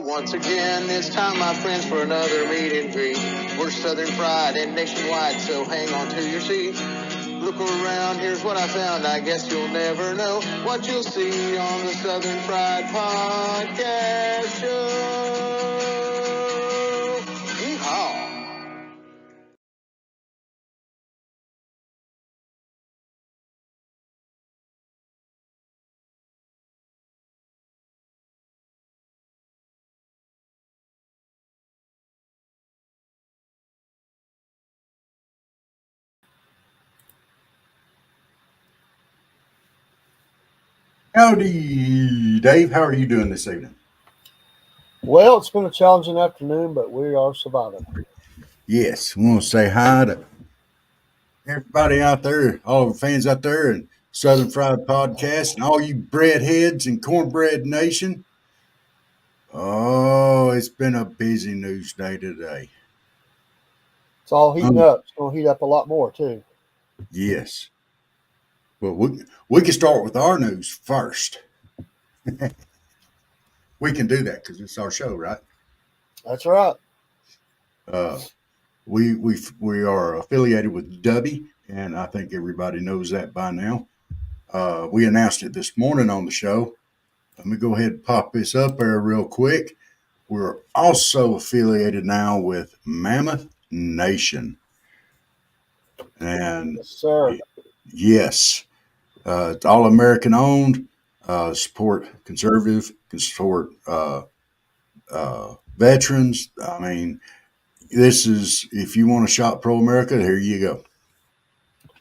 once again, this time, my friends, for another meet and greet. We're Southern Fried and nationwide, so hang on to your seats. Look around, here's what I found. I guess you'll never know what you'll see on the Southern Fried Podcast Show. Yeehaw! Howdy, Dave. How are you doing this evening? Well, it's been a challenging afternoon, but we are surviving. Yes, we want to say hi to everybody out there, all the fans out there, and Southern Fried Podcast, and all you breadheads and cornbread nation. Oh, it's been a busy news day today. It's all heating up. It's going to heat up a lot more, too. Yes. Well, we can start with our news first. We can do that because it's our show, right? That's right. We are affiliated with Dubby, and I think everybody knows that by now. We announced it this morning on the show. Let me go ahead and pop this up there real quick. We're also affiliated now with Mammoth Nation. And Yes, sir. yes, it's all American owned, support conservative, support veterans. I mean, this is, if you want to shop pro America, here you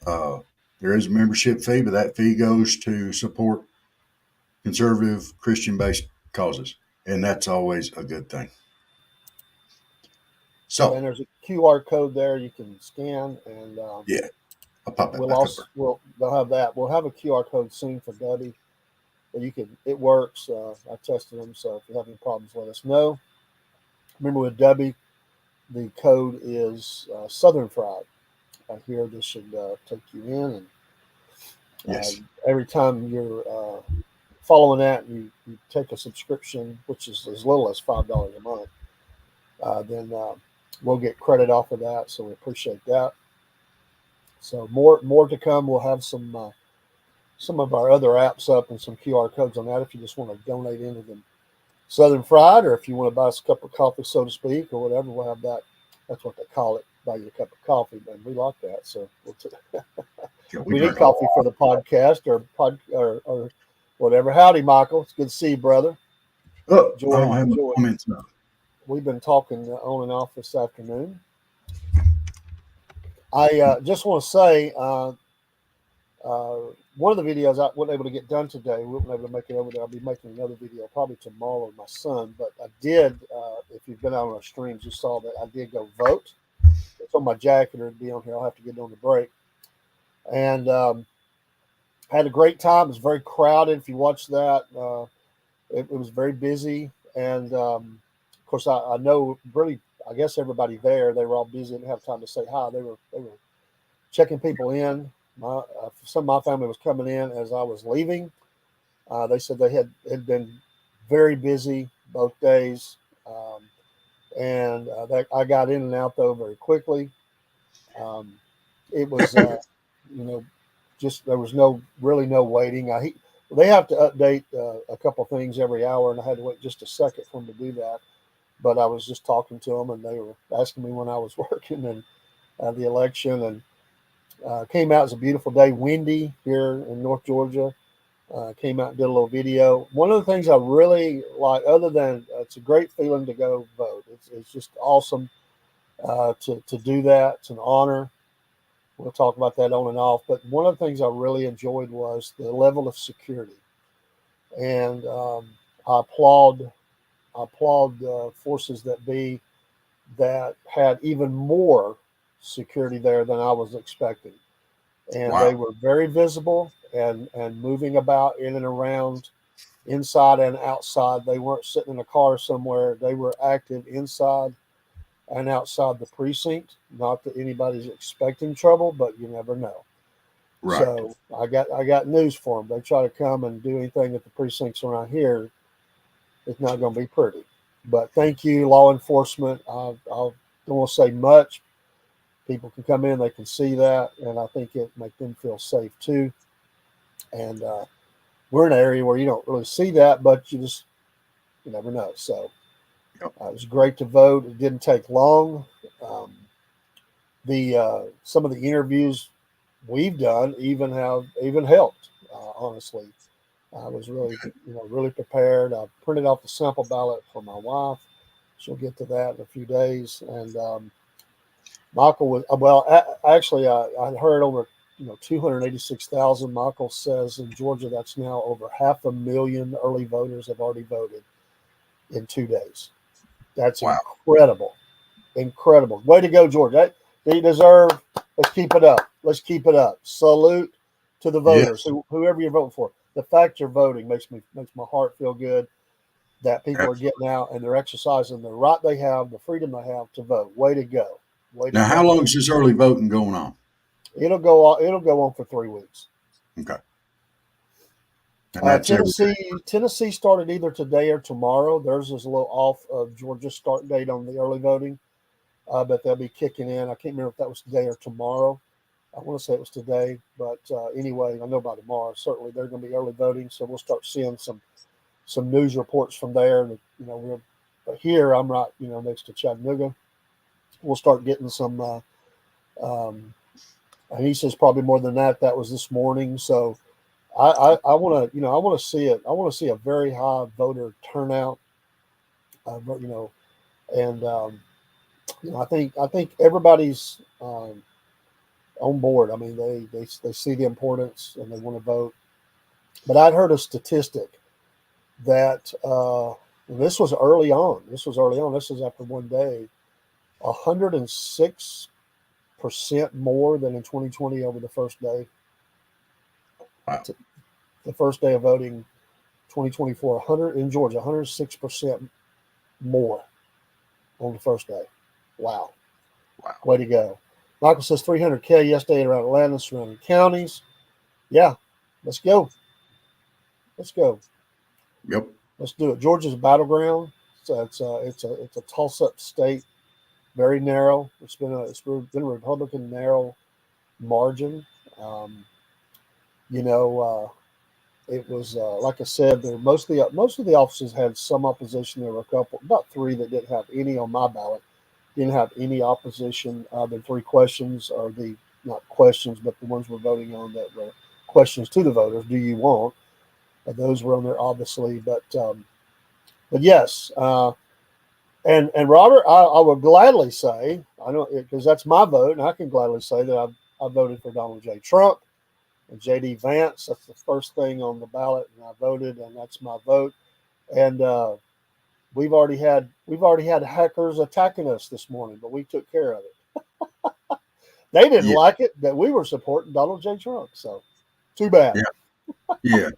go. There is a membership fee, but that fee goes to support conservative Christian based causes. And that's always a good thing. So, And there's a QR code there you can scan, and yeah, I'll pop that we'll back also up. they'll have that. We'll have a QR code soon for Dubby, but it works. I tested them, so if you have any problems, let us know. Remember, with Dubby, the code is Southern Fried. Here, this should take you in, and Yes. every time you're following that, you take a subscription, which is as little as $5 a month. Then we'll get credit off of that, so we appreciate that. So more to come. We'll have some of our other apps up and some QR codes on that if you just want to donate into them Southern Fried, or if you want to buy us a cup of coffee, so to speak, or whatever. We'll have that. That's what they call it. Buy you a cup of coffee, and we like that. So we need coffee for the podcast or whatever. Howdy, Michael. It's good to see you, brother. Oh, I don't have my comments now. We've been talking on and off this afternoon. I just want to say one of the videos I wasn't able to get done today. We weren't able to make it over there. I'll be making another video probably tomorrow with my son. But I did, if you've been out on our streams, you saw that I did go vote. It's on my jacket, or it'd be on here. I'll have to get it on the break. And had a great time. It was very crowded. If you watched that, it was very busy. And of course, I know really, I guess everybody there, they were all busy. Didn't have time to say hi. They were checking people in. Some of my family was coming in as I was leaving. They said they had been very busy both days, and I got in and out though very quickly. It was just there was no waiting. They have to update a couple things every hour, and I had to wait just a second for them to do that. But I was just talking to them, and they were asking me when I was working and the election, and came out. It was a beautiful day, windy here in North Georgia. Came out and did a little video. One of the things I really like, other than it's a great feeling to go vote. It's just awesome to do that. It's an honor. We'll talk about that on and off. But one of the things I really enjoyed was the level of security, and I applaud forces that be that had even more security there than I was expecting. And Wow. They were very visible and moving about in and around, inside and outside. They weren't sitting in a car somewhere. They were active inside and outside the precinct. Not that anybody's expecting trouble, but you never know. Right. So I got news for them. They try to come and do anything at the precincts around here. It's not going to be pretty. But thank you, law enforcement. I don't want to say much. People can come in, they can see that, and I think it make them feel safe too. And we're in an area where you don't really see that, but you never know. So Yep. it was great to vote. It didn't take long. Um, the some of the interviews we've done even helped. Honestly, I was really prepared. I printed off the sample ballot for my wife. She'll get to that in a few days. And Michael was well. Actually, I heard over 286,000. Michael says in Georgia that's now over 500,000 early voters have already voted in 2 days. That's Wow. incredible. Incredible. Way to go, Georgia. They deserve. Let's keep it up. Let's keep it up. Salute to the voters, Yes. whoever you're voting for. The fact you're voting makes my heart feel good. That people are Absolutely. getting out and they're exercising the right they have, the freedom they have to vote. Way to go. Way to Now, how go. long is this early voting going on? It'll go on. It'll go on for 3 weeks. Okay. And that's every day. Tennessee started either today or tomorrow. Theirs is a little off of Georgia's start date on the early voting, but they'll be kicking in. I can't remember if that was today or tomorrow. I want to say it was today, but anyway, I know by tomorrow. Certainly, they're going to be early voting, so we'll start seeing some news reports from there. And but here I'm right, next to Chattanooga. We'll start getting some. And he says probably more than that. That was this morning. So I want to I want to see it. I want to see a very high voter turnout. But, and I think everybody's on board. I mean, they see the importance and they want to vote. But I'd heard a statistic that this was early on. This was early on. This is after one day. 106% more than in 2020 over the first day. Wow. The first day of voting, 2024, 100 in Georgia, 106% more on the first day. Wow. Wow. Way to go. Michael says 300K yesterday around Atlanta, surrounding counties. Yeah, let's go. Let's go. Yep. Let's do it. Georgia's a battleground. So it's a toss-up state, very narrow. It's been a Republican narrow margin. Um, it was like I said, most of the offices had some opposition. There were about three that didn't have any on my ballot. Didn't have any opposition. The three questions are the not questions, but the ones we're voting on that were questions to the voters. Do you want? Those were on there, obviously, but yes, and Robert, I would gladly say I know because that's my vote, and I can gladly say that I voted for Donald J. Trump and J.D. Vance. That's the first thing on the ballot, and I voted, and that's my vote. And we've already had hackers attacking us this morning, but we took care of it. They didn't Yeah. like it that we were supporting Donald J. Trump, so too bad. Yeah. Yeah.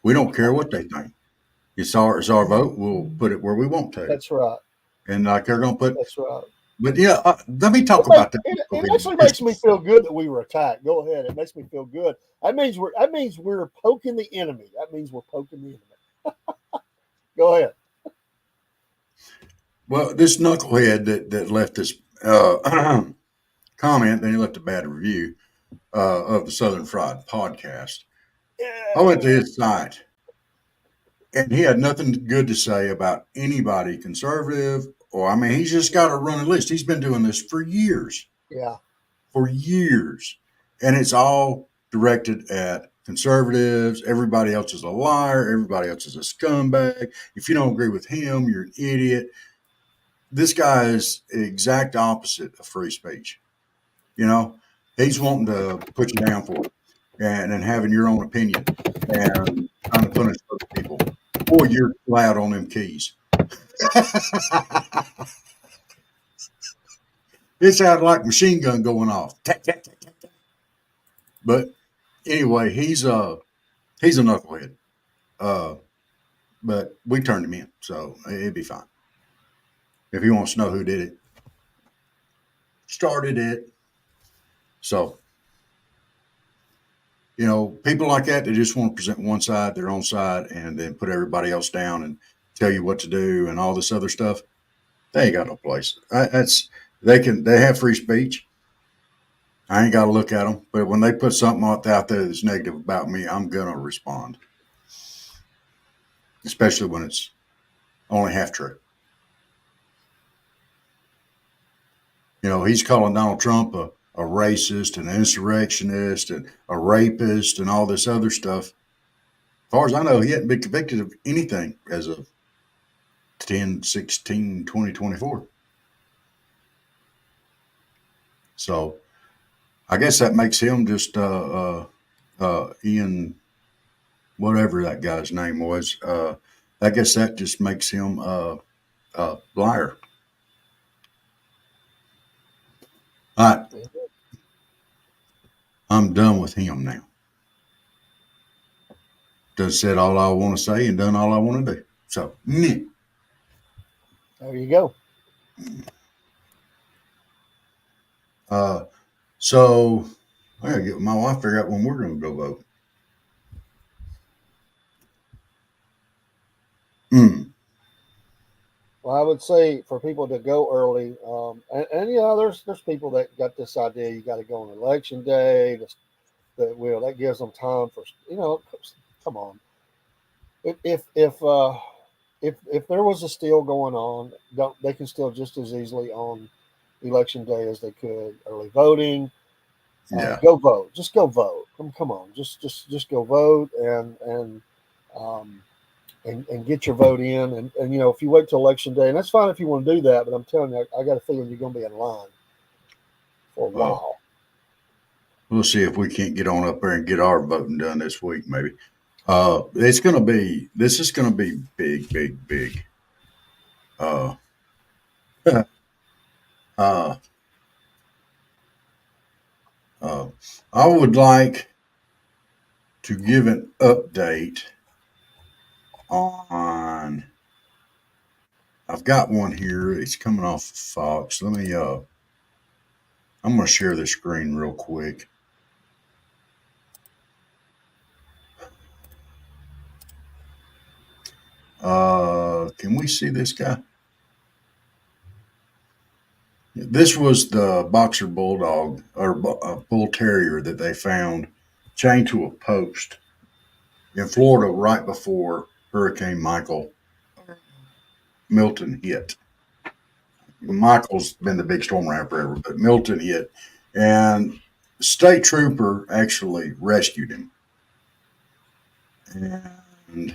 We don't care what they think. It's our vote. We'll put it where we want to. That's right. And like they're going to put, That's right. but yeah, let me talk It, make, about that. it actually makes me feel good that we were attacked. Go ahead. It makes me feel good. That means we're poking the enemy. That means we're poking the enemy. Go ahead. Well, this knucklehead that left this comment, then he left a bad review of the Southern Fried podcast. Yeah. I went to his site, and he had nothing good to say about anybody conservative, or I mean, he's just got a running list. He's been doing this for years, Yeah. and it's all directed at conservatives. Everybody else is a liar. Everybody else is a scumbag. If you don't agree with him, you're an idiot. This guy is the exact opposite of free speech. He's wanting to put you down for it and having your own opinion and trying to punish other people. Boy, you're loud on them keys. It sounded like a machine gun going off. But anyway, he's a knucklehead. But we turned him in, so it'd be fine. If he wants to know who did it, started it. So, people like that, they just want to present one side, their own side, and then put everybody else down. And tell you what to do and all this other stuff. They ain't got no place. They have free speech. I ain't got to look at them, but when they put something out there that's negative about me, I'm gonna respond, especially when it's only half true. You know, he's calling Donald Trump a racist, an insurrectionist, and a rapist, and all this other stuff. As far as I know, he hadn't been convicted of anything as of 10/16/2024. So I guess that makes him just Ian, whatever that guy's name was. I guess that just makes him a liar. All right, I'm done with him now. Just said all I want to say and done all I want to do. So, there you go. So I gotta get with my wife, figure out when we're going to go vote. Well, I would say for people to go early, there's people that got this idea you got to go on election day. That gives them time for come on. If if if uh, if there was a steal going on, they can steal just as easily on election day as they could early voting. Yeah. Go vote. Just go vote. Come on. Just go vote um, and get your vote in. And if you wait till election day, and that's fine if you want to do that, but I'm telling you, I got a feeling you're going to be in line for a while. We'll see if we can't get on up there and get our voting done this week, maybe. This is going to be big, big, big. Uh, uh, I would like to give an update on. I've got one here. It's coming off of Fox. I'm going to share the screen real quick. Can we see this guy? This was the boxer bulldog or bull terrier that they found chained to a post in Florida right before Hurricane Milton hit. Michael's been the big storm around forever, but Milton hit, and the state trooper actually rescued him. And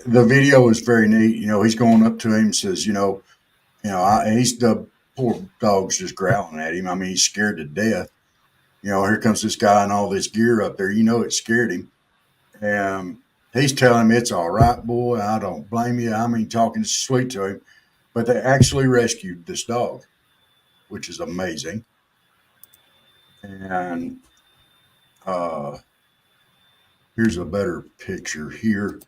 the video is very neat. He's going up to him and says, he's the poor dog's just growling at him. I mean, he's scared to death. Here comes this guy and all this gear up there. It scared him. And he's telling him, it's all right, boy. I don't blame you. I mean, talking sweet to him. But they actually rescued this dog, which is amazing. And here's a better picture here.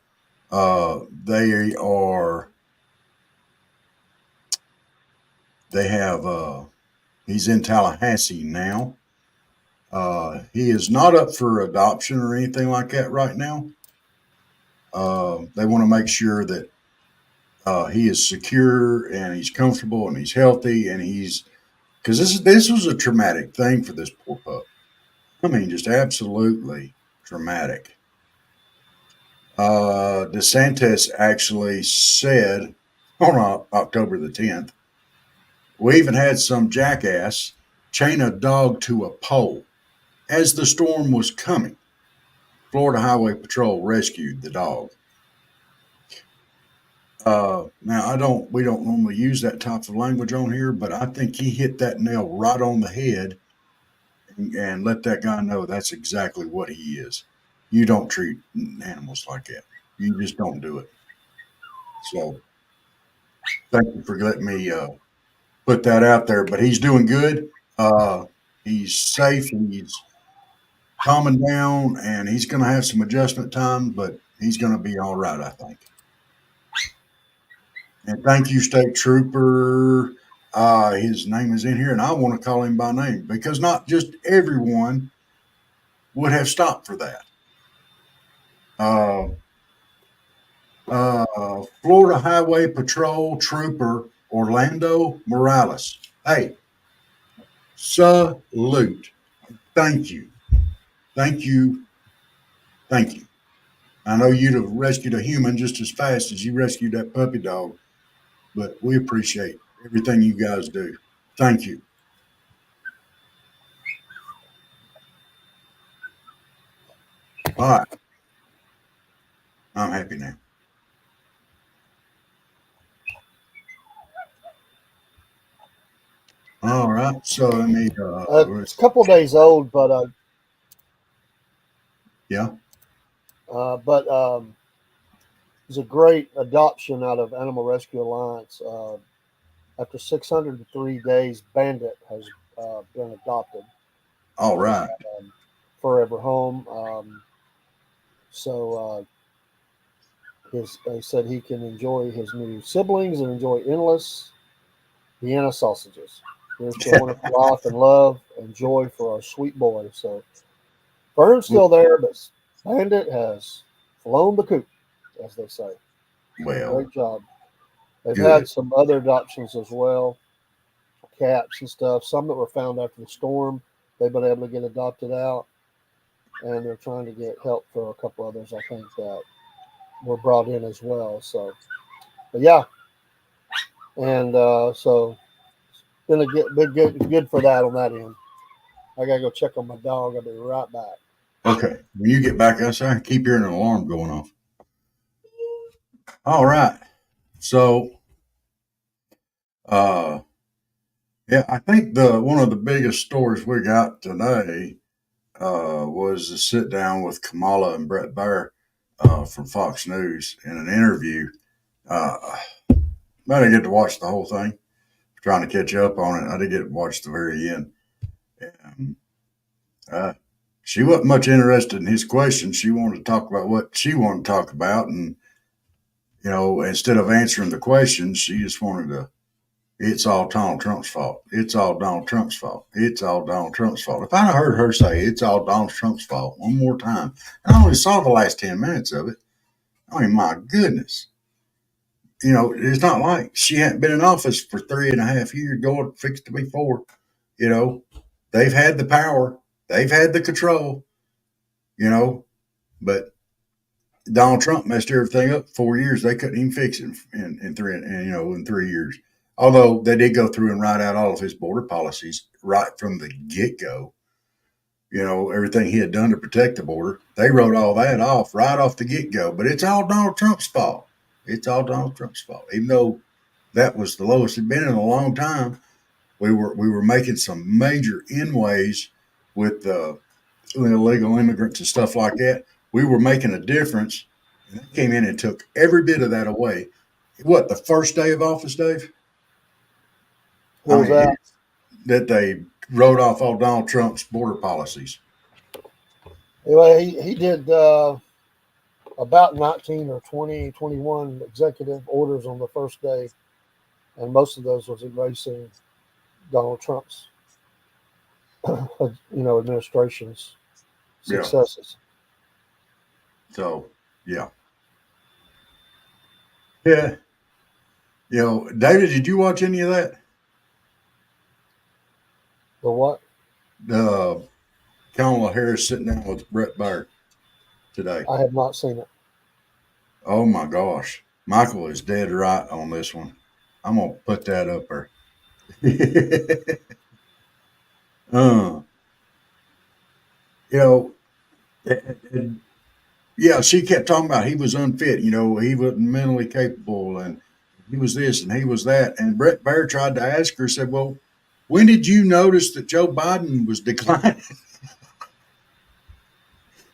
He's in Tallahassee now. He is not up for adoption or anything like that right now. They want to make sure that he is secure and he's comfortable and he's healthy and because this was a traumatic thing for this poor pup. I mean, just absolutely traumatic. DeSantis actually said on October the 10th, we even had some jackass chain a dog to a pole as the storm was coming. Florida Highway Patrol rescued the dog. Now we don't normally use that type of language on here, but I think he hit that nail right on the head and let that guy know that's exactly what he is. You don't treat animals like that. You just don't do it. So thank you for letting me put that out there. But he's doing good. He's safe. He's calming down, and he's going to have some adjustment time, but he's going to be all right, I think. And thank you, State Trooper. His name is in here, and I want to call him by name because not just everyone would have stopped for that. Florida Highway Patrol Trooper Orlando Morales. Hey, salute. Thank you. Thank you. Thank you. I know you'd have rescued a human just as fast as you rescued that puppy dog, but we appreciate everything you guys do. Thank you. All right. I'm happy now. All right. So let me, It's a couple of days old, yeah. but it's a great adoption out of Animal Rescue Alliance. After 603 days, Bandit has been adopted. All right. Forever home. So they said he can enjoy his new siblings and enjoy endless Vienna sausages. Here's to a wonderful life and love and joy for our sweet boy. So Vern's still there, but Bandit has flown the coop, as they say. Well, Great job. They've good. had some other adoptions as well, cats and stuff. Some that were found after the storm, they've been able to get adopted out, and they're trying to get help for a couple others, I think, that were brought in as well. So, but yeah, and so been good for that on that end. I gotta go check on my dog. I'll be right back. Okay. When you get back outside, keep hearing an alarm going off. All right. So, uh, yeah, I think the one of the biggest stories we got today was a sit down with Kamala and Brett Baer from Fox News in an interview. Uh, I didn't get to watch the whole thing. Trying to catch up on it. I did get to watch the very end. And, she wasn't much interested in his questions. She wanted to talk about what she wanted to talk about, and instead of answering the questions, she just wanted to. It's all Donald Trump's fault. It's all Donald Trump's fault. It's all Donald Trump's fault. If I heard her say it's all Donald Trump's fault one more time, and I only saw the last 10 minutes of it, I mean, my goodness. It's not like she hadn't been in office for 3.5 years, going fixed to be 4. They've had the power, they've had the control, but Donald Trump messed everything up 4 years. They couldn't even fix it in 3 years. Although they did go through and write out all of his border policies right from the get go. Everything he had done to protect the border, they wrote all that off right off the get go. But it's all Donald Trump's fault. It's all Donald Trump's fault. Even though that was the lowest it'd been in a long time, we were making some major inways with the illegal immigrants and stuff like that. We were making a difference, and they came in and took every bit of that away. What, the first day of office, Dave? What was that? That they wrote off all Donald Trump's border policies. Anyway, he did about 19 or 20, 21 executive orders on the first day, and most of those was erasing Donald Trump's, administration's successes. Yeah. So, yeah. Yeah. David, did you watch any of that? The what? Kamala Harris sitting down with Brett Baer today. I have not seen it. Oh my gosh. Michael is dead right on this one. I'm going to put that up there. Yeah, she kept talking about he was unfit. He wasn't mentally capable, and he was this and he was that. And Brett Baer tried to ask her, said, well, when did you notice that Joe Biden was declining?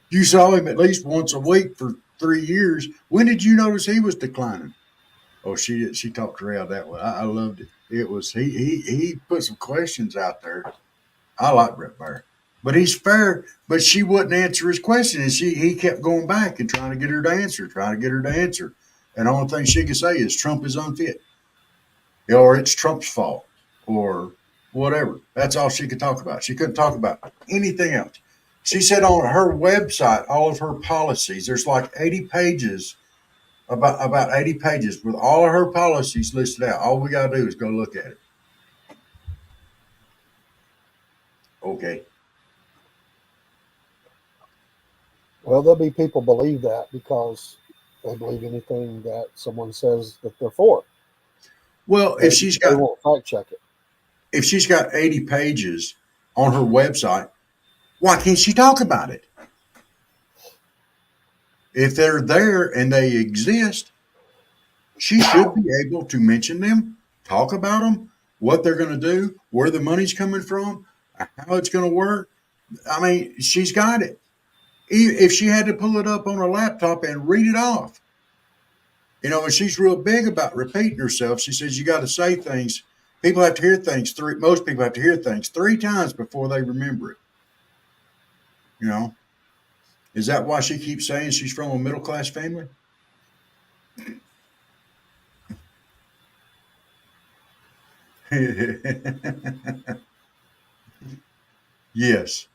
You saw him at least once a week for 3 years. When did you notice he was declining? Oh, she talked around that way. I loved it. It was he put some questions out there. I like Brett Baer, but he's fair. But she wouldn't answer his question, and he kept going back and trying to get her to answer, And the only thing she could say is Trump is unfit, or it's Trump's fault, or whatever. That's all she could talk about. She couldn't talk about anything else. She said on her website, all of her policies, there's like 80 pages About 80 pages with all of her policies listed out. All we got to do is go look at it. Okay. Well, there'll be people believe that because they believe anything that someone says that they're for. Well, They won't fact check it. if she's got 80 pages on her website, why can't she talk about it? If they're there and they exist, she should be able to mention them, talk about them, what they're going to do, where the money's coming from, how it's going to work. I mean, she's got it. If she had to pull it up on her laptop and read it off, and she's real big about repeating herself. She says you got to say things. People have to hear things three. Most people have to hear things 3 times before they remember it. Is that why she keeps saying she's from a middle class family? Yes.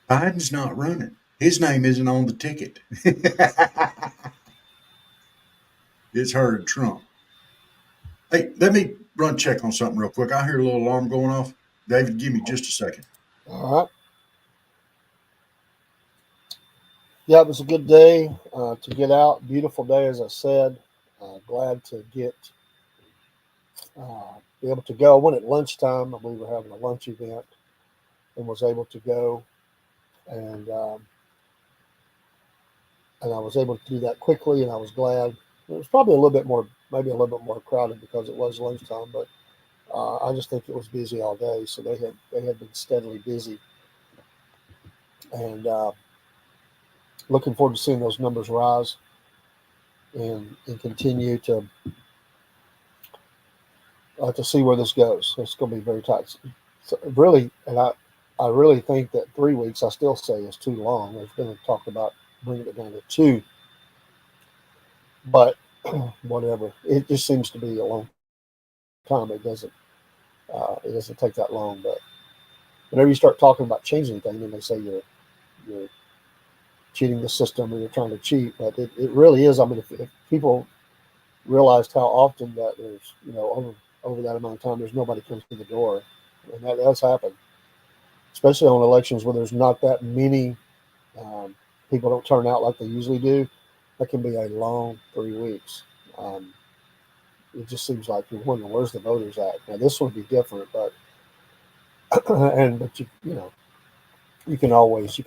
Biden's not running. His name isn't on the ticket. It's her and Trump. Hey, let me run check on something real quick. I hear a little alarm going off. David, give me just a second. All right. Yeah, it was a good day to get out. Beautiful day, as I said. Glad to be able to go. I went at lunchtime. We were having a lunch event and was able to go. And I was able to do that quickly, and I was glad. It was probably maybe a little bit more crowded because it was lunchtime, but I just think it was busy all day. So they had been steadily busy, and looking forward to seeing those numbers rise and continue to see where this goes. It's going to be very tight. So really, and I really think that 3 weeks, I still say, is too long. There's been talk about bringing it down to 2, but whatever. It just seems to be a long time. It doesn't take that long. But whenever you start talking about changing things, and they say you're cheating the system or you're trying to cheat, but it really is. I mean, if people realized how often that there's over that amount of time, there's nobody comes to the door, and that has happened, especially on elections where there's not that many people don't turn out like they usually do. That can be a long 3 weeks. It just seems like you're wondering where's the voters at. Now this would be different, but but you can always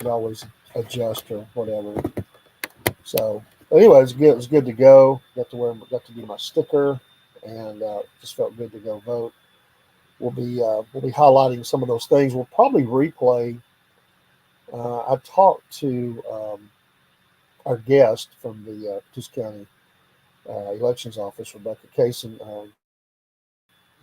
adjust or whatever. So anyway, it was good to go. Got to do my sticker, and just felt good to go vote. We'll be highlighting some of those things. We'll probably replay. I talked to our guest from the Coos County Elections Office, Rebecca Kaysen. I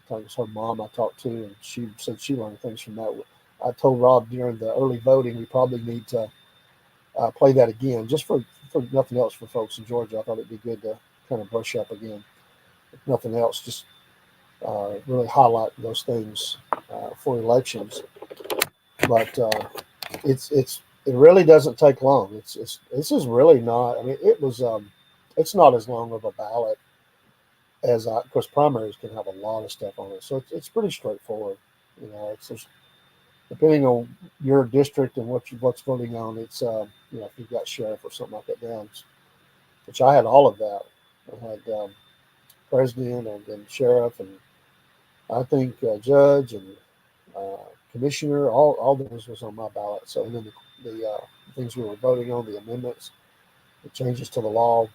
think it was her mom I talked to, and she said she learned things from that. I told Rob during the early voting we probably need to play that again, just for nothing else for folks in Georgia. I thought it'd be good to kind of brush up again. If nothing else, just really highlight those things for elections. But it really doesn't take long. This is really not. I mean, it's not as long of a ballot as of course primaries can have a lot of stuff on it, so it's pretty straightforward. It's just depending on your district and what's voting on. It's if you've got sheriff or something like that down, which I had all of that. I had president and then sheriff and I think judge and commissioner. All those was on my ballot. So and then the things we were voting on, the amendments, the changes to the law.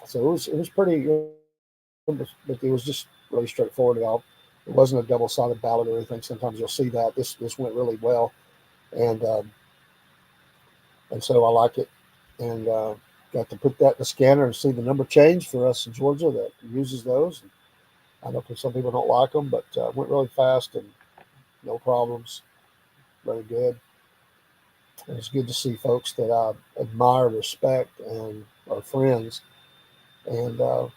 So it was pretty. But it was just really straightforward. It wasn't a double-sided ballot or anything. Sometimes you'll see that this went really well, and so I like it, and got to put that in the scanner and see the number change for us in Georgia that uses those. And I know some people don't like them, but went really fast and no problems. Very good. And it's good to see folks that I admire, respect, and are friends. And I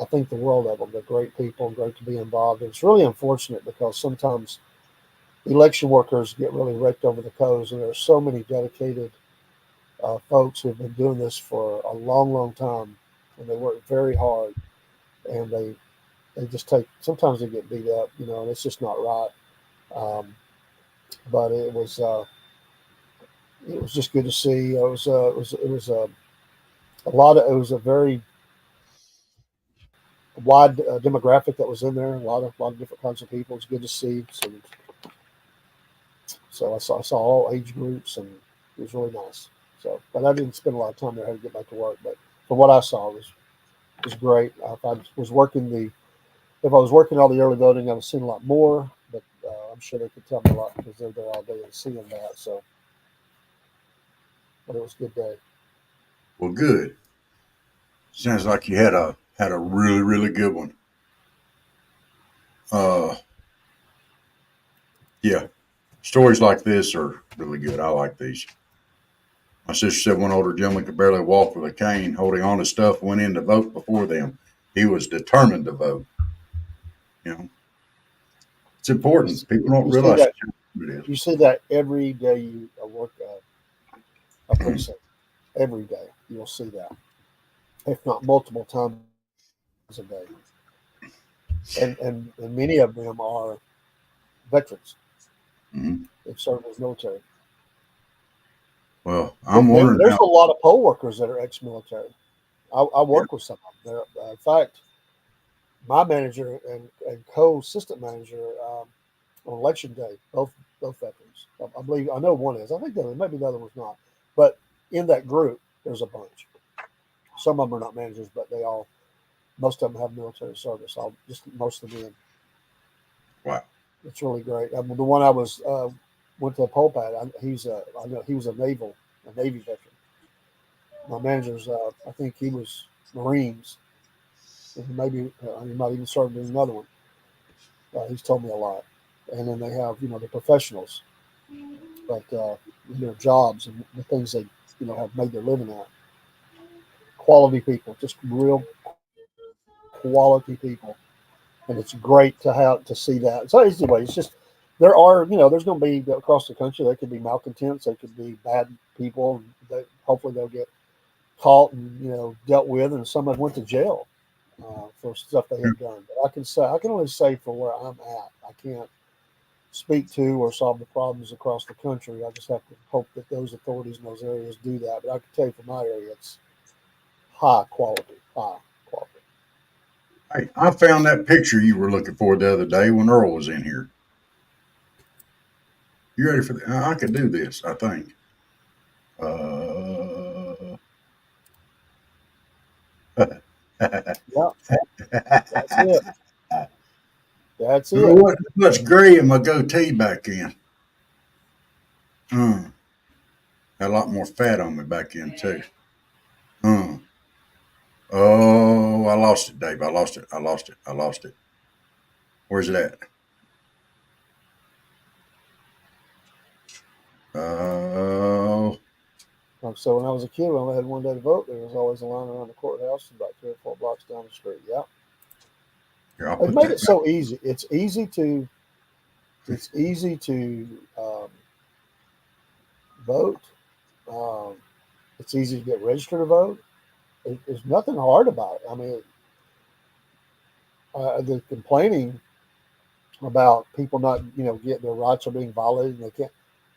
think the world of them. They're great people and great to be involved. And it's really unfortunate because sometimes election workers get really raked over the coals, and there are so many dedicated folks who have been doing this for a long, long time, and they work very hard, and they just take. Sometimes they get beat up, and it's just not right. Um, but it was just good to see. It was a very wide demographic that was in there. A lot of different kinds of people. It's good to see. So I saw all age groups, and it was really nice. So, but I didn't spend a lot of time there. I had to get back to work. But from what I saw, it was great. If I was working all the early voting, I was seeing a lot more. But I'm sure they could tell me a lot because they're there all day and seeing that. So, but it was a good day. Well, good. Sounds like you had a really really good one. Uh, yeah, stories like this are really good. I like these. My sister said one older gentleman could barely walk with a cane, holding on to stuff, went in to vote before them. He was determined to vote. You know, it's important. People don't You see realize that how important you see that every day you work a it is. precinct. Every day you will see that, if not multiple times a day. And many of them are veterans. Mhm. They've served as military. Well, I'm There, wondering there's how. a lot of poll workers that are ex-military. I Yeah. work with some of them. In fact, my manager and co-assistant manager on election day, both veterans. I believe I know one is. I think maybe the other one's not. But in that group, there's a bunch. Some of them are not managers, but most of them have military service. I'll just most of them. Wow. It's really great. The one I was went to a poll pad. I know he was a Navy veteran. My manager's I think he was Marines, and he might even served in another one. He's told me a lot. And then they have the professionals, but in their jobs and the things they have made their living at. Quality people, just real quality people, and it's great to see that. So anyway, it's just there's going to be across the country. There could be malcontents. There could be bad people. Hopefully they'll get caught and dealt with, and some have went to jail for stuff they have done. But I can only say for where I'm at. I can't speak to or solve the problems across the country. I just have to hope that those authorities in those areas do that. But I can tell you for my area, it's high quality, high quality. Hey, I found that picture you were looking for the other day when Earl was in here. You ready for that? I could do this, I think. Uh, Yeah, that's it. That's there it. wasn't much gray in my goatee back in. Mm, had a lot more fat on me back in, too. Mm. Oh, I lost it, Dave. I lost it. I lost it. I lost it. Where's it at? Oh, So when I was a kid, we only had one day to vote. There was always a line around the courthouse, about 3 or 4 blocks down the street. Yeah, here, I'll they've put made that it back. so easy. It's easy to vote. Um, it's easy to get registered to vote. There's nothing hard about it. I mean, the complaining about people not, getting their rights are being violated and they can't.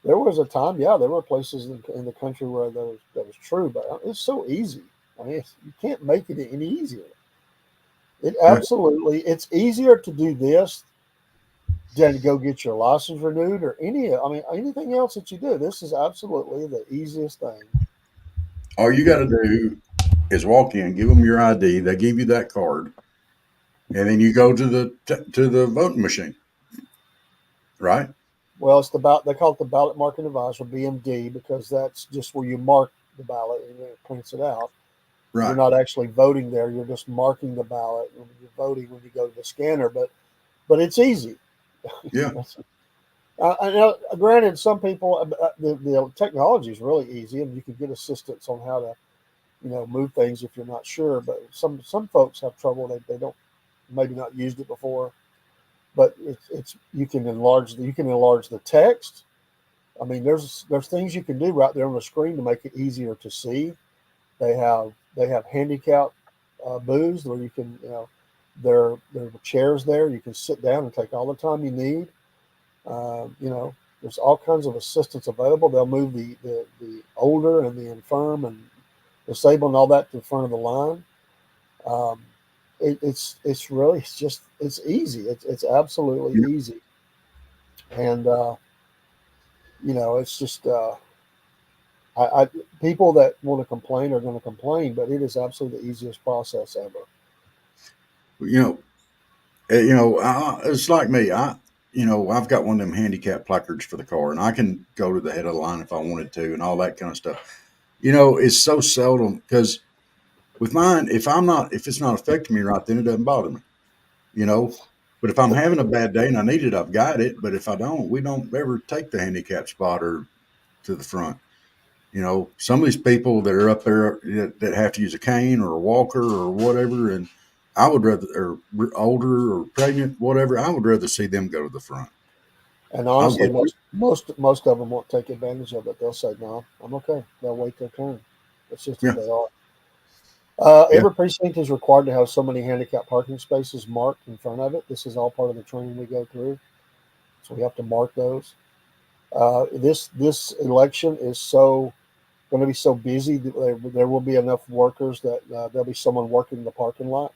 There was a time, yeah, there were places in the country where that was true, but it's so easy. I mean, you can't make it any easier. It's easier to do this than to go get your license renewed or anything else that you do. This is absolutely the easiest thing. All you got to do is walk in, give them your ID. They give you that card, and then you go to the voting machine, right? Well, they call it the ballot marking device or BMD because that's just where you mark the ballot and then it prints it out. You're Right. not actually voting there. You're just marking the ballot when you're voting when you go to the scanner. But it's easy. Yeah. I know, granted, some people the technology is really easy, and you can get assistance on how to move things if you're not sure. But some folks have trouble. They don't maybe not used it before. but it's you can enlarge the text. I mean, there's things you can do right there on the screen to make it easier to see. They have handicap booths where you can, there are chairs there. You can sit down and take all the time you need. There's all kinds of assistance available. They'll move the older and the infirm and disabled and all that to the front of the line. Um, it's really it's easy. It's absolutely Yeah. easy, and it's just I people that want to complain are going to complain, but it is absolutely the easiest process ever. You know, it's like me. I've got one of them handicap placards for the car, and I can go to the head of the line if I wanted to, and all that kind of stuff. It's so seldom because with mine, if it's not affecting me right, then it doesn't bother me. You know, but if I'm having a bad day and I need it, I've got it. But if I don't, we don't ever take the handicap spotter to the front. Some of these people that are up there that have to use a cane or a walker or whatever, and I would rather, or older or pregnant, whatever, I would rather see them go to the front. And I'll honestly, get it. most of them won't take advantage of it. They'll say, "No, I'm okay." They'll wait their turn. That's just who Yeah, they are. yeah, Every precinct is required to have so many handicap parking spaces marked in front of it. This is all part of the training we go through, so we have to mark those. This election is so going to be so busy that there will be enough workers that there'll be someone working the parking lot.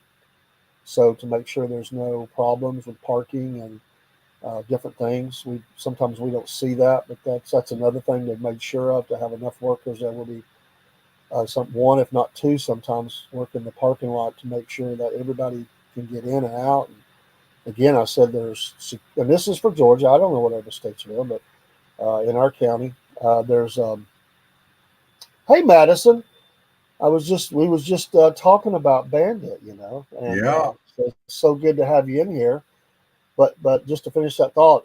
So to make sure there's no problems with parking and different things, we don't see that, but that's another thing they've made sure of, to have enough workers. There will be one, if not two, sometimes work in the parking lot to make sure that everybody can get in and out. And again, I said and this is for Georgia. I don't know what other states are doing, but in our county, there's hey Madison, we was just talking about Bandit, and yeah. so it's so good to have you in here. But just to finish that thought,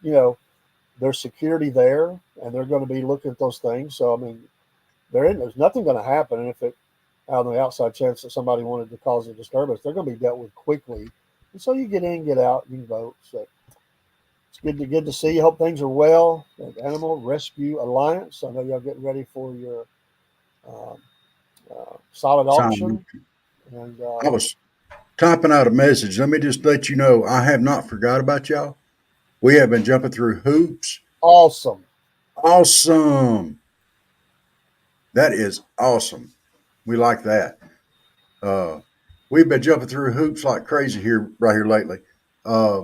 there's security there, and they're going to be looking at those things. So I mean, there's nothing going to happen. And if it out on the outside chance that somebody wanted to cause a disturbance, they're going to be dealt with quickly. And so you get in, get out, you can vote. So it's good to see you. Hope things are well. The Animal Rescue Alliance. I know y'all getting ready for your um, solid Simon, auction, and I was typing out a message. Let me just let you know I have not forgot about y'all. We have been jumping through hoops. awesome. Awesome. That is awesome. We like that. Uh, we've been jumping through hoops like crazy right here lately. Uh,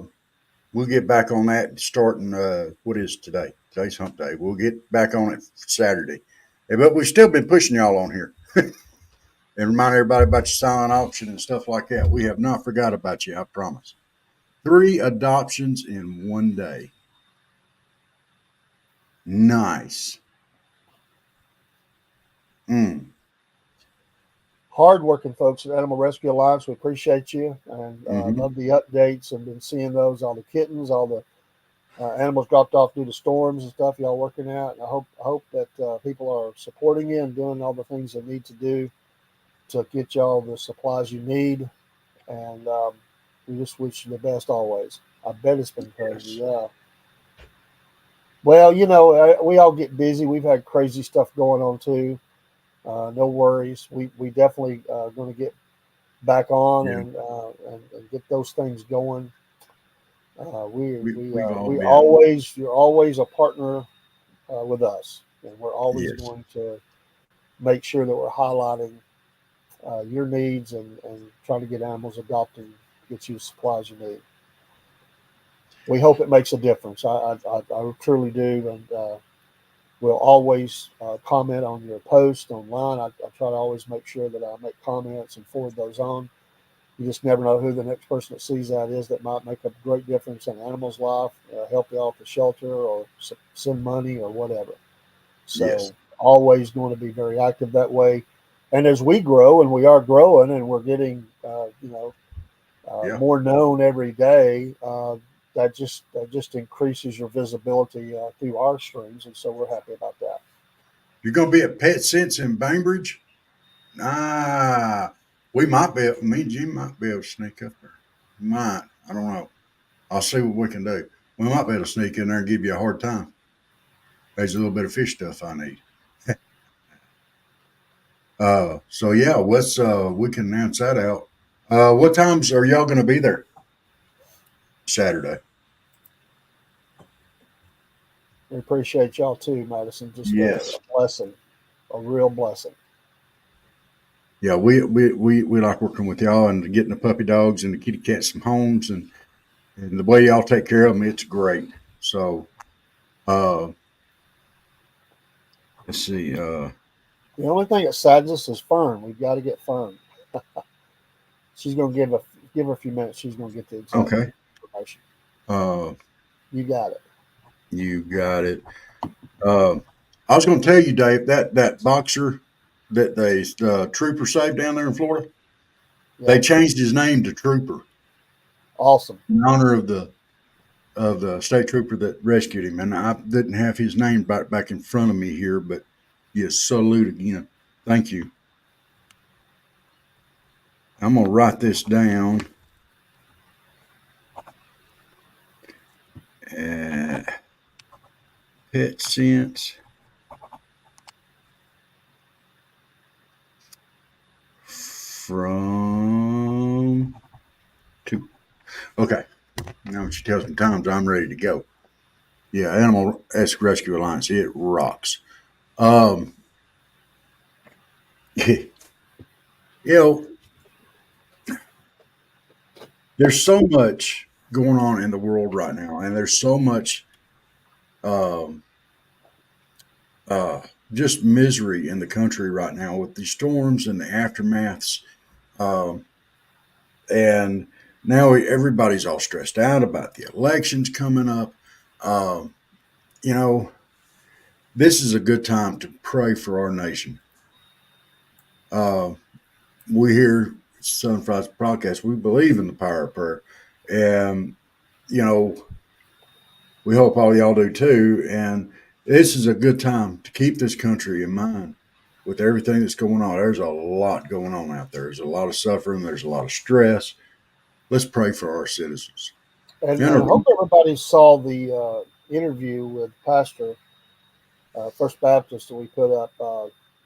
we'll get back on that starting. What is today? Today's Hump Day. We'll get back on it Saturday. But we've still been pushing y'all on here and remind everybody about your silent auction and stuff like that. We have not forgot about you. I promise. 3 adoptions in one day. Nice. Mm. Hardworking folks at Animal Rescue Alliance, we appreciate you, and Hmm. love the updates, and been seeing those, all the kittens, all the animals dropped off due to storms and stuff y'all working out. And I hope that people are supporting you and doing all the things they need to do to get y'all the supplies you need. And we just wish you the best always. I bet it's been crazy. Yes. Yeah. Well, we all get busy. We've had crazy stuff going on too. No worries. We definitely going to get back on Yeah. and get those things going. We've all We been. always you're always a partner with us, and we're always Yes. going to make sure that we're highlighting your needs and trying to get animals adopted, get you the supplies you need. We hope it makes a difference. I truly do, and we'll always comment on your post online. I try to always make sure that I make comments and forward those on. You just never know who the next person that sees that is, that might make a great difference in an animal's life, help you out the shelter, or send money or whatever. Yes. So always going to be very active that way. And as we grow, and we are growing, and we're getting Yeah. more known every day, that just increases your visibility through our streams, and so we're happy about that. You're going to be at Pet Sense in Bainbridge? Ah, we might be. Me and Jim might be able to sneak up there. Might. I don't know. I'll see what we can do. We might be able to sneak in there and give you a hard time. There's a little bit of fish stuff I need. So yeah, let's we can announce that out. What times are y'all going to be there? Saturday. We appreciate y'all too, Madison. Just a Yes. blessing, a real blessing. Yeah, we like working with y'all and getting the puppy dogs and the kitty cats some homes and the way y'all take care of them, it's great. So, uh, let's see. The only thing that saddens us is Fern. We've got to get Fern. She's going to give her a few minutes. She's going to get the exact Okay. information. Uh, You got it. you got it. Uh, I was going to tell you, Dave, that boxer that the Trooper saved down there in Florida, Yeah. they changed his name to Trooper Awesome. in honor of the state trooper that rescued him. And I didn't have his name back in front of me here, but yes, salute again. Thank you. I'm gonna write this down. Pet sense from two. Okay. Now when she tells me times, I'm ready to go. Yeah, Animal Rescue Alliance, it rocks. You know, there's so much going on in the world right now, and there's so much um, uh, just misery in the country right now with the storms and the aftermaths. Um, and now everybody's all stressed out about the elections coming up. Um, you know, this is a good time to pray for our nation. Uh, we here Southern Friars Podcast, we believe in the power of prayer, and you know, we hope all y'all do too. And this is a good time to keep this country in mind with everything that's going on. There's a lot going on out there. There's a lot of suffering. There's a lot of stress. Let's pray for our citizens. And I hope everybody saw the interview with Pastor First Baptist that we put up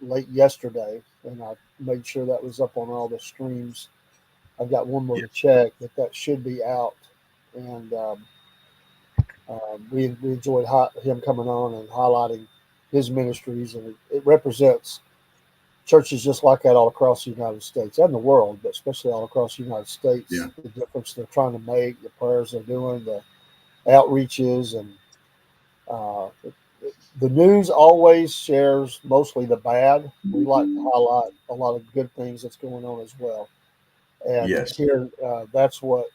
late yesterday, and I made sure that was up on all the streams. I've got one more to check, but that should be out. And we enjoyed him coming on and highlighting his ministries, and it represents churches just like that all across the United States and the world, but especially all across the United States. Yeah. The difference they're trying to make, the prayers they're doing, the outreaches, and the news always shares mostly the bad. We like to highlight a lot of good things that's going on as well. And Yes. here, that's what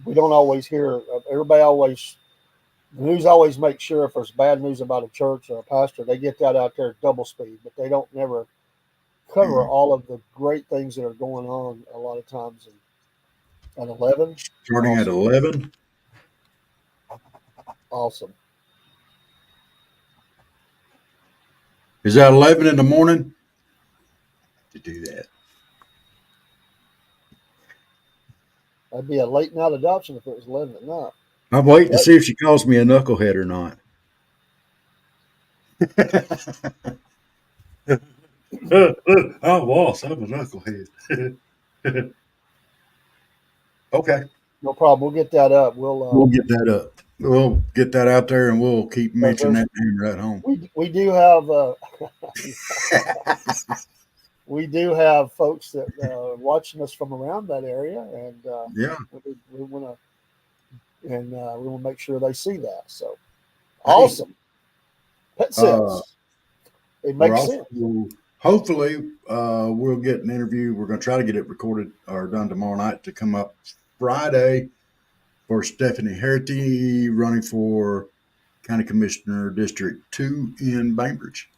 we don't always hear. Everybody always, the news always makes sure if there's bad news about a church or a pastor, they get that out there at double speed, but they don't never cover all of the great things that are going on a lot of times. At 11? Starting awesome. At 11? Awesome. Is that 11 in the morning? To do that. That'd be a late night adoption if it was 11 at night. I'm waiting to see if she calls me a knucklehead or not. Oh, boss, I'm a knucklehead. Okay. No problem. We'll get that up. We'll get that up. We'll get that out there, and we'll keep mentioning that name right home. We do have we do have folks that are watching us from around that area, and yeah, we want to make sure they see that. So awesome. Pet sense. It makes sense. Hopefully, we'll get an interview. We're going to try to get it recorded or done tomorrow night to come up Friday for Stephanie Herty running for County Commissioner District 2 in Bainbridge.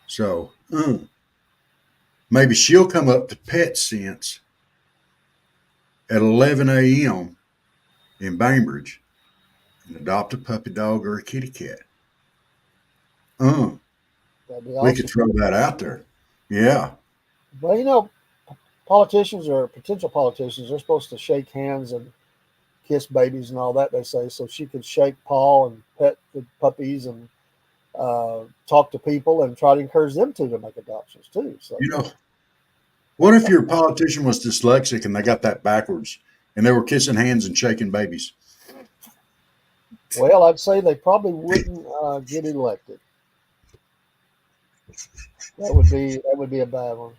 So maybe she'll come up to Pet Sense at 11 a.m. in Bainbridge and adopt a puppy dog or a kitty cat. That'd be awesome. We could throw that out there. Yeah. Well, politicians or potential politicians, they're supposed to shake hands and kiss babies and all that, they say, so she can shake paw and pet the puppies and talk to people and try to encourage them to make adoptions too. So You know, what if your politician was dyslexic and they got that backwards and they were kissing hands and shaking babies? well, I'd say they probably wouldn't get elected. That would be a bad one.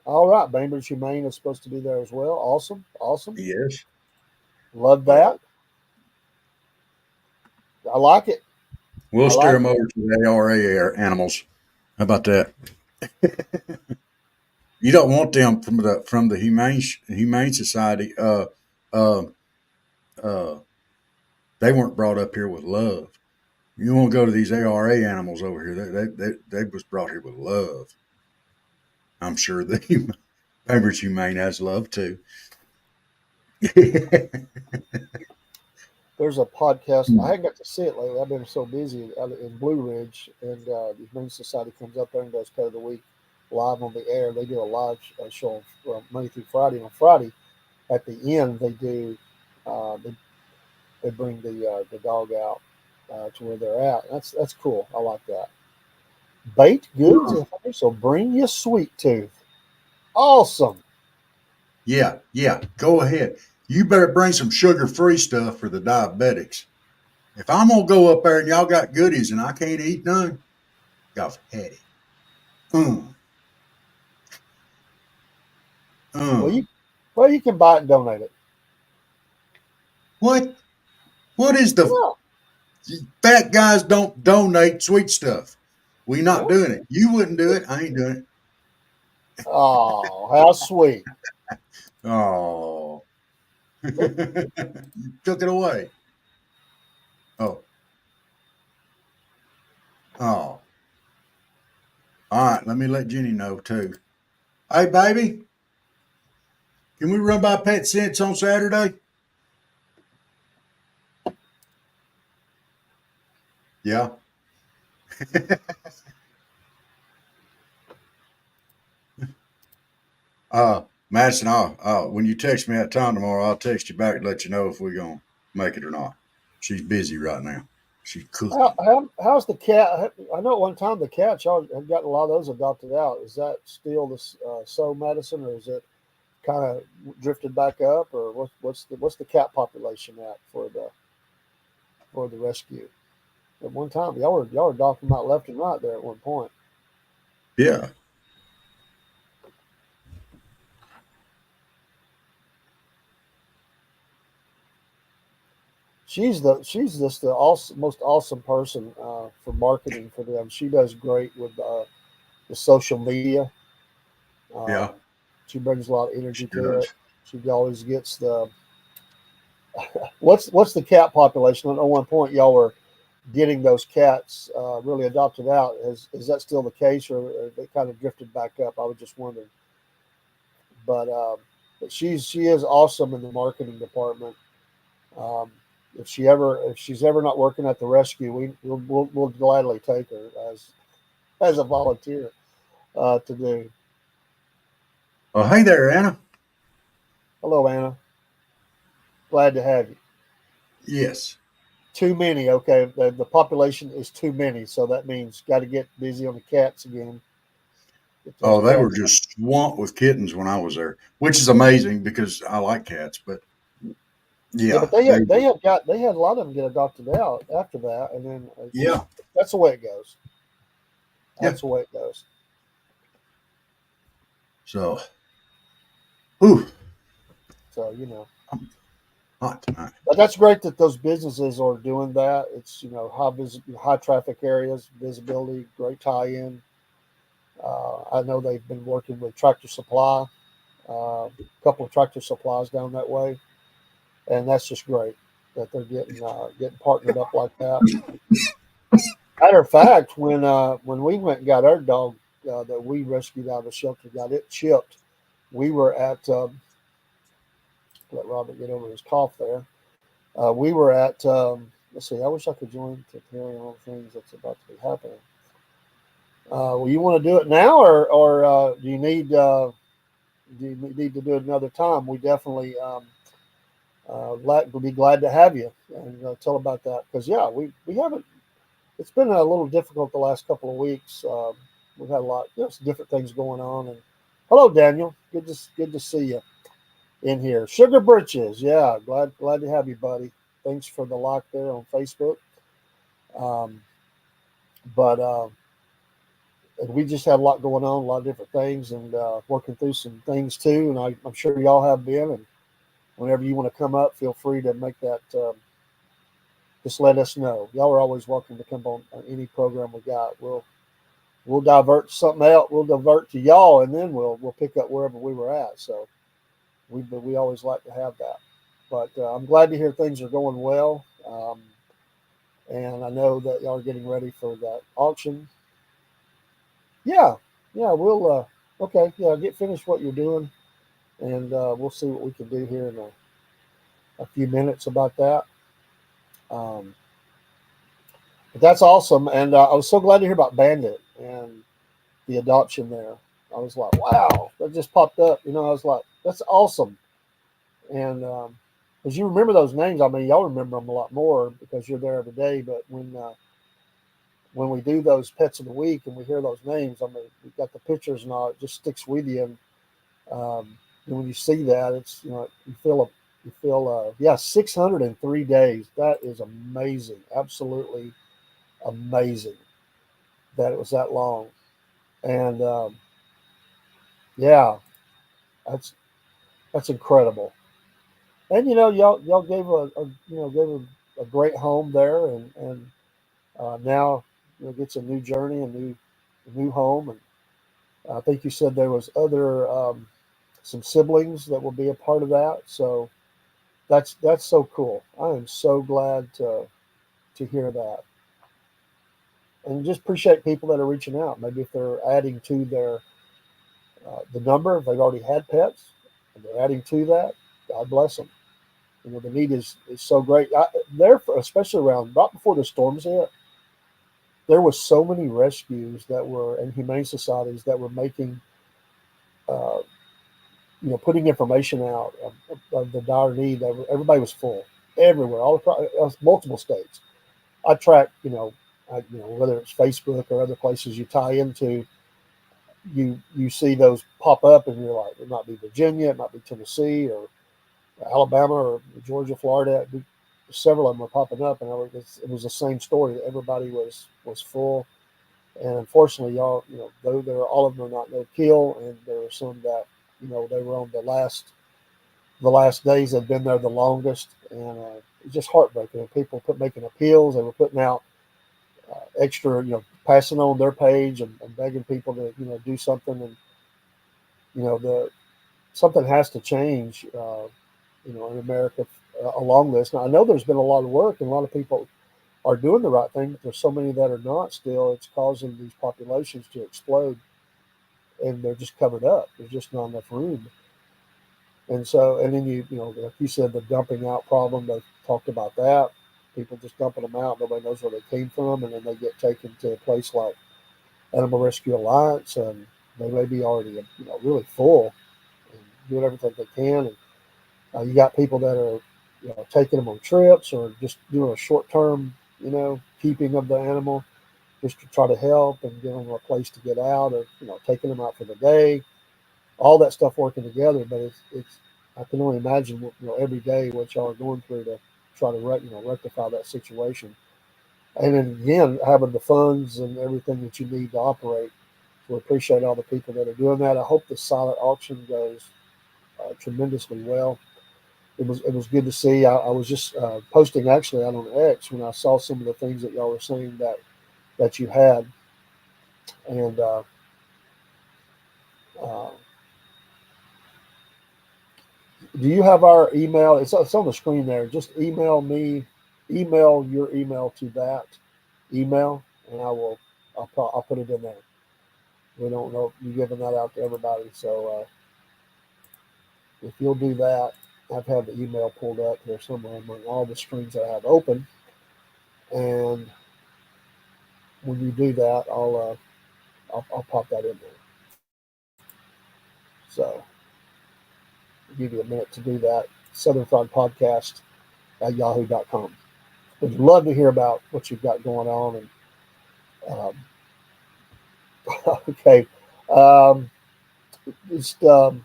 All right, Bainbridge Humane is supposed to be there as well. Awesome, awesome. Yes. Love that. I like it. We'll I steer like them it. over to the ARA animals. How about that? You don't want them from the humane society. Uh, uh, they weren't brought up here with love. You want to go to these ARA animals over here. They was brought here with love. I'm sure the Bainbridge Humane has love too. There's a podcast. I haven't got to see it lately. I've been so busy out in Blue Ridge, and the Humane Society comes up there and does Pet of the Week live on the air. They do a live show Monday through Friday. And on Friday, at the end, they do they bring the dog out to where they're at. That's cool. I like that. Baked goods, so bring your sweet tooth. Awesome. Yeah, yeah. Go ahead. You better bring some sugar-free stuff for the diabetics. If I'm gonna go up there and y'all got goodies and I can't eat none, y'all's had it. Mm, Well, mm. you can buy it and donate it. What? What is the Yeah. fat guys don't donate sweet stuff? We not Well, doing it. You wouldn't do it. I ain't doing oh, how sweet. it. Oh, you took it away. Oh, oh. All right. Let me let Jenny know too. Hey, baby, can we run by Pet Sense on Saturday? Yeah. Madison, when you text me that time tomorrow, I'll text you back and let you know if we're going to make it or not. She's busy right now. She's cooking. How's the cat? I know at one time the cats, y'all have gotten a lot of those adopted out. Is that still the so medicine, or is it kind of drifted back up, or what's the cat population at for the rescue? At one time, y'all were adopting them out left and right there at one point. Yeah. She's just the most awesome person for marketing for them. She does great with the social media. Um, Yeah. she brings a lot of She energy to it. does. She always gets the what's the cat population? At one point, y'all were getting those cats really adopted out. Is that still the case, or they kind of drifted back up? I was just wondering. But she is awesome in the marketing department. Um, if she's ever not working at the rescue, we'll gladly take her as a volunteer to do. Oh, hey there, Anna. Hello, Anna. Glad to have you. Yes. Too many. Okay, the population is too many, so that means got to get busy on the cats again. Get those Oh, they were cats. just swamped with kittens when I was there, which is amazing because I like cats. But Yeah, yeah, but they they had they had got they had a lot of them get adopted out after that, and then yeah, that's the way it goes. yeah. That's the way it goes. So, whew, So I'm hot tonight. but that's great that those businesses are doing that. It's high traffic areas, visibility, great tie-in. I know they've been working with Tractor Supply, a couple of Tractor Supplies down that way, and that's just great that they're getting partnered up like that. Matter of fact, when we went and got our dog that we rescued out of the shelter, got it chipped, we were at let Robert get over his cough there. We were at let's see. I wish I could join to tell you all the things that's about to be happening. Well, you want to do it now, or do you need to do it another time? We definitely we'll be glad to have you and tell about that because yeah, we haven't. It's been a little difficult the last couple of weeks. We've had a lot, some different things going on. And hello, Daniel. Good to see you in here. Sugar Britches, yeah, glad to have you, buddy. Thanks for the like there on Facebook. Um, but and we just had a lot going on, a lot of different things, and working through some things too. And I'm sure y'all have been. And whenever you want to come up, feel free to make that. Just let us know. Y'all are always welcome to come on any program we got. We'll divert to something else. We'll divert to y'all, and then we'll pick up wherever we were at. So we always like to have that. But I'm glad to hear things are going well, and I know that y'all are getting ready for that auction. Yeah, yeah, we'll okay, yeah, get finished what you're doing, and we'll see what we can do here in a few minutes about that. Um, but that's awesome, and I was so glad to hear about Bandit and the adoption there. I was like, wow, that just popped up. I was like, that's awesome. And as you remember those names, I mean, y'all remember them a lot more because you're there every day. But when we do those pets of the week and we hear those names, I mean, we've got the pictures and all. It just sticks with you. And when you see that, it's you feel yeah, 603 days. That is amazing, absolutely amazing that it was that long. And yeah, that's that's incredible. And y'all gave a great home there, and now gets a new journey, a new home, and I think you said there was other some siblings that will be a part of that. So that's so cool. I am so glad to hear that, and just appreciate people that are reaching out. Maybe if they're adding to their the number, if they've already had pets, and they're adding to that. God bless them. The need is so great. There, especially around right before the storms hit, there was so many rescues that were and humane societies that were making, uh, putting information out of the dire need. Everybody was full everywhere, all across multiple states. I track, whether it's Facebook or other places you tie into, you see those pop up, and you're like, it might be Virginia, it might be Tennessee, or Alabama or Georgia, Florida. Several of them were popping up, and it was the same story. Everybody was full, and unfortunately, y'all, though all of them are not no kill, and there were some that they were on the last days had been there the longest, and it's just heartbreaking. And people making appeals. They were putting out extra, passing on their page and begging people to do something, and the something has to change. In America along this. Now, I know there's been a lot of work and a lot of people are doing the right thing, but there's so many that are not still. It's causing these populations to explode and they're just covered up. There's just not enough room. And so, and then like you said, the dumping out problem, they talked about that. People just dumping them out. Nobody knows where they came from. And then they get taken to a place like Animal Rescue Alliance and they may be already, really full and doing everything they can. And you got people that are, taking them on trips or just doing a short term, keeping of the animal just to try to help and give them a place to get out or, taking them out for the day. All that stuff working together, but it's I can only imagine every day what y'all are going through to try to rectify that situation. And then again, having the funds and everything that you need to operate. So we appreciate all the people that are doing that. I hope the silent auction goes tremendously well. It was good to see. I was just posting actually out on X when I saw some of the things that y'all were saying that you had, and uh, do you have our email? It's on the screen there. Just email your email to that email, and I'll put it in there. We don't know you're giving that out to everybody, so if you'll do that, I've had the email pulled up here somewhere among all the screens that I have open, and when you do that, I'll pop that in there. So I'll give you a minute to do that. Southern Fried Podcast at yahoo.com. Would love to hear about what you've got going on. And okay, just I'll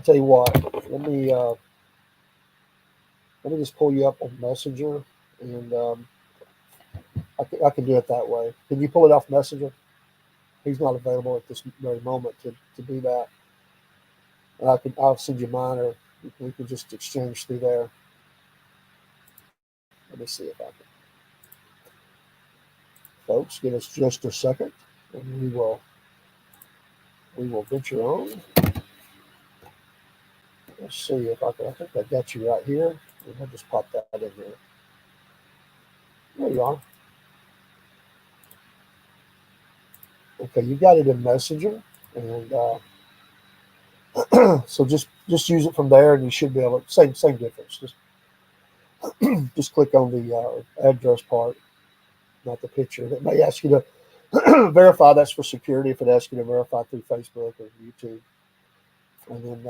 tell you what. Let me just pull you up on Messenger, and I can do it that way. Can you pull it off Messenger? He's not available at this very moment to do that. And I'll send you mine, or we can just exchange through there. Let me see if I can. Folks, give us just a second, and we will venture on. Let's see if I can. I think I got you right here. And I'll just pop that in here. There you are. Okay, you got it in Messenger, and so just use it from there, and you should be able to same difference. Just click on the address part, not the picture. It may ask you to verify. That's for security. If it asks you to verify through Facebook or YouTube, and then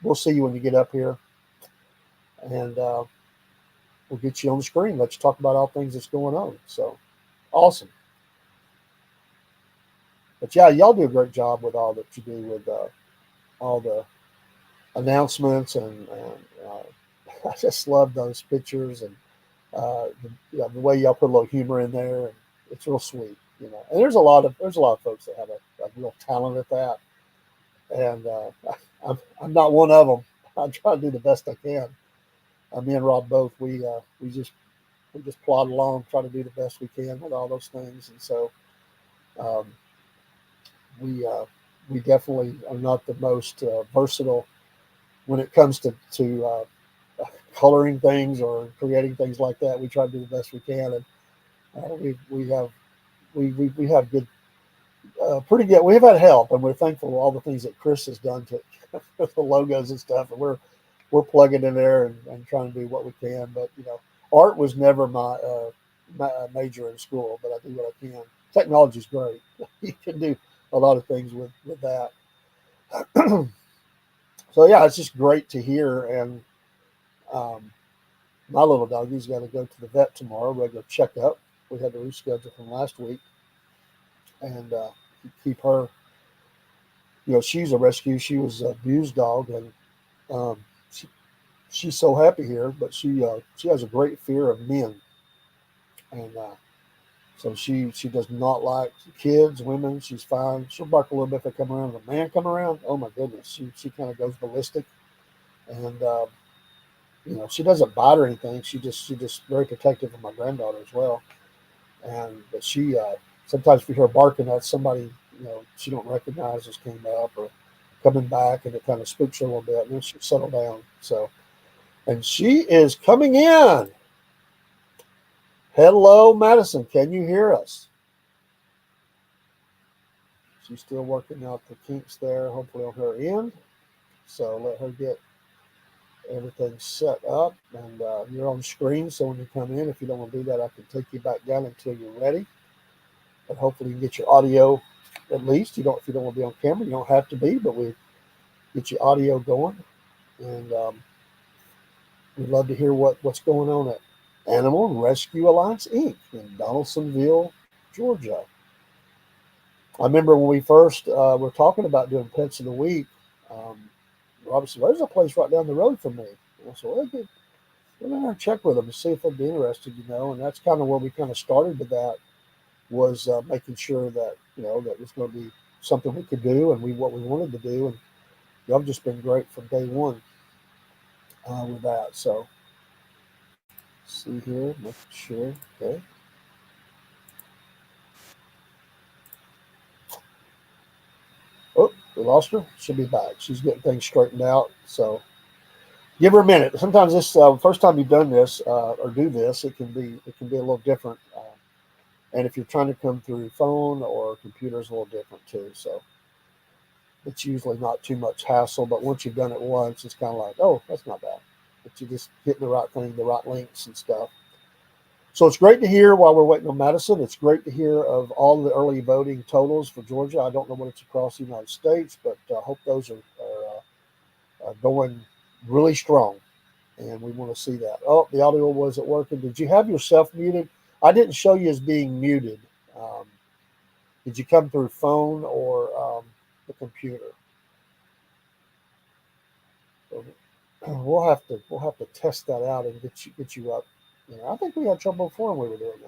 we'll see you when you get up here, and we'll get you on the screen. Let's talk about all things that's going on. So awesome. But yeah, y'all do a great job with all that you do with all the announcements, and I just love those pictures, and the way y'all put a little humor in there, and it's real sweet, you know. And there's a lot of folks that have a real talent at that, and I'm not one of them. I try to do the best I can. Me and Rob both, we just plod along, try to do the best we can with all those things, and so we definitely are not the most versatile when it comes to coloring things or creating things like that. We try to do the best we can, and we have good, pretty good. We've had help, and we're thankful for all the things that Chris has done to the logos and stuff, and we're plugging in there and trying to do what we can. But you know, art was never my major in school, but I do what I can. Technology is great. You can do a lot of things with that. So yeah, it's just great to hear. And my little doggy's got to go to the vet tomorrow, regular checkup. We had to reschedule from last week, and keep her. You know, she's a rescue. She was an abused dog, and she's so happy here, but she has a great fear of men, and so she does not like kids, women. She's fine. She'll bark a little bit if they come around. If a man come around, oh my goodness, she kind of goes ballistic, and you know, she doesn't bite or anything. She just very protective of my granddaughter as well, but she sometimes if you hear her barking, that's somebody, you know, she don't recognize just came up or coming back, and it kind of spooks her a little bit, and then she'll settle down. So, and she is coming in. Hello, Madison. Can you hear us? She's still working out the kinks there, hopefully on her end. So let her get everything set up, and you're on screen. So when you come in, if you don't want to do that, I can take you back down until you're ready. But hopefully you can get your audio at least. If you don't want to be on camera, you don't have to be, but we get your audio going, and we'd love to hear what's going on at Animal Rescue Alliance Inc. in Donaldsonville, Georgia. I remember when we first were talking about doing Pets of the Week, Robert said, there's a place right down the road from me. And I said, well, go down there and check with them and see if they'd be interested, you know. And that's kind of where we kind of started with that, was making sure that, you know, that it was going to be something we could do and what we wanted to do. And y'all have just been great from day one with that. So, see here, make sure, okay. Oh, we lost her. She'll be back. She's getting things straightened out. So give her a minute. Sometimes this first time you've done this or do this, it can be a little different. And if you're trying to come through phone or computer, it's a little different too. So it's usually not too much hassle. But once you've done it once, it's kind of like, oh, that's not bad. But you just hitting the right thing, the right links and stuff. So it's great to hear while we're waiting on Madison. It's great to hear of all the early voting totals for Georgia. I don't know what it's across the United States, but I hope those are going really strong, and we want to see that. Oh, the audio wasn't working. Did you have yourself muted? I didn't show you as being muted. Um, did you come through phone or the computer? So we'll have to test that out and get you up. I think we had trouble before when we were doing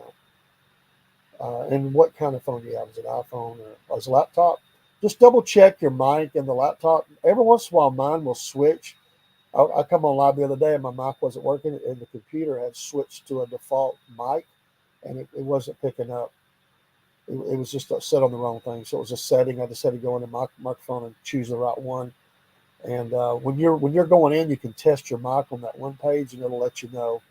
that. And what kind of phone do you have? Is it iPhone or is it laptop? Just double check your mic and the laptop. Every once in a while, mine will switch. I come on live the other day and my mic wasn't working, and the computer had switched to a default mic, and it wasn't picking up. It was just set on the wrong thing. So it was a setting. I just had to go into my microphone and choose the right one. And when you're going in, you can test your mic on that one page, and it'll let you know.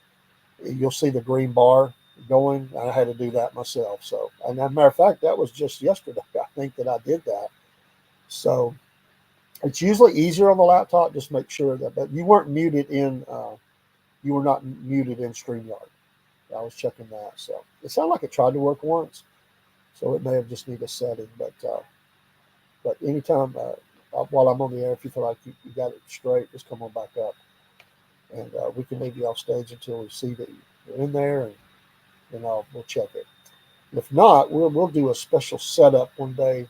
You'll see the green bar going. I had to do that myself. So, and as a matter of fact, that was just yesterday. I think that I did that. So it's usually easier on the laptop. Just make sure that, but you weren't muted in. You were not muted in StreamYard. I was checking that. So it sounded like it tried to work once. So it may have just need a setting. But anytime while I'm on the air, if you feel like you got it straight, just come on back up, and we can leave you off stage until we see that you're in there, and then we'll check it. If not, we'll do a special setup one day,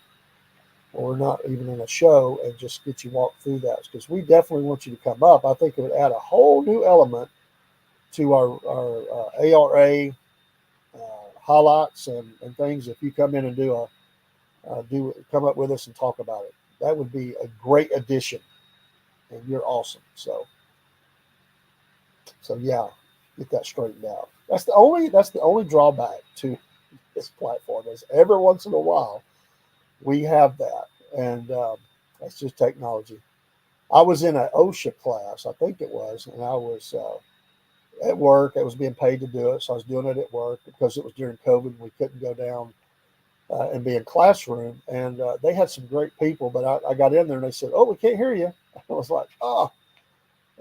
or we're not even in a show, and just get you walk through that, because we definitely want you to come up. I think it would add a whole new element to our ARA highlights and things. If you come in and come up with us and talk about it, that would be a great addition, and you're awesome. So yeah, get that straightened out. That's the only drawback to this platform is every once in a while we have that, and that's just technology. I was in an OSHA class, I think it was, and I was at work. I was being paid to do it, so I was doing it at work because it was during COVID and we couldn't go down and be in classroom. And they had some great people, but I got in there and they said, "Oh, we can't hear you." I was like, "Oh,"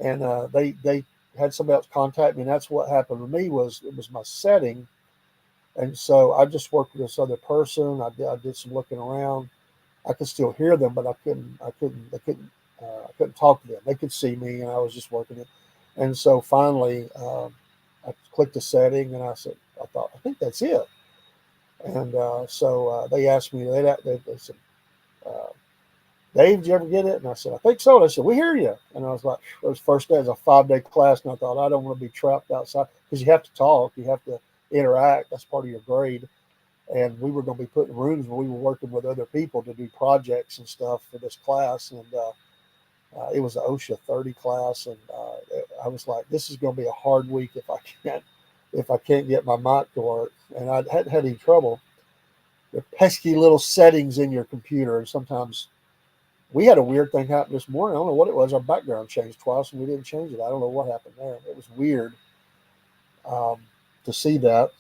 and they had somebody else contact me, and that's what happened to me. It was my setting, and so I just worked with this other person. I did some looking around. I could still hear them, but I couldn't talk to them. They could see me, and I was just working it. And so finally, I clicked a setting, and I think that's it. And so they asked me, they said, uh, "Dave, did you ever get it?" And I said, "I think so." And they said, "We hear you." And I was like, it was first day, it was a 5-day class, and I thought, I don't want to be trapped outside, because you have to talk, you have to interact. That's part of your grade. And we were going to be put in rooms where we were working with other people to do projects and stuff for this class. And it was an OSHA 30 class, and I was like, "This is going to be a hard week if I can't get my mic to work." And I hadn't had any trouble. The pesky little settings in your computer, and sometimes we had a weird thing happen this morning. I don't know what it was. Our background changed twice, and we didn't change it. I don't know what happened there. It was weird um, to see that.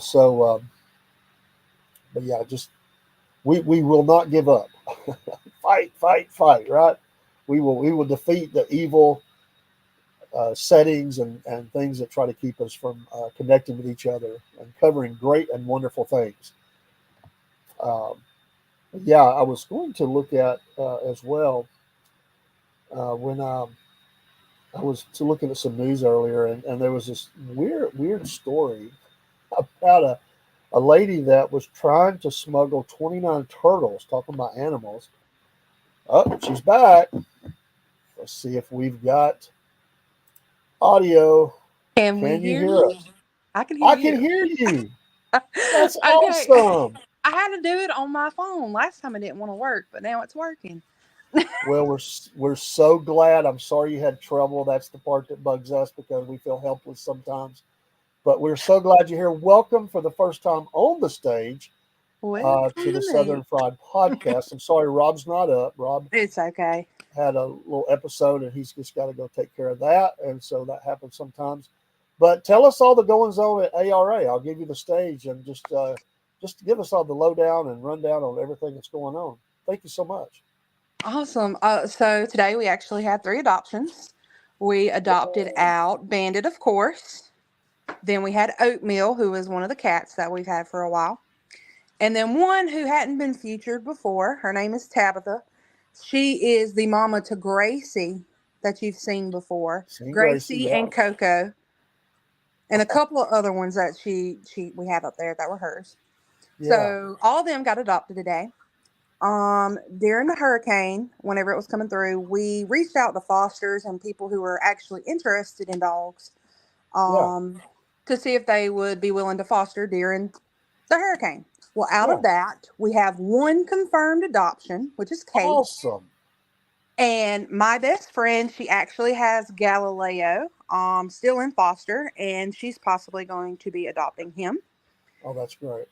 So, but yeah, just we will not give up. Fight, fight, fight. Right? We will defeat the evil settings and things that try to keep us from connecting with each other and covering great and wonderful things. Um, yeah, I was going to look at as well when I was looking at some news earlier, and there was this weird story about a lady that was trying to smuggle 29 turtles, talking about animals. Oh, she's back. Let's see if we've got audio. Can we Can you hear hear you? us? I can hear I can you. hear you. That's Okay. awesome. I had to do it on my phone. Last time it didn't want to work, but now it's working. Well, we're so glad. I'm sorry you had trouble. That's the part that bugs us because we feel helpless sometimes. But we're so glad you're here. Welcome for the first time on the stage Welcome to the to me. Southern Fried Podcast. I'm sorry Rob's not up. Rob It's okay. had a little episode, and he's just got to go take care of that, and so that happens sometimes. But tell us all the goings on at ARA. I'll give you the stage, and just give us all the lowdown and rundown on everything that's going on. Thank you so much. Awesome. So today we actually had 3 adoptions. We adopted out Bandit, of course. Then we had Oatmeal, who was one of the cats that we've had for a while. And then one who hadn't been featured before. Her name is Tabitha. She is the mama to Gracie that you've seen before. Seen Gracie Gracie, yeah. and Coco. And a couple of other ones that we have up there that were hers. Yeah. So all of them got adopted today. During the hurricane, whenever it was coming through, we reached out to fosters and people who were actually interested in dogs, to see if they would be willing to foster during the hurricane. Well, out of that, we have one confirmed adoption, which is Kate. Awesome. And my best friend, she actually has Galileo, still in foster, and she's possibly going to be adopting him. Oh, that's great.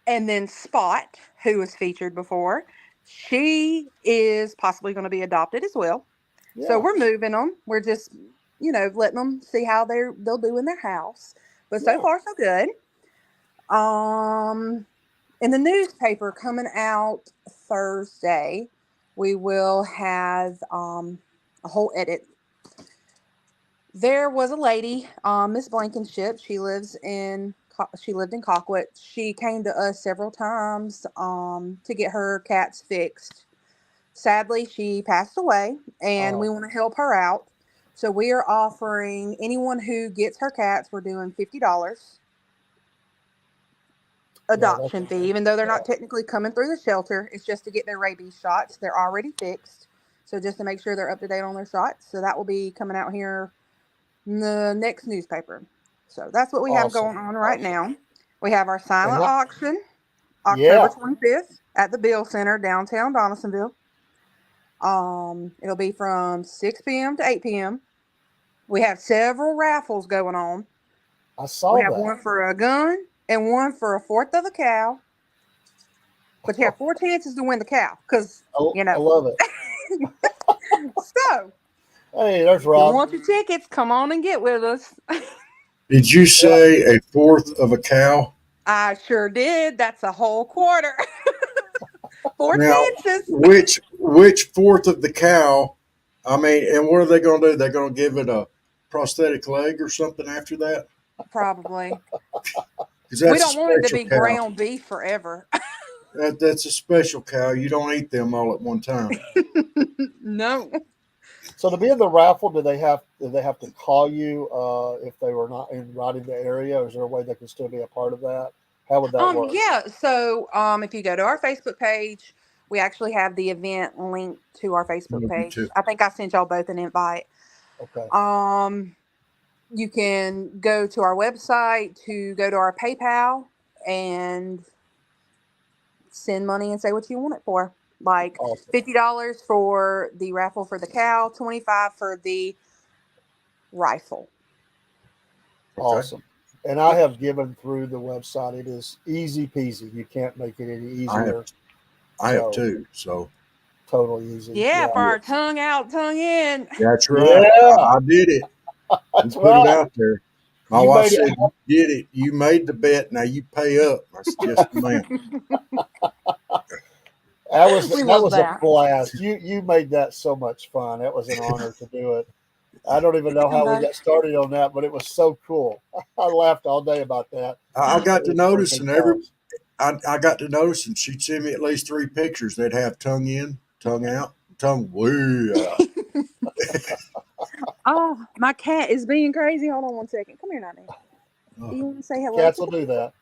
And then Spot, who was featured before, she is possibly going to be adopted as well. Yeah. So we're moving them. We're just, letting them see how they'll do in their house. But so far, so good. In the newspaper coming out Thursday, we will have a whole edit. There was a lady, Miss Blankenship. She lived in Colquitt. She came to us several times to get her cats fixed. Sadly, she passed away, and we want to help her out. So we are offering anyone who gets her cats, we're doing $50 adoption fee, even though they're not technically coming through the shelter. It's just to get their rabies shots. They're already fixed. So just to make sure they're up to date on their shots. So that will be coming out here in the next newspaper. So that's what we have going on right now. We have our silent auction, October 25th at the Bill Center, downtown Donaldsonville. It'll be from 6 p.m. to 8 p.m. We have several raffles going on. I saw We have one for a gun and one for a fourth of a cow. But you have 4 chances to win the cow because, I love it. So, hey, there's if Rob. you want your tickets, come on and get with us. Did you say a fourth of a cow? I sure did. That's a whole quarter. 4 chances. Which fourth of the cow? I mean, and what are they going to do? They're going to give it a prosthetic leg or something after that? Probably. We don't want it to be ground beef forever. That's a special cow. You don't eat them all at one time. No. So to be in the raffle, do they have to call you if they were not right in the area, or is there a way they can still be a part of that? How would that work? Yeah. So if you go to our Facebook page, we actually have the event linked to our Facebook page. I think I sent y'all both an invite. Okay. You can go to our website to go to our PayPal and send money and say what you want it for. Like $50 for the raffle for the cow, $25 for the rifle. Awesome. And I have given through the website. It is easy peasy. You can't make it any easier. I have too. So totally easy. Yeah, for our tongue out, tongue in. That's right. Yeah. I did it. That's put it out there. My wife said, "You did it. You made the bet. Now you pay up." That's just man. That was a blast. You made that so much fun. It was an honor to do it. I don't even know how we got started on that, but it was so cool. I laughed all day about that. I got to notice, and I got to notice, and she'd send me at least 3 pictures. They'd have tongue in, tongue out, tongue way out. Oh, my cat is being crazy. Hold on one second. Come here, Nani. Do you want to say hello? Cats will do that.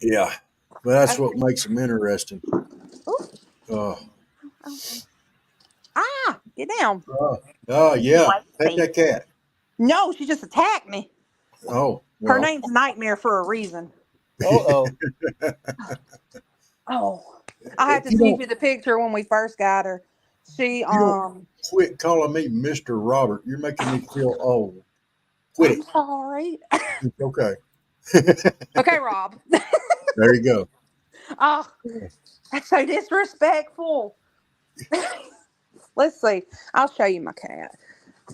Yeah, but that's what makes them interesting. Get down. Yeah. Pet that cat. No, she just attacked me. Oh. Well. Her name's Nightmare for a reason. Oh. I had to send you the picture when we first got her. She quit calling me Mr. Robert. You're making me feel old. Quit I'm sorry. It's okay. Okay, Rob. There you go. Oh, that's so disrespectful. Let's see. I'll show you my cat.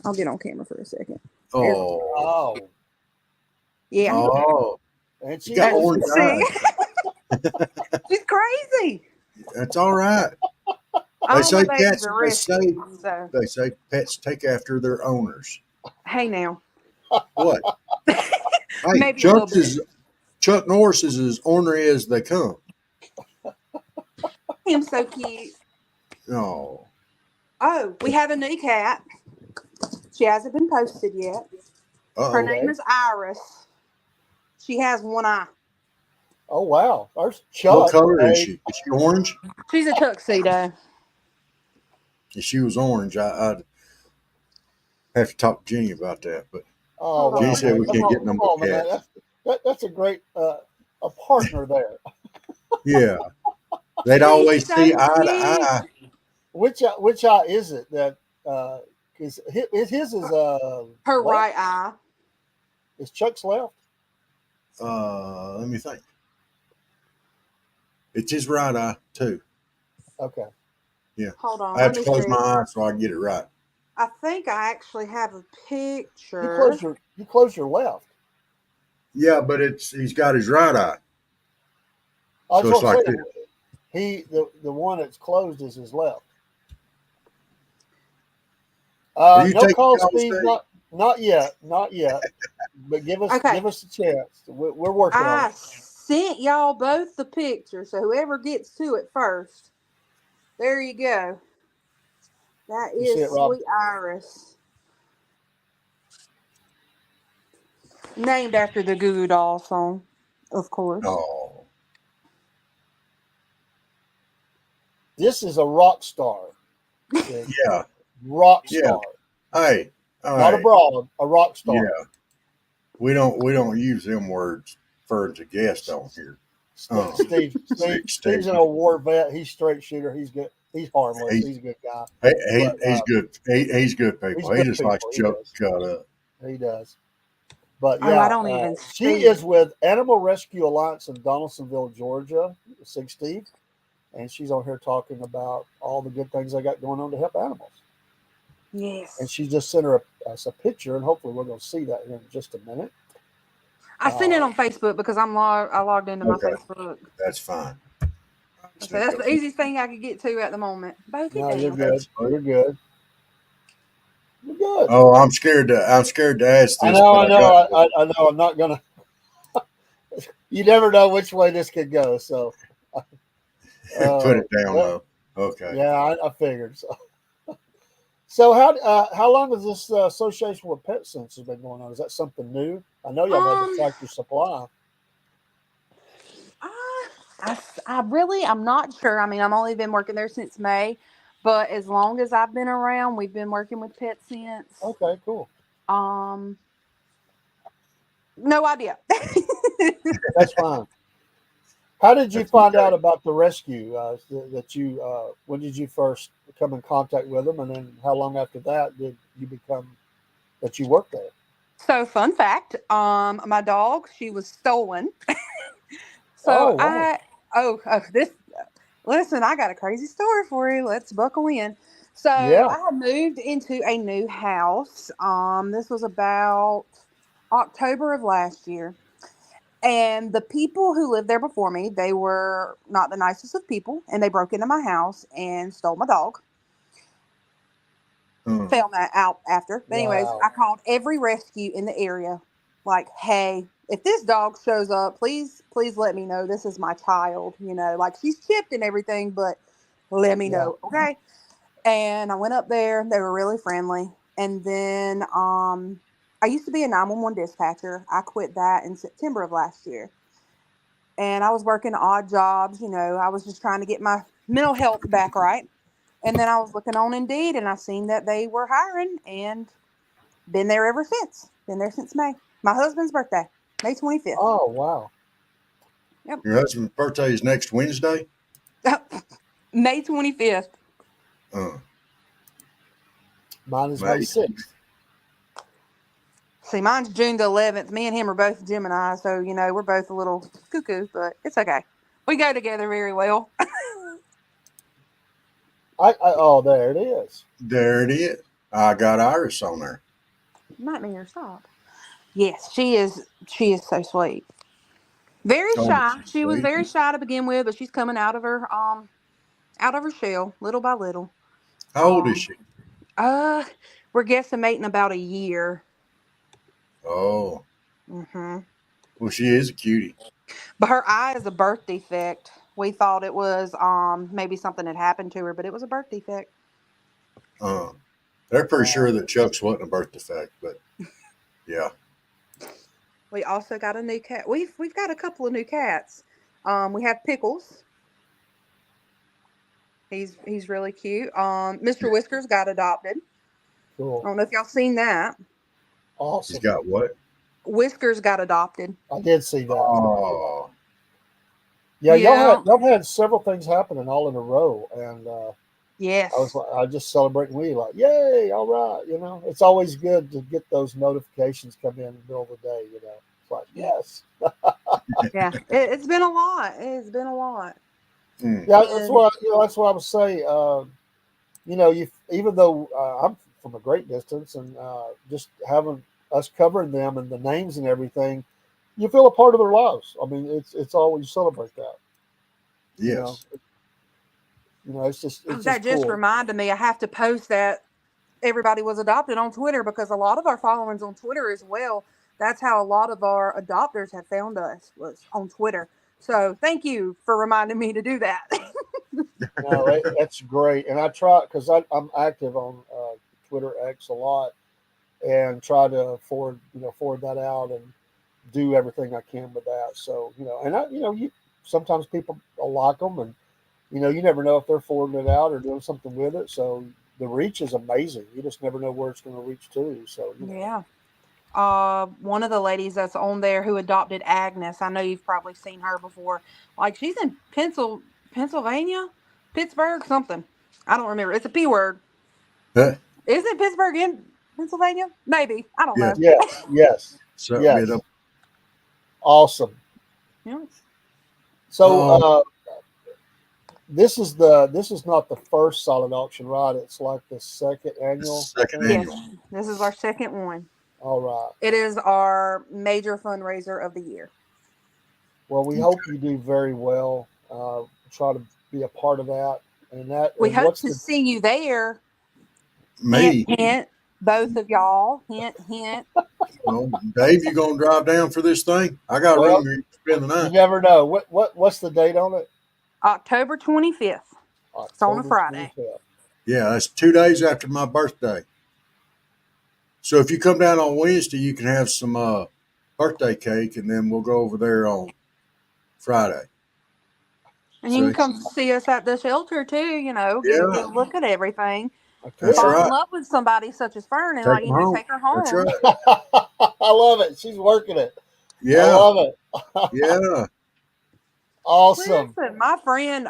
I'll get on camera for a second. Oh. Yeah. Oh. And she got orange eyes. She's crazy. That's all right. They say cats. They say pets take after their owners. Hey now. What? Hey, Maybe Chuck Norris is as ornery as they come. Him so cute. No. Oh, we have a new cat. She hasn't been posted yet. Her Uh-oh. name is Iris. She has one eye. Oh wow, there's What Chuck. color is Hey, she? Is she orange? She's a tuxedo. If she was orange, I'd have to talk to Jenny about that. But oh Hold on, Jenny wow, let me said man, we come can't on, get see. no come more on, man. cats. That's a great a partner there. Yeah. They'd She's always see so eye to cute. eye. Which eye is it that? Because his is Her left. right eye. Is Chuck's left? Let me think. It's his right eye too. Okay. Yeah. Hold on, I have let to me close my see. eyes so I can get it right. I think I actually have a You picture. close your left. Yeah, but he's got his right eye. So That's it's what I'm like saying. this. The one that's closed is his left. Are you No taking call, calls, Steve. Steve? Not yet. Not yet. But Okay, give us a chance. We're working on I it. sent y'all both the picture, so whoever gets to it first, there you go. That You see is it, Rob? Sweet Iris, named after the Goo Goo Doll song, of course. Oh. This is a rock star. The Yeah. rock Yeah. star, Hey. All not a right. broad, a rock star. Yeah. We don't use them words referring to guests on here. See, Steve's Steve. an old war vet. He's straight shooter. He's good. He's harmless. He's He's a good guy. he, But he's good. He's good he's people. He good just likes people. He joke does. cut up. He does. But Oh, I yeah, don't even she see. is with Animal Rescue Alliance in Donaldsonville, Georgia. Sig Steve, and she's on here talking about all the good things they got going on to help animals. And Yes. she just sent us a picture, and hopefully we're going to see that here in just a minute. I sent it on Facebook because I logged into my Okay, Facebook. that's fine. So that's the easiest thing I could get to at the moment. Both it No, you're down. good. Absolutely. You're good. You're good. Oh, I'm scared to ask I this, know. but I I got know. I know. I'm not gonna. You never know which way this could go. So, to put it down well, though. Okay. yeah, I figured. So how long has this association with Pet Sense has been going on? Is that something new? I know y'all had the Um, Tractor Supply. I'm not sure. I mean, I've only been working there since May, but as long as I've been around, we've been working with Pet Sense. Okay, cool. Um, no idea. That's fine. How did you That's find okay. out about the rescue? That you when did you first come in contact with them, and then how long after that did you become that you worked there? So, fun fact, my dog, she was stolen. So Oh wow. I, this, listen, I got a crazy story for you. Let's buckle in. So Yeah. I had moved into a new house. This was about October of last year. And the people who lived there before me, they were not the nicest of people, and they broke into my house and stole my dog. Hmm. Found that out after. But anyways, Wow. I called every rescue in the area, like, hey, if this dog shows up, please let me know. This is my child. Like she's chipped and everything, but let me Yeah. know, okay? And I went up there. They were really friendly. And then I used to be a 911 dispatcher. I quit that in September of last year. And I was working odd jobs. I was just trying to get my mental health back right. And then I was looking on Indeed and I seen that they were hiring and been there ever since. Been there since May. My husband's birthday, May 25th. Oh wow. Yep. Your husband's birthday is next Wednesday. May 25th. Uh, Mine is May May. 6th. See, mine's June the 11th. Me and him are both Gemini, so, we're both a little cuckoo, but it's okay. We go together very well. Oh, there it is. There it is. I got Iris on there. Might be your stop. Yes, she is. She is so sweet. Very Oh, shy. she's She was sweet. very shy to begin with, but she's coming out of her shell, little by little. How old is Um, she? uh, we're guesstimating about a year. Oh, Hmm. well, she is a cutie. But her eye is a birth defect. We thought it was maybe something had happened to her, but it was a birth defect. They're pretty sure that Chuck's wasn't a birth defect, but yeah. We also got a new cat. We've got a couple of new cats. We have Pickles. He's really cute. Mr. Whiskers got adopted. I Cool. don't know if y'all seen that. He's Awesome. got what? Whiskers got adopted. I did see that. Oh, Yeah, Yeah. y'all had several things happening all in a row, and Yes. I just celebrating with you, like, yay, all right. It's always good to get those notifications come in the middle of the day. It's like, yes. Yeah. It's been a lot. It's been a lot. Yeah, that's what I would say. Even though I'm from a great distance, and just having us covering them and the names and everything, you feel a part of their lives. I mean, it's always celebrate that. yes. It's just That just cool. reminded me, I have to post that everybody was adopted on Twitter, because a lot of our followings on Twitter as well. That's how a lot of our adopters have found us, was on Twitter. So thank you for reminding me to do that. No, that's great, and I try because I'm active on Twitter X a lot, and try to forward that out and do everything I can with that. So you sometimes people like them, and you never know if they're forwarding it out or doing something with it. So the reach is amazing. You just never know where it's going to reach to. So Yeah. One of the ladies that's on there who adopted Agnes, I know you've probably seen her before. Like, she's in Pennsylvania, Pittsburgh, something. I don't remember. It's a P word. Huh? Isn't Pittsburgh in Pennsylvania? Maybe. I don't Yes. know. yes, So yes, yes. awesome. Yeah. So this is not the first silent auction, right? It's like the second annual. Second I think. Yes. annual. This is our second one. All right. It is our major fundraiser of the year. Well, we hope you do very well. Try to be a part of that. And We hope what's to the see you there. Hint, Me. hint. Both of y'all. Hint, hint. Well, Dave, you gonna drive down for this thing? I got well? room here to spend the You night. never know. What's the date on it? October 25th. It's on a October Friday. 25th. Yeah, that's 2 days after my birthday. So if you come down on Wednesday, you can have some birthday cake, and then we'll go over there on Friday. And you can See? come see us at the shelter too, get Yeah, a look at everything. I that's could. Fall in right. love with somebody such as Fern and, Take them home. take her That's home. right. I love it. She's working it. I Yeah, love it. yeah. Awesome. Listen, my friend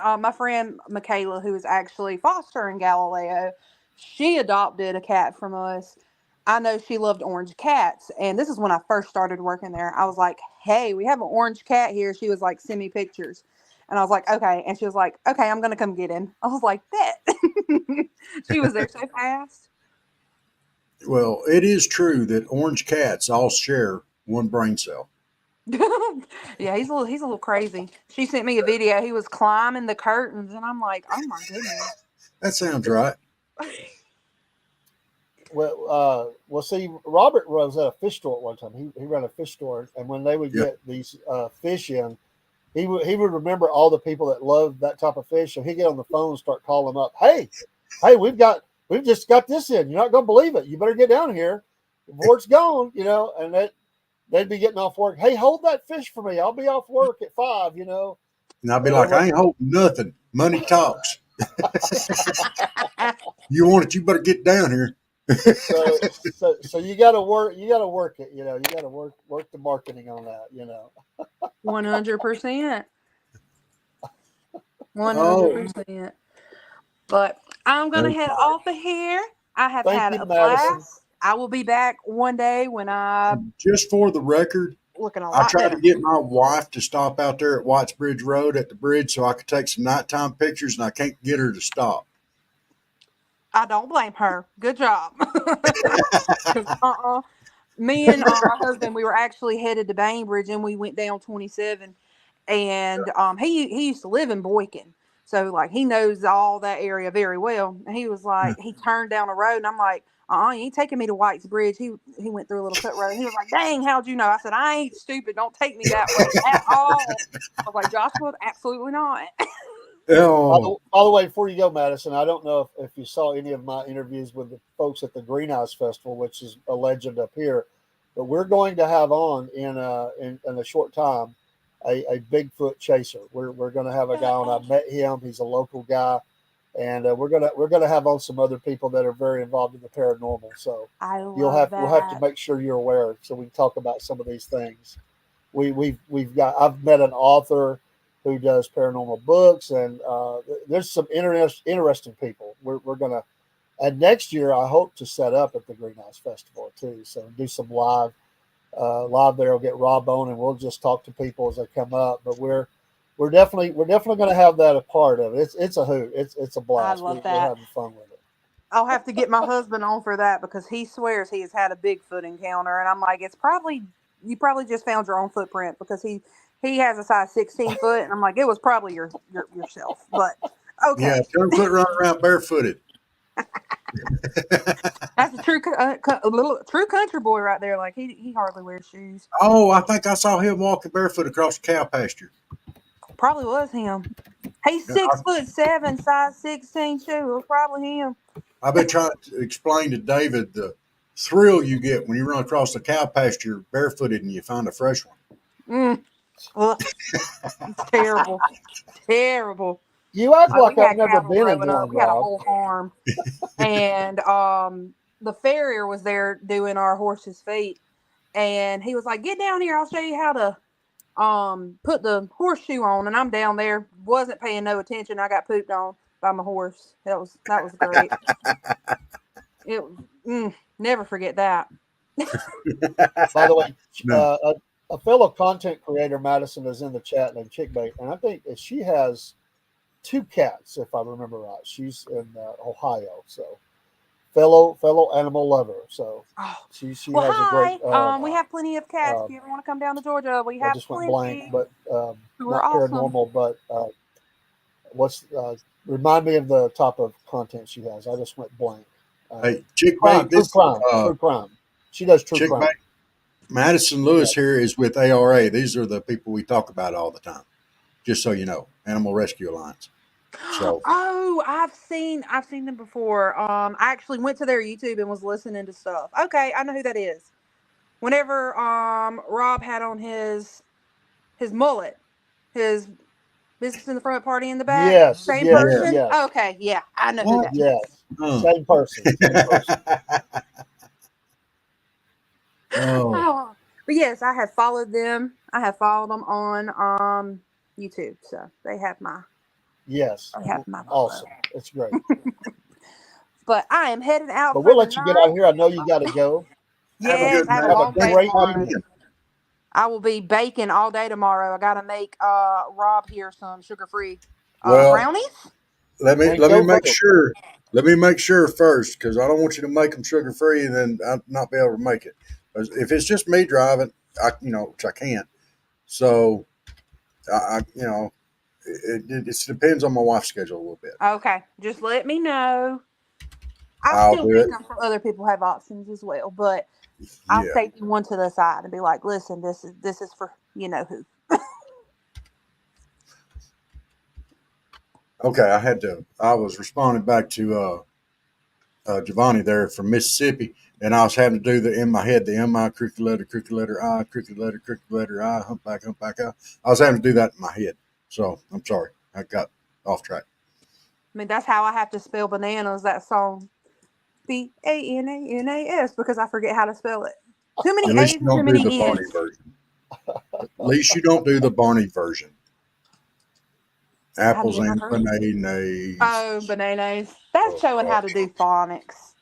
Michaela, who is actually fostering Galileo, she adopted a cat from us. I know she loved orange cats, and this is when I first started working there. I was like, "Hey, we have an orange cat here." She was like, "Send me pictures," and I was like, "Okay," and she was like, "Okay, I'm gonna come get him." I was like, "Bet." She was there so fast. Well, it is true that orange cats all share one brain cell. Yeah, he's a little crazy. She sent me a video. He was climbing the curtains, and I'm like, "Oh my goodness." That sounds right. Well, see, Robert was at a fish store at one time. He ran a fish store, and when they would Yeah. get these fish in, he would remember all the people that loved that type of fish, and he'd get on the phone and start calling them up. Hey, we've just got this in. You're not going to believe it. You better get down here before it's gone. And they'd be getting off work. Hey, hold that fish for me. I'll be off work at 5. And I'll be like, I ain't holding nothing. Money talks. You want it, you better get down here. So you got to work. You got to work it. You got to work the marketing on that. 100%. Oh, 100%. But I'm gonna head off of here. I have Thank had you, a Madison. blast. I will be back one day when I'm just for the record, looking a I lot tried better. to get my wife to stop out there at Whites Bridge Road at the bridge so I could take some nighttime pictures, and I can't get her to stop. I don't blame her. Good job. 'Cause, me and my husband, we were actually headed to Bainbridge, and we went down 27. And he used to live in Boykin, so like he knows all that area very well. And he was like, he turned down a road, and I'm like, You ain't taking me to White's Bridge. He went through a little cut road. He was like, dang, how'd you know? I said, I ain't stupid. Don't take me that way at all. I was like, Joshua, absolutely not. Oh, By the way, before you go, Madison, I don't know if you saw any of my interviews with the folks at the Greenhouse Festival, which is a legend up here, but we're going to have on in a short time a Bigfoot chaser. We're going to have a guy on. I met him. He's a local guy, and we're gonna have on some other people that are very involved in the paranormal. So I we'll love that. have to make sure you're aware so we can talk about some of these things. I've met an author who does paranormal books, and there's some interesting people. We're gonna, and next year I hope to set up at the Greenhouse Festival too. So do some live there. We'll get Rob on, and we'll just talk to people as they come up. But we're definitely going to have that a part of it. It's a hoot. It's a blast. I love We're that. having fun with it. I'll have to get my husband on for that because he swears he has had a Bigfoot encounter, and I'm like, you probably just found your own footprint because he has a size 16 foot, and I'm like, it was probably yourself, but okay. yeah, 10-foot running around barefooted. That's a true true country boy right there. Like he hardly wears shoes. Oh, I think I saw him walking barefoot across the cow pasture. Probably was him. He's 6'7", size 16 shoe. It was probably him. I've been trying to explain to David the thrill you get when you run across the cow pasture barefooted and you find a fresh one. Ugh. It's terrible. Terrible. You act like I've never cattle been in growing up. one, We had a Rob. whole farm, and the farrier was there doing our horses' feet, and he was like, "Get down here. I'll show you how to put the horseshoe on." And I'm down there, wasn't paying no attention. I got pooped on by my horse. That was great. It never forget that. By the way, No. a fellow content creator, Madison, is in the chat named Chickbait, and I think she has 2 cats, if I remember right. She's in Ohio, so fellow animal lover. So she has a great. We have plenty of cats. If you ever want to come down to Georgia, we have just went plenty. blank, but We're not paranormal. But remind me of the type of content she has. I just went blank. Hey, Chickbait, true crime. She does true crime. Madison Lewis here is with ARA. These are the people we talk about all the time. Just so you know, Animal Rescue Alliance. So, I've seen them before. I actually went to their YouTube and was listening to stuff. Okay, I know who that is. Whenever Rob had on his mullet, his business in the front, party in the back. Yes, same person. Yes. Okay, yeah, I know who that is. Yes, same person. Oh. But yes, I have followed them. I have followed them on YouTube, so they have my. Yes. Awesome. It's great. But I am heading out. But we'll let you get out here. I know you got to go. Yes, have a long day great tomorrow. weekend. I will be baking all day tomorrow. I got to make Rob here some sugar-free Well, brownies. Let me make sure. Let me make sure first, because I don't want you to make them sugar free and then I'll not be able to make it. If it's just me driving, which I can't. So, it depends on my wife's schedule a little bit. Okay, just let me know. I'll still make them so other people have options as well, but I'll take you one to the side and be like, "Listen, this is for you know who." Okay, I was responding back to Giovanni there from Mississippi, and I was having to do in my head, the M-I, crooked letter I, crooked letter I, humpback, I. I was having to do that in my head. So I'm sorry. I got off track. I mean, that's how I have to spell bananas, that song. BANANAS, because I forget how to spell it. Too many A's and too many N's. At least you don't do the Barney version. Apples and bananas. Oh, bananas. That's showing how to do phonics.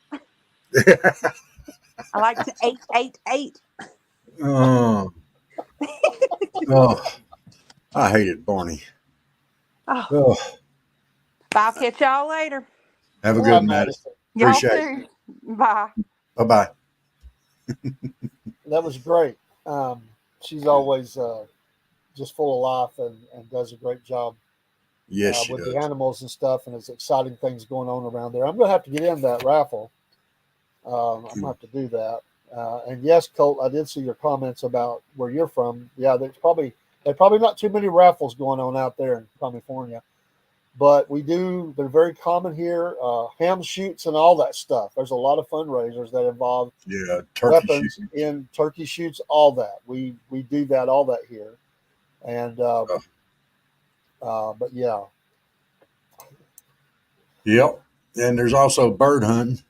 I like to 888. Oh, I hated Barney. Oh. I'll catch y'all later. Have a good night. Appreciate it. Bye. Bye-bye. That was great. She's always just full of life and does a great job. Yes, she with does. The animals and stuff, and there's exciting things going on around there. I'm going to have to get in that raffle. I'm gonna have to do that. And yes, Colt, I did see your comments about where you're from. Yeah, there's probably not too many raffles going on out there in California, but we do. They're very common here. Ham shoots and all that stuff. There's a lot of fundraisers that involve Yeah, turkey weapons shooting. in turkey shoots. All that we do that all that here, and but yeah, Yep. And there's also bird hunting.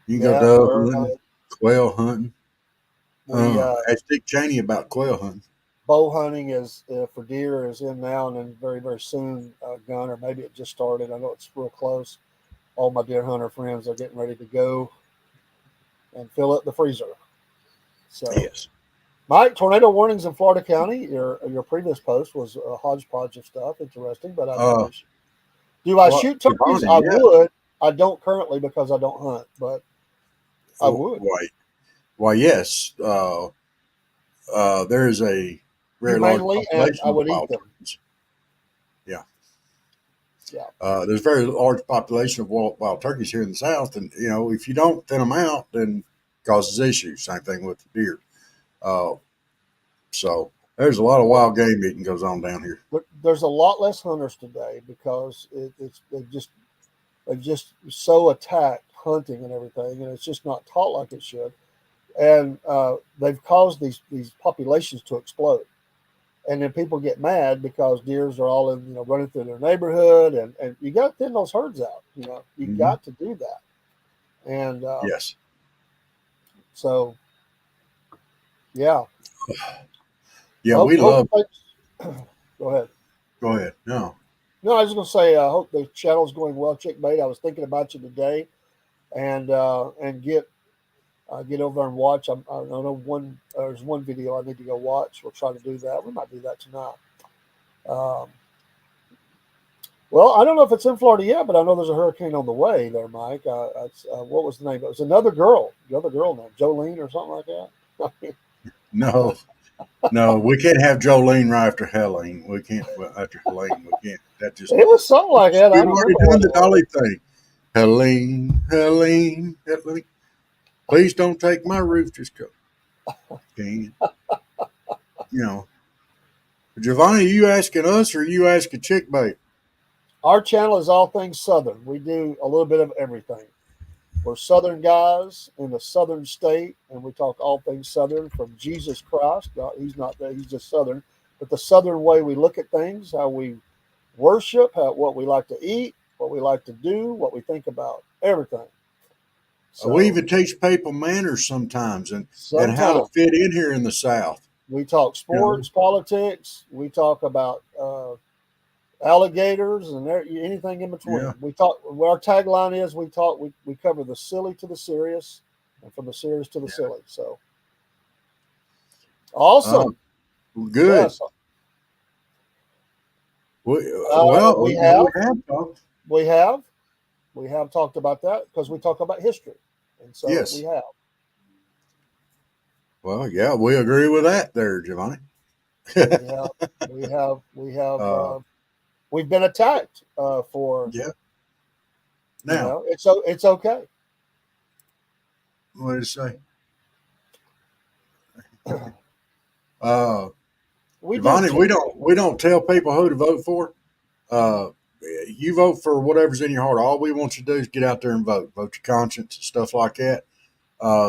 You can go yeah. dove We're, hunting, quail hunting. we Ask Dick Cheney about quail hunting. bow hunting is for deer is in now, and then very soon gun, or maybe it just started. I know it's real close. All my deer hunter friends are getting ready to go and fill up the freezer. So, Yes. Mike, tornado warnings in Florida County. Your previous post was a hodgepodge of stuff, interesting, but I Uh, appreciate. Do I well, shoot turkeys? Giovanni, I yeah. would. I don't currently because I don't hunt, but I would. Why, yes. There is a very large Humanely, and I population of would eat wild them. turkeys. Yeah. Yeah. There's a very large population of wild turkeys here in the South. And, if you don't thin them out, then it causes issues. Same thing with the deer. So there's a lot of wild game eating goes on down here. There's a lot less hunters today because they've just so attacked hunting and everything, and it's just not taught like it should. And they've caused these populations to explode. And then people get mad because deers are all in, running through their neighborhood, and you got to thin those herds out. You Mhm. got to do that. And Yes. so, yeah. Yeah, we love. Go ahead. Go ahead. No. No, I was just going to say, I hope the channel's going well, Chick Bait. I was thinking about you today, and get over and watch. I know there's one video I need to go watch. We'll try to do that. We might do that tonight. Well, I don't know if it's in Florida yet, but I know there's a hurricane on the way there, Mike. What was the name? It was another girl, the other girl name, Jolene or something like that. No. No, we can't have Jolene right after Helene. We can't after Helene. We can't. That just. It was something like that. I We've don't already remember done what the it was. Dolly thing. Helene. Please don't take my roof. Just go. Can Giovanni, are you asking us or are you asking Chick Bait? Our channel is all things Southern. We do a little bit of everything. We're Southern guys in the Southern state, and we talk all things Southern from Jesus Christ. He's not there, he's just Southern. But the Southern way we look at things, how we worship, what we like to eat, what we like to do, what we think about, everything. So, We even teach people manners sometimes and how to sometimes fit in here in the South. we talk sports, politics. We talk about alligators and anything in between. Yeah. We talk. Our tagline is we cover the silly to the serious, and from the serious to the silly. So awesome. Good. Yes. We have talked about that because we talk about history, and so Yes. we have. Well, yeah, we agree with that there, Giovanni. We have. We've been attacked for. Yeah. Now, it's okay. what did it say? Giovanni, we don't tell people who to vote for. You vote for whatever's in your heart. All we want you to do is get out there and vote your conscience, stuff like that.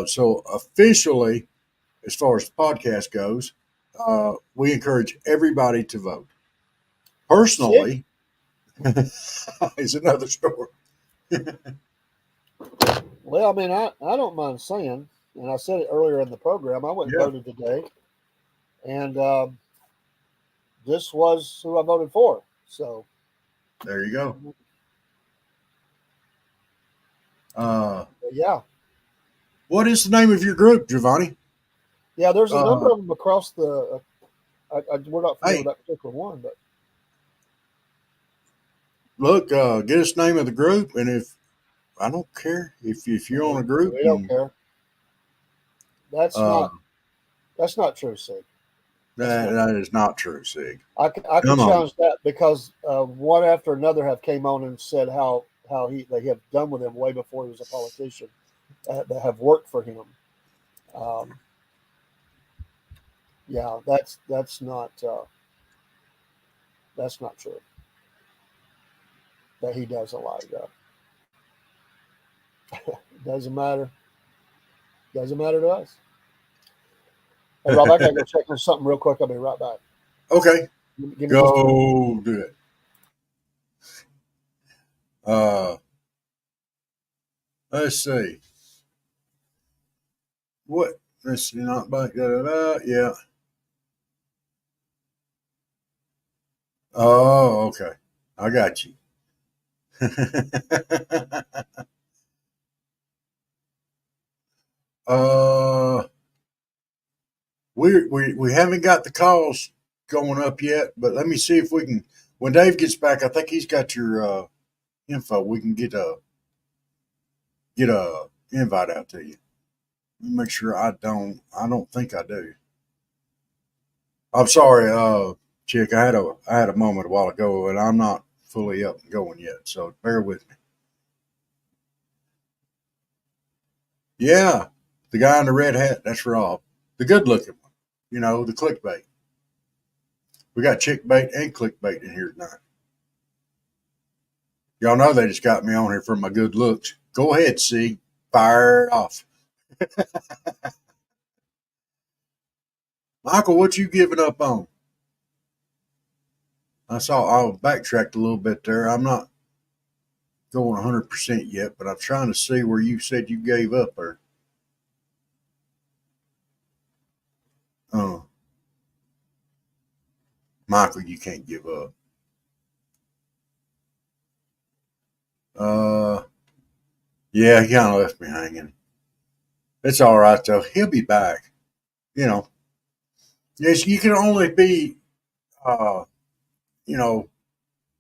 So officially, as far as the podcast goes, we encourage everybody to vote. Personally, is another story. Well, I mean, I don't mind saying, and I said it earlier in the program, I went and voted today, and this was who I voted for. So there you go. Yeah. What is the name of your group, Giovanni? Yeah, there's a number of them across the. We're not familiar with that particular one, but look, get us the name of the group, and if I don't care if you're on a group, we don't care. That's not true, Sig. That is not true, Sig. I can challenge that because one after another have came on and said how they have done with him way before he was a politician, that have worked for him. Yeah, that's not true. That he doesn't like that. Doesn't matter. Doesn't matter to us. Hey, Rob, I gotta go check on something real quick. I'll be right back. Okay, Give me just a minute. go do it. Let's see. What? Let's see. Not back. Yeah. Oh, okay. I got you. uh, we haven't got the calls going up yet, but let me see if we can. When Dave gets back, I think he's got your info. We can get a invite out to you. Make sure I don't. I don't think I do. I'm sorry, chick. I had a moment a while ago, and I'm not fully up and going yet. So bear with me. Yeah, the guy in the red hat. That's Rob, the good looking one. You know, the clickbait. We got chick bait and clickbait in here tonight. Y'all know they just got me on here for my good looks. Go ahead, C. Fire it off. Michael, what you giving up on? I backtracked a little bit there. I'm not going 100% yet, but I'm trying to see where you said you gave up there. Michael, you can't give up. Yeah, he kind of left me hanging. It's all right though. He'll be back. You know, yes, you can only be, uh, you know,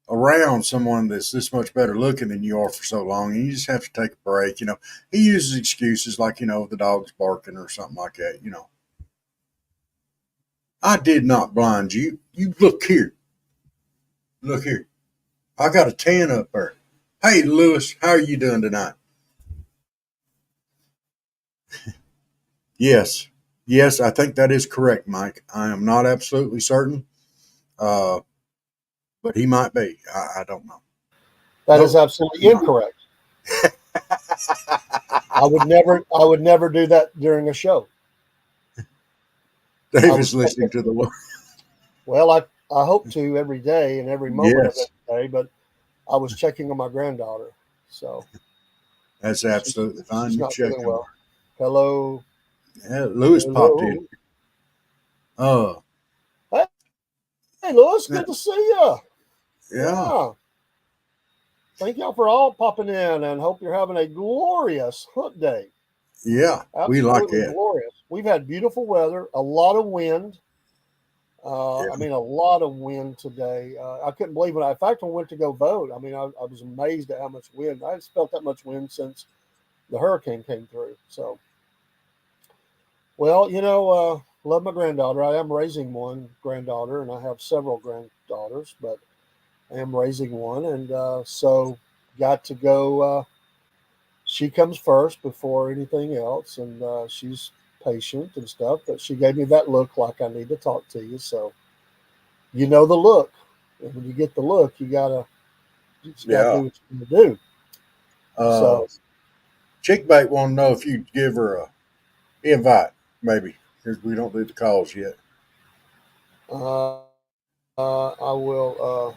around someone that's this much better looking than you are for so long, and you just have to take a break. You know, he uses excuses like, you know, the dog's barking or something like that. You know, I did not blind you. You look here. Look here. I got a tan up there. Hey, Lewis, how are you doing tonight? Yes. Yes, I think that is correct, Mike. I am not absolutely certain, uh, but he might be. I don't know. That is absolutely incorrect. I would never do that during a show. Dave is listening to the Lord. Well, I hope to every day and every moment Yes. of every day, but I was checking on my granddaughter, so That's absolutely fine. she's You not check feeling him. well. Hello. Yeah, Lewis popped in. Hey, Lewis, good to see you. Yeah. Thank y'all for all popping in, and hope you're having a glorious hunt day. Yeah, we like that. Glorious. We've had beautiful weather, a lot of wind. I mean, a lot of wind today. I couldn't believe it. In fact, when I went to go vote, I mean, I was amazed at how much wind. I haven't felt that much wind since the hurricane came through. So, well, you know, love my granddaughter. I am raising one granddaughter, and I have several granddaughters, but I am raising one, and so got to go. She comes first before anything else, and she's patient and stuff. But she gave me that look, like I need to talk to you. So you know the look, and when you get the look, you gotta do what you need to do. So Chickbait want to know if you'd give her a invite, maybe, because we don't do the calls yet. I will.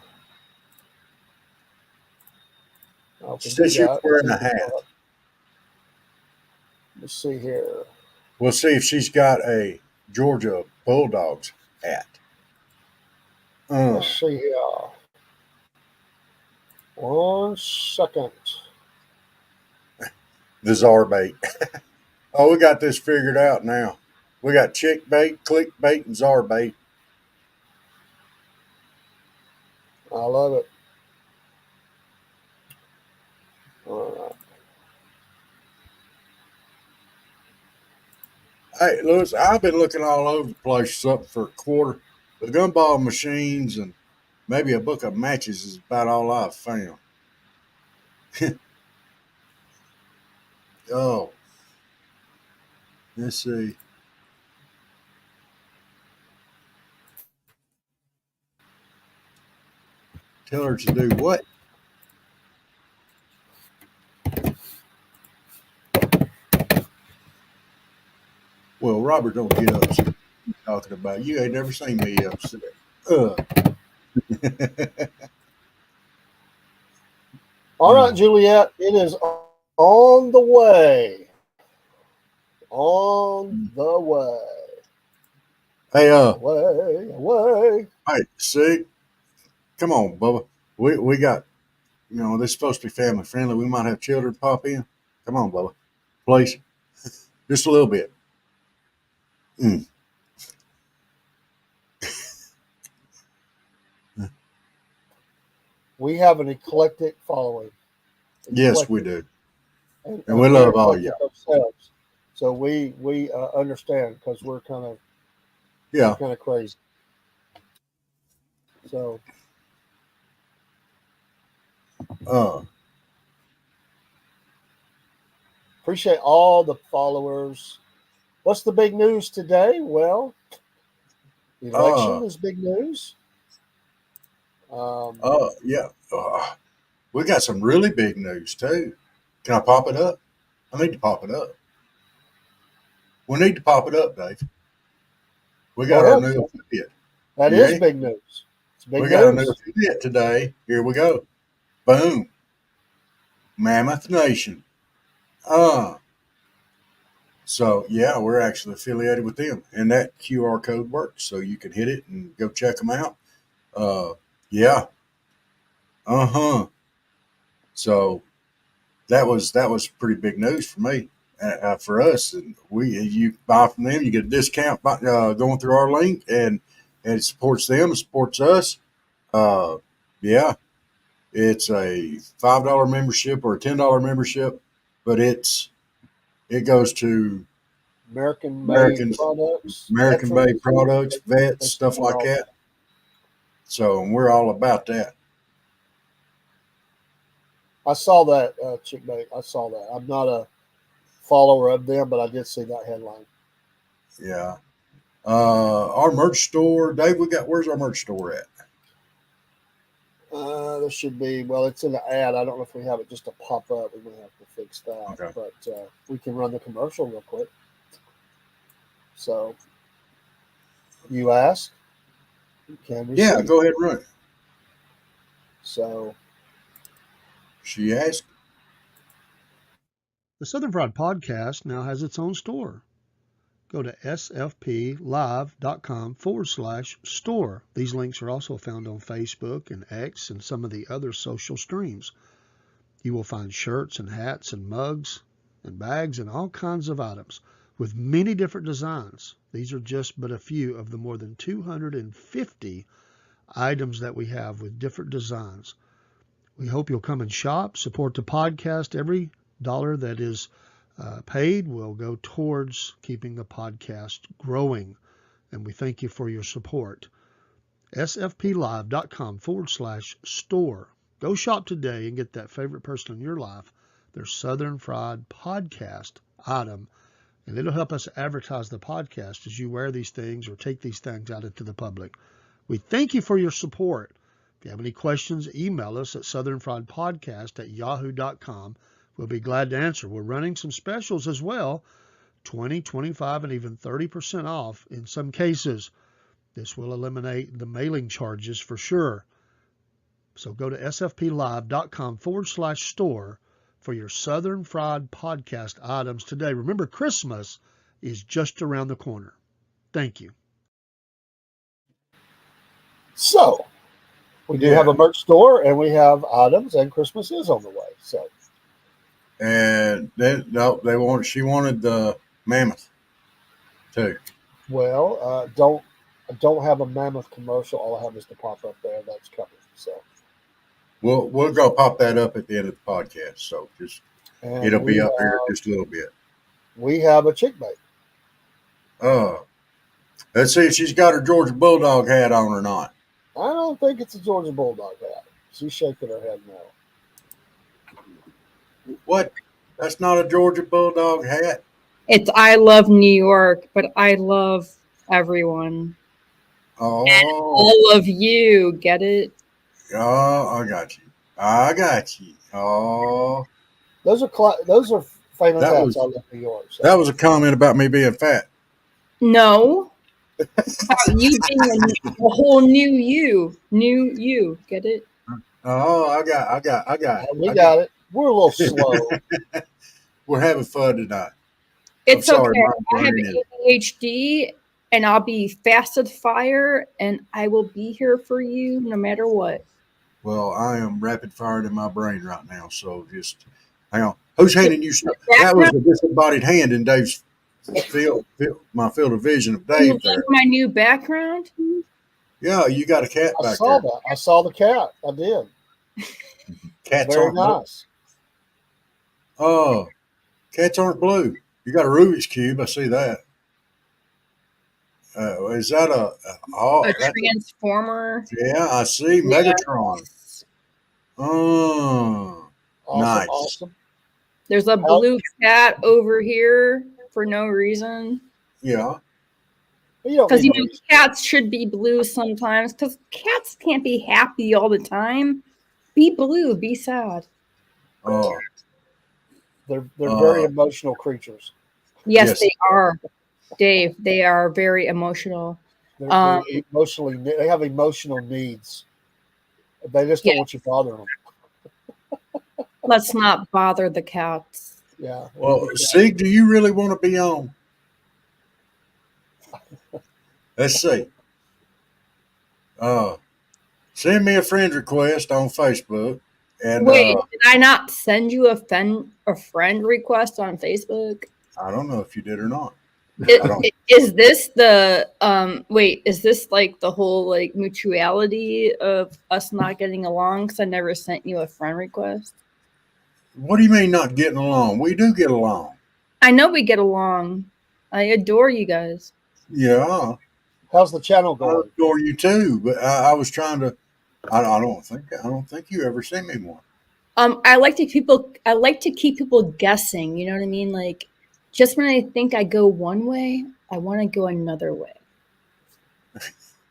She says she's wearing a hat. Let's see here. We'll see if she's got a Georgia Bulldogs hat. Let's see here. 1 second. The czar bait. Oh, we got this figured out now. We got chick bait, click bait, and czar bait. I love it. All right. Hey, Lewis, I've been looking all over the place for something for a quarter. The gumball machines and maybe a book of matches is about all I've found. Oh, Let's see. Tell her to do what? Well, Robert, don't get upset talking about you. Ain't never seen me upset. All right, Juliet, it is on the way. On the way. Hey, Away. hey, see, come on, Bubba. We got, this is supposed to be family friendly. We might have children pop in. Come on, Bubba, please, just a little bit. Mm. We have an eclectic following. Yes, we do, And we love all y'all. ourselves. So we understand because we're kind of crazy. So appreciate all the followers. What's the big news today? Well, the election is big news. Yeah. We got some really big news too. Can I pop it up? I need to pop it up. We need to pop it up, Dave. We got our new affiliate. That is big news. It's big news. We got a new affiliate today. Here we go. Boom. Mammoth Nation. So yeah, we're actually affiliated with them, and that QR code works, so you can hit it and go check them out. Yeah. So that was pretty big news for me, for us. And you buy from them, you get a discount by, going through our link, and it supports them, it supports us. Yeah, it's a $5 membership or a $10 membership, but it goes to American-made products, vets, stuff like that. So we're all about that. I saw that, Chickmate. I saw that. I'm not a follower of them, but I did see that headline. Yeah. Our merch store, Dave. Where's our merch store at? There should be. Well, it's in the ad. I don't know if we have it just to pop up. We're gonna have to fix that. Okay. But we can run the commercial real quick. So, you ask, can we? Yeah, go ahead and run it. So, she asked. The Southern Fried Podcast now has its own store. Go to sfplive.com/store. These links are also found on Facebook and X and some of the other social streams. You will find shirts and hats and mugs and bags and all kinds of items with many different designs. These are just but a few of the more than 250 items that we have with different designs. We hope you'll come and shop, support the podcast. Every dollar that is paid will go towards keeping the podcast growing, and we thank you for your support. sfplive.com/store. Go shop today and get that favorite person in your life their Southern Fried Podcast item, and it'll help us advertise the podcast as you wear these things or take these things out into the public. We thank you for your support. If you have any questions, email us at southernfriedpodcast@yahoo.com. We'll be glad to answer. We're running some specials as well, 20, 25, and even 30% off in some cases. This will eliminate the mailing charges for sure. So go to sfplive.com/store for your Southern Fried Podcast items today. Remember, Christmas is just around the corner. Thank you. So, we do have a merch store, and we have items, and Christmas is on the way. So, and then she wanted the mammoth too. Well, I don't have a mammoth commercial. All I have is the pop up there. That's coming. So we'll go pop that up at the end of the podcast. So it'll be up here just a little bit. We have a Chickmate. Let's see if she's got her Georgia Bulldog hat on or not. I don't think it's a Georgia Bulldog hat. She's shaking her head no. What? That's not a Georgia Bulldog hat? It's I love New York, but I love everyone. And Oh, all of you. Get it? oh, I got you. I got you. Oh, Those are famous that hats. was I love New York. So. that was a comment about me being fat. No. About you being a whole new you. New you. Get it? Oh, I got We it. got it. We're a little slow. We're having fun tonight. I'm It's sorry, okay. my I have brain is. ADHD and I'll be fast as fire and I will be here for you no matter what. Well, I am rapid firing in my brain right now. So just hang on. Who's Yeah, handing you stuff? That was background. the disembodied hand in Dave's my field of vision of You Dave like there. my new background? Yeah, you got a cat I back saw there. that. I saw the cat. I did. Cats Very aren't blue. nice. Oh, cats aren't blue. You got a Rubik's cube. I see that. Is that A oh, that's transformer. yeah, I see Megatron. Yes. Oh, Awesome. nice. Awesome. There's a How, blue cat over here for no reason. Yeah. you don't Because need you to know cats should be blue sometimes. Because cats can't be happy all the time. Be blue. Be sad. Oh, They're very uh, emotional creatures. Yes, yes. they are, Dave. They are very emotional. They're emotionally. They have emotional needs. They just don't Yeah. want you bothering them. Let's not bother the cats. Yeah. Well, Sig, do you really want to be on? Let's see. Uh, Send me a friend request on Facebook, and Wait, did I not send you a friend request on Facebook? I don't know if you did or not. Is this the wait, is this like the whole like mutuality of us not getting along because I never sent you a friend request? What do you mean not getting along? We do get along. I know we get along. I adore you guys. Yeah, How's the channel I going? adore you too. But I was trying to. I don't think you ever sent me one. I like to keep people guessing, you know what I mean? Like just when I think I go one way, I want to go another way.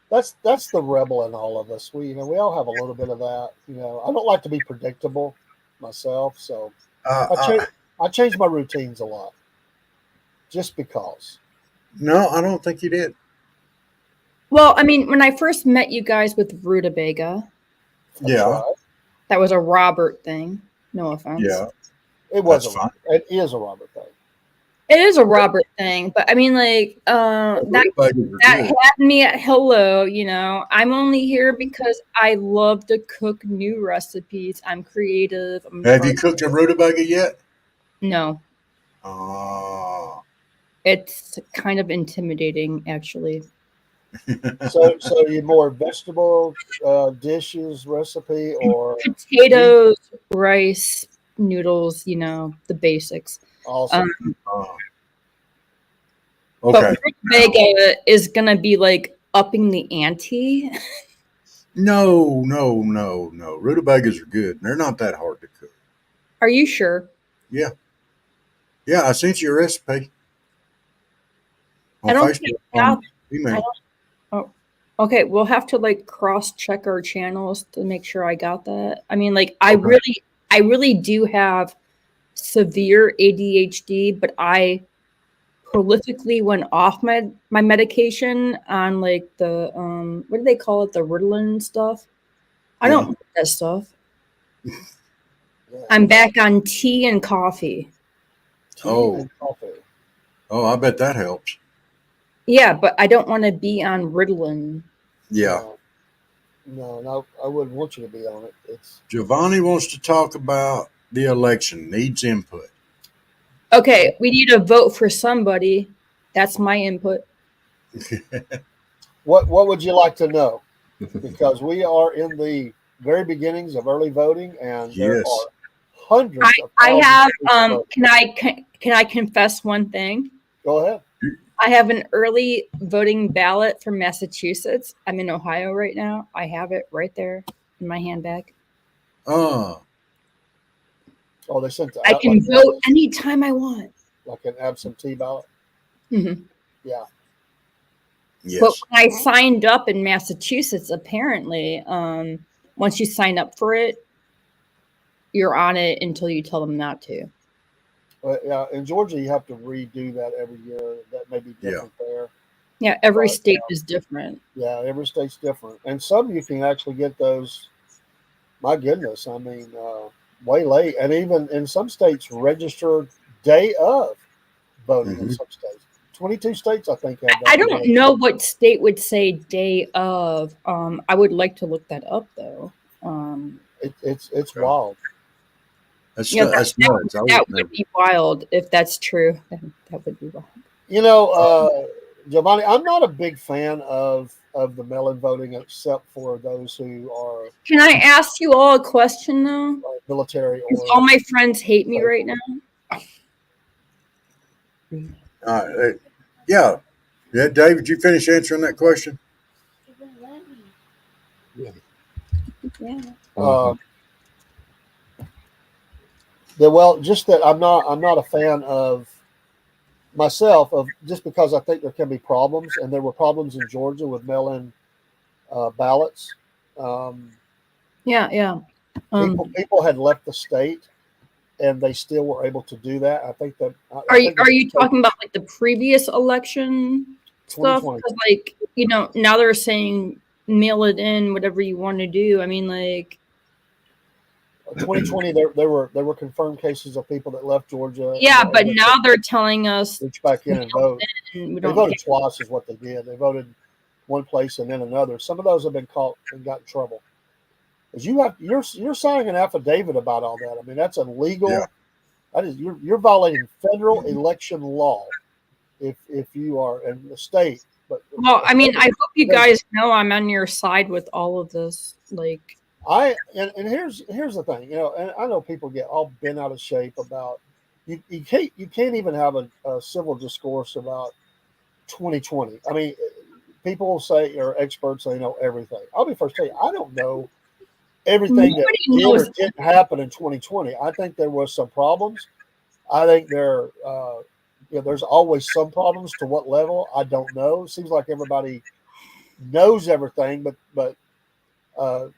That's the rebel in all of us. We all have a little bit of that. I don't like to be predictable myself, so Uh, I change my routines a lot, just because. no, I don't think you did. Well, I mean, when I first met you guys with Rutabaga, That's Yeah, right. that was a Robert thing. No offense. yeah, It was that's a fine. It is a Robert thing. It is a Robert thing, but I mean, like, that Good. had me at hello. You know, I'm only here because I love to cook new recipes. I'm creative. Have you cooked a rutabaga yet? No, Oh. it's kind of intimidating, actually. So you more vegetable dishes recipe or Potatoes, rice, noodles. You know, the basics. awesome. Oh. But Okay. Rutabaga is gonna be like upping the ante. No. Rutabagas are good. They're not that hard to cook. Are you sure? Yeah. Yeah, I sent you a recipe I on don't Facebook, think on I email. don't. Oh, okay. We'll have to like cross check our channels to make sure I got that. I mean, like, I really do have severe ADHD, but I prolifically went off my medication on like the what do they call it, the Ritalin stuff. I don't want that stuff. Yeah. I'm back on tea and coffee. Tea and coffee. Oh, I bet that helps. Yeah, but I don't want to be on Ritalin. Yeah. No, I wouldn't want you to be on it. It's Giovanni wants to talk about the election, needs input. Okay, we need to vote for somebody. That's my input. what would you like to know? Because we are in the very beginnings of early voting, and there Yes. are hundreds of I thousands have of people. can I confess one thing? Go ahead. I have an early voting ballot from Massachusetts. I'm in Ohio right now. I have it right there in my handbag. Oh, they sent it I out can like vote anytime I want. like an absentee ballot. Mhm. Yeah. Yes. But when I signed up in Massachusetts, apparently, once you sign up for it, you're on it until you tell them not to. But yeah, in Georgia, you have to redo that every year. That may be different there. Yeah, every But, state is different. Yeah, every state's different, and some you can actually get those. My goodness, I mean, way late, and even in some states, registered day of voting. In Mhm. some states, 22 states, I think, have that. I don't know what state would say day of. I would like to look that up though. It's Yeah. wild. That's Yeah, nuts. I would that never. would be wild if that's true. That would be wild. You know, Giovanni, I'm not a big fan of the mail-in voting, except for those who are Can I ask you all a question though? military Because or all my friends hate me right now. Yeah. Yeah, David, you finish answering that question? Yeah. well, just that I'm not a fan of myself, of just because I think there can be problems, and there were problems in Georgia with mail-in ballots. Um, Yeah. people had left the state, and they still were able to do that. I think that. Are you talking about like the previous election stuff? 2020? Because like now they're saying mail it in, whatever you want to do. I mean, like 2020, there were confirmed cases of people that left Georgia. yeah, and but that now they're telling us reach back in and vote. and we They don't voted get- twice, is what they did. They voted one place and then another. Some of those have been caught and got in trouble. Because you're signing an affidavit about all that. I mean, that's illegal. Yeah. That is you're violating federal election law if you are in the state. But Well, I mean, I hope you guys know I'm on your side with all of this. Like, and here's the thing, and I know people get all bent out of shape about you can't even have a civil discourse about 2020. I mean, people will say, or experts, they know everything. I'll be first to tell you, I don't know everything that Nobody did knows. or didn't happen in 2020. I think there was some problems. I think there's always some problems. To what level, I don't know. It seems like everybody knows everything, but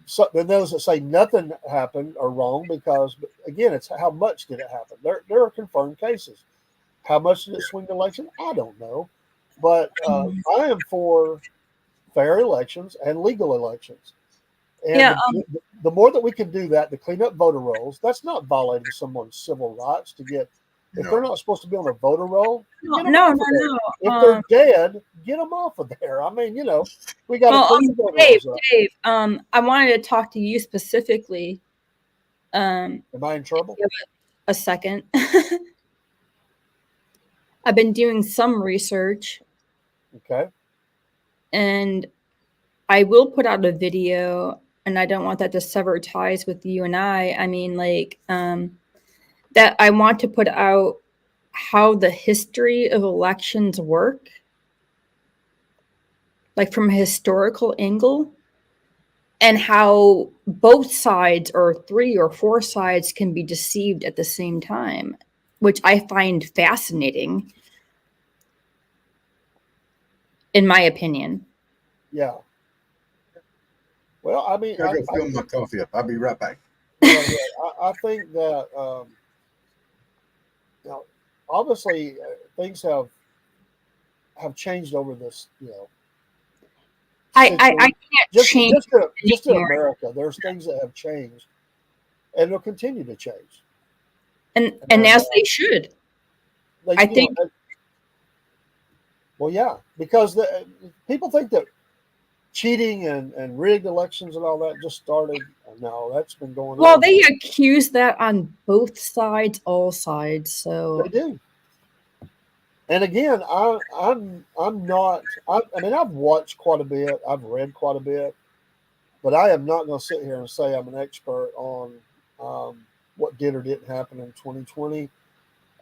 so then those that say nothing happened are wrong, because again, it's how much did it happen. There are confirmed cases. How much did it swing the election? I don't know, but I am for fair elections and legal elections. And Yeah, the more that we can do that to clean up voter rolls, that's not violating someone's civil rights to get. If they're not supposed to be on a voter roll, get them off of there. If they're dead, get them off of there. I mean, we got to clean the voter rolls up. Dave, I wanted to talk to you specifically. Am I in trouble? A second. I've been doing some research. Okay. And I will put out a video, and I don't want that to sever ties with you and I. I mean, like, that I want to put out how the history of elections work, like from a historical angle, and how both sides, or 3 or 4 sides, can be deceived at the same time, which I find fascinating, in my opinion. Yeah. Well, I mean, I go fill my coffee up. I'll be right back. I think that obviously things have changed over this. I can't change just in America. There's things that have changed, and they'll continue to change. And as they should. I think. Well, yeah, because people think that cheating and rigged elections and all that just started. No, that's been going on. Well, they accuse that on both sides, all sides. So they do. And again, I'm not. I mean, I've watched quite a bit. I've read quite a bit, but I am not going to sit here and say I'm an expert on what did or didn't happen in 2020.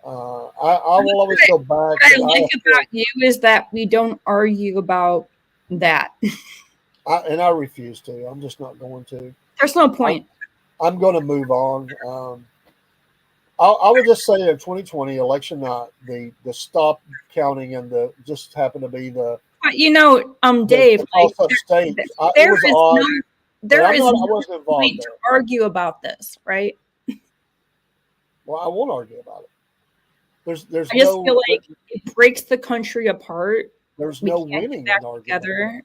I will always go back. What I like about you is that we don't argue about that. And I refuse to. I'm just not going to. There's no point. I'm going to move on. I would just say in 2020 election night, the stop counting and the just happened to be the Dave, like toss up states. It there was is odd, no but there I is no wasn't involved point to there. argue about this, right? Well, I won't argue about it. There's I just no feel like it breaks the country apart. there's We no can't get winning back in argument. together.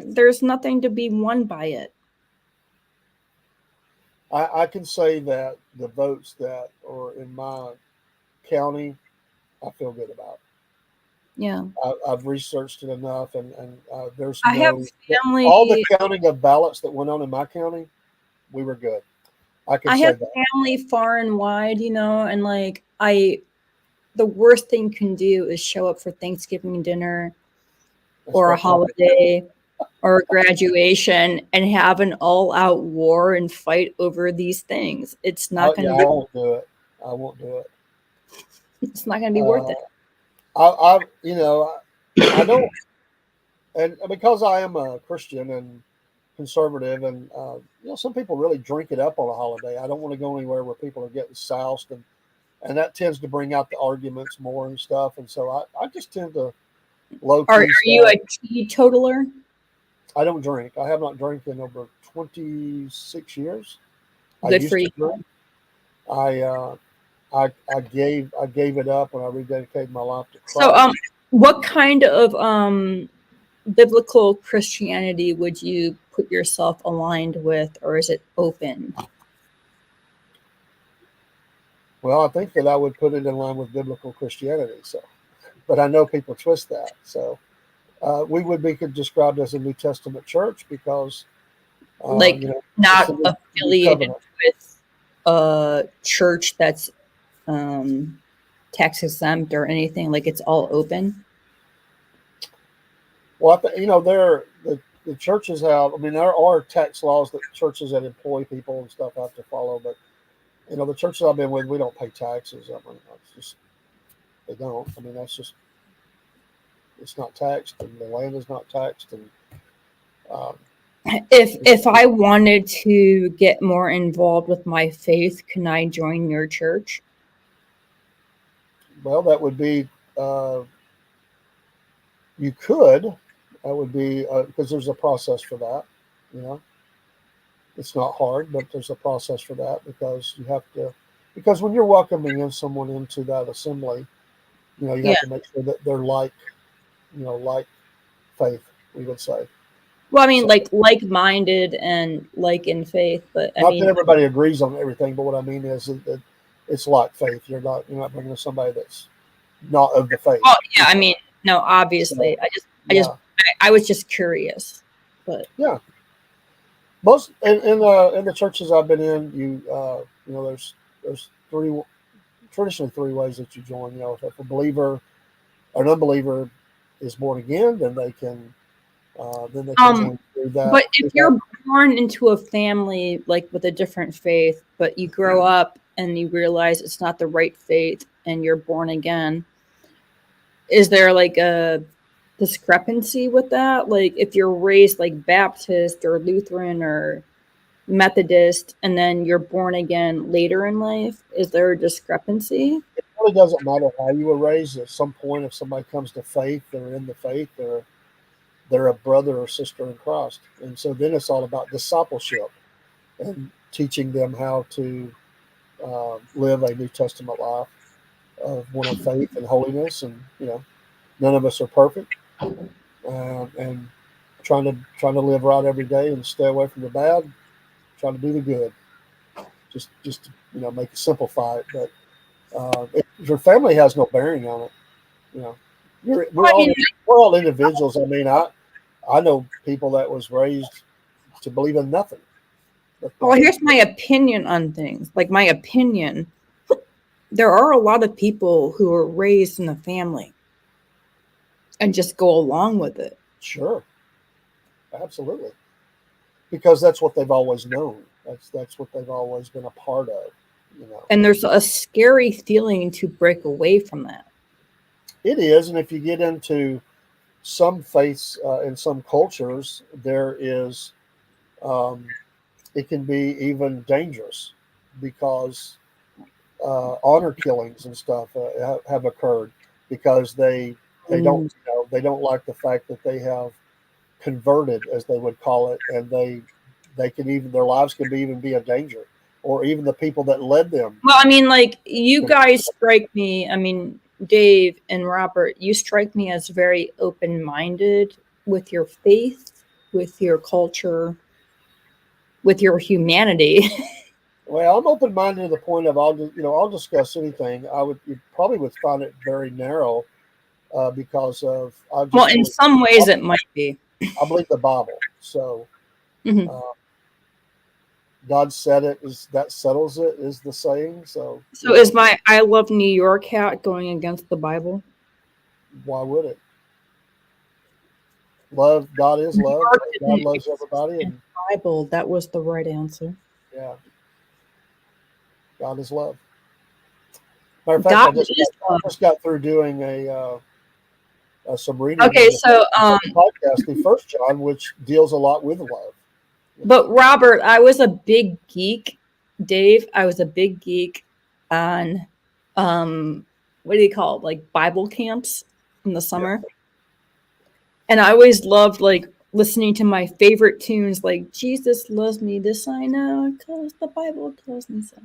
There's nothing to be won by it. I can say that the votes that are in my county, I feel good about. Yeah. I've researched it enough, and there's I have family. all the counting of ballots that went on in my county, we were good. I can I say have that. family far and wide, and like the worst thing you can do is show up for Thanksgiving dinner or a holiday or graduation and have an all-out war and fight over these things. It's not going to I won't do it. I won't do it. It's not going to be worth it. I don't, and because I am a Christian and conservative, and some people really drink it up on a holiday. I don't want to go anywhere where people are getting soused, and that tends to bring out the arguments more and stuff. And so I just tend to low key. Are you a teetotaler? I don't drink. I have not drank in over 26 years. Good for you. I gave it up when I rededicated my life to Christ. So what kind of biblical Christianity would you put yourself aligned with, or is it open? Well, I think that I would put it in line with biblical Christianity. So, but I know people twist that. So we would be described as a New Testament church because not affiliated with a church that's tax exempt or anything. Like it's all open. Well, the churches have. I mean, there are tax laws that churches that employ people and stuff have to follow. But the churches I've been with, we don't pay taxes. I mean, that's just they don't. I mean, that's just it's not taxed, and the land is not taxed. And if I wanted to get more involved with my faith, can I join your church? Well, that would be you could. That would be because there's a process for that. It's not hard, but there's a process for that because you have to. Because when you're welcoming in someone into that assembly, you have to make sure that they're like faith. We would say. Well, I mean, like-minded and like in faith, but not that everybody agrees on everything. But what I mean is that it's like faith. You're not bringing somebody that's not of the faith. Oh yeah, I mean, no, obviously. So, I was just curious, but yeah. Most in the churches I've been in, there's traditionally three ways that you join. If a believer or an unbeliever is born again, then they can join through that. But if you're born into a family like with a different faith, but you grow up and you realize it's not the right faith and you're born again, is there like a discrepancy with that? Like if you're raised like Baptist or Lutheran or Methodist and then you're born again later in life, is there a discrepancy? It really doesn't matter how you were raised. At some point, if somebody comes to faith, they're in the faith, they're a brother or sister in Christ. And so then it's all about discipleship and teaching them how to live a New Testament life of one of faith and holiness. And none of us are perfect, and trying to live right every day and stay away from the bad, trying to do the good. Just make it simplify it. But if your family has no bearing on it, we're all individuals. I mean, I know people that was raised to believe in nothing. Well, here's my opinion on things. Like my opinion, there are a lot of people who are raised in a family and just go along with it. Sure. Absolutely. Because that's what they've always known. That's what they've always been a part of. And there's a scary feeling to break away from that. It is. And if you get into some faiths in some cultures, there is, it can be even dangerous because honor killings and stuff have occurred because they don't they don't like the fact that they have converted, as they would call it, and they can even their lives can be even be a danger, or even the people that led them. Well, I mean, like, you guys strike me. I mean, Dave and Robert, you strike me as very open-minded with your faith, with your culture, with your humanity. Well, I'm open-minded to the point of I'll discuss anything. You probably would find it very narrow because of Well, in some ways it might be. I believe the Bible. So Mhm. God said it, is that settles it, is the saying. So is my I Love New York hat going against the Bible? why would it? Love, God is love. God loves everybody, and Bible, that was the right answer. yeah, God is love. Matter of fact, I just got through doing some reading. Okay, so podcast, the First John, which deals a lot with love. But Robert, I was a big geek. Dave, I was a big geek on what do you call it? Like Bible camps in the summer. Yeah. And I always loved like listening to my favorite tunes like Jesus loves me, this I know, because the Bible tells me so.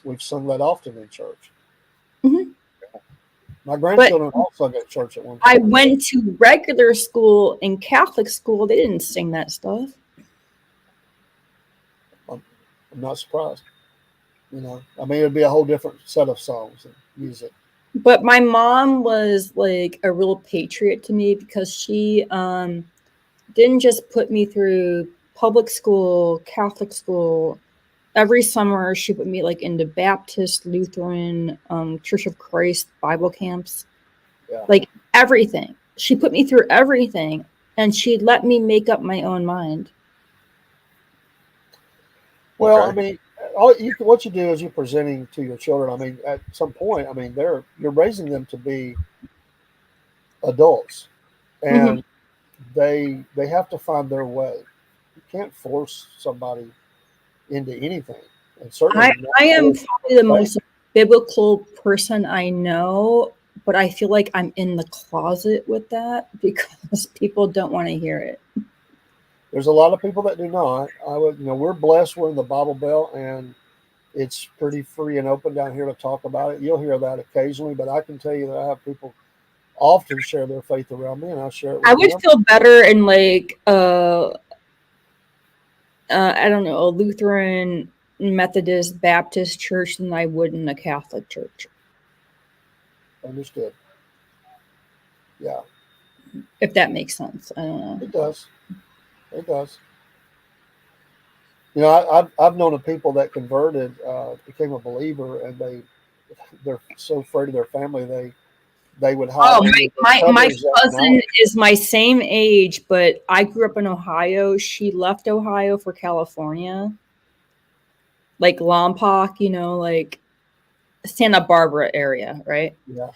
We've sung that often in church. Mm-hmm. My grandchildren all sung at church at one time. I went to regular school and Catholic school, they didn't sing that stuff. I'm not surprised. You know, I mean, it'd be a whole different set of songs and music. But my mom was like a real patriot to me because she didn't just put me through public school, Catholic school. Every summer she put me like into Baptist, Lutheran, Church of Christ Bible camps. Yeah. Like everything. She put me through everything, and she let me make up my own mind. Well, okay. I mean, what you do is you're presenting to your children. I mean, at some point, I mean, you're raising them to be adults, and they have to find their way. You can't force somebody into anything. And certainly, I am probably the most biblical person I know, but I feel like I'm in the closet with that because people don't want to hear it. There's a lot of people that do not. We're blessed. We're in the Bible Belt, and it's pretty free and open down here to talk about it. You'll hear that occasionally, but I can tell you that I have people often share their faith around me, and I share it with them. I would feel better in like I don't know, a Lutheran, Methodist, Baptist church than I would in a Catholic church. Understood. Yeah. If that makes sense. I don't know. It does. It does. You know, I've known of people that converted, became a believer, and they're so afraid of their family they would hide. Oh, my cousin is my same age, but I grew up in Ohio. She left Ohio for California, like Lompoc, you know, like Santa Barbara area, right? Yeah.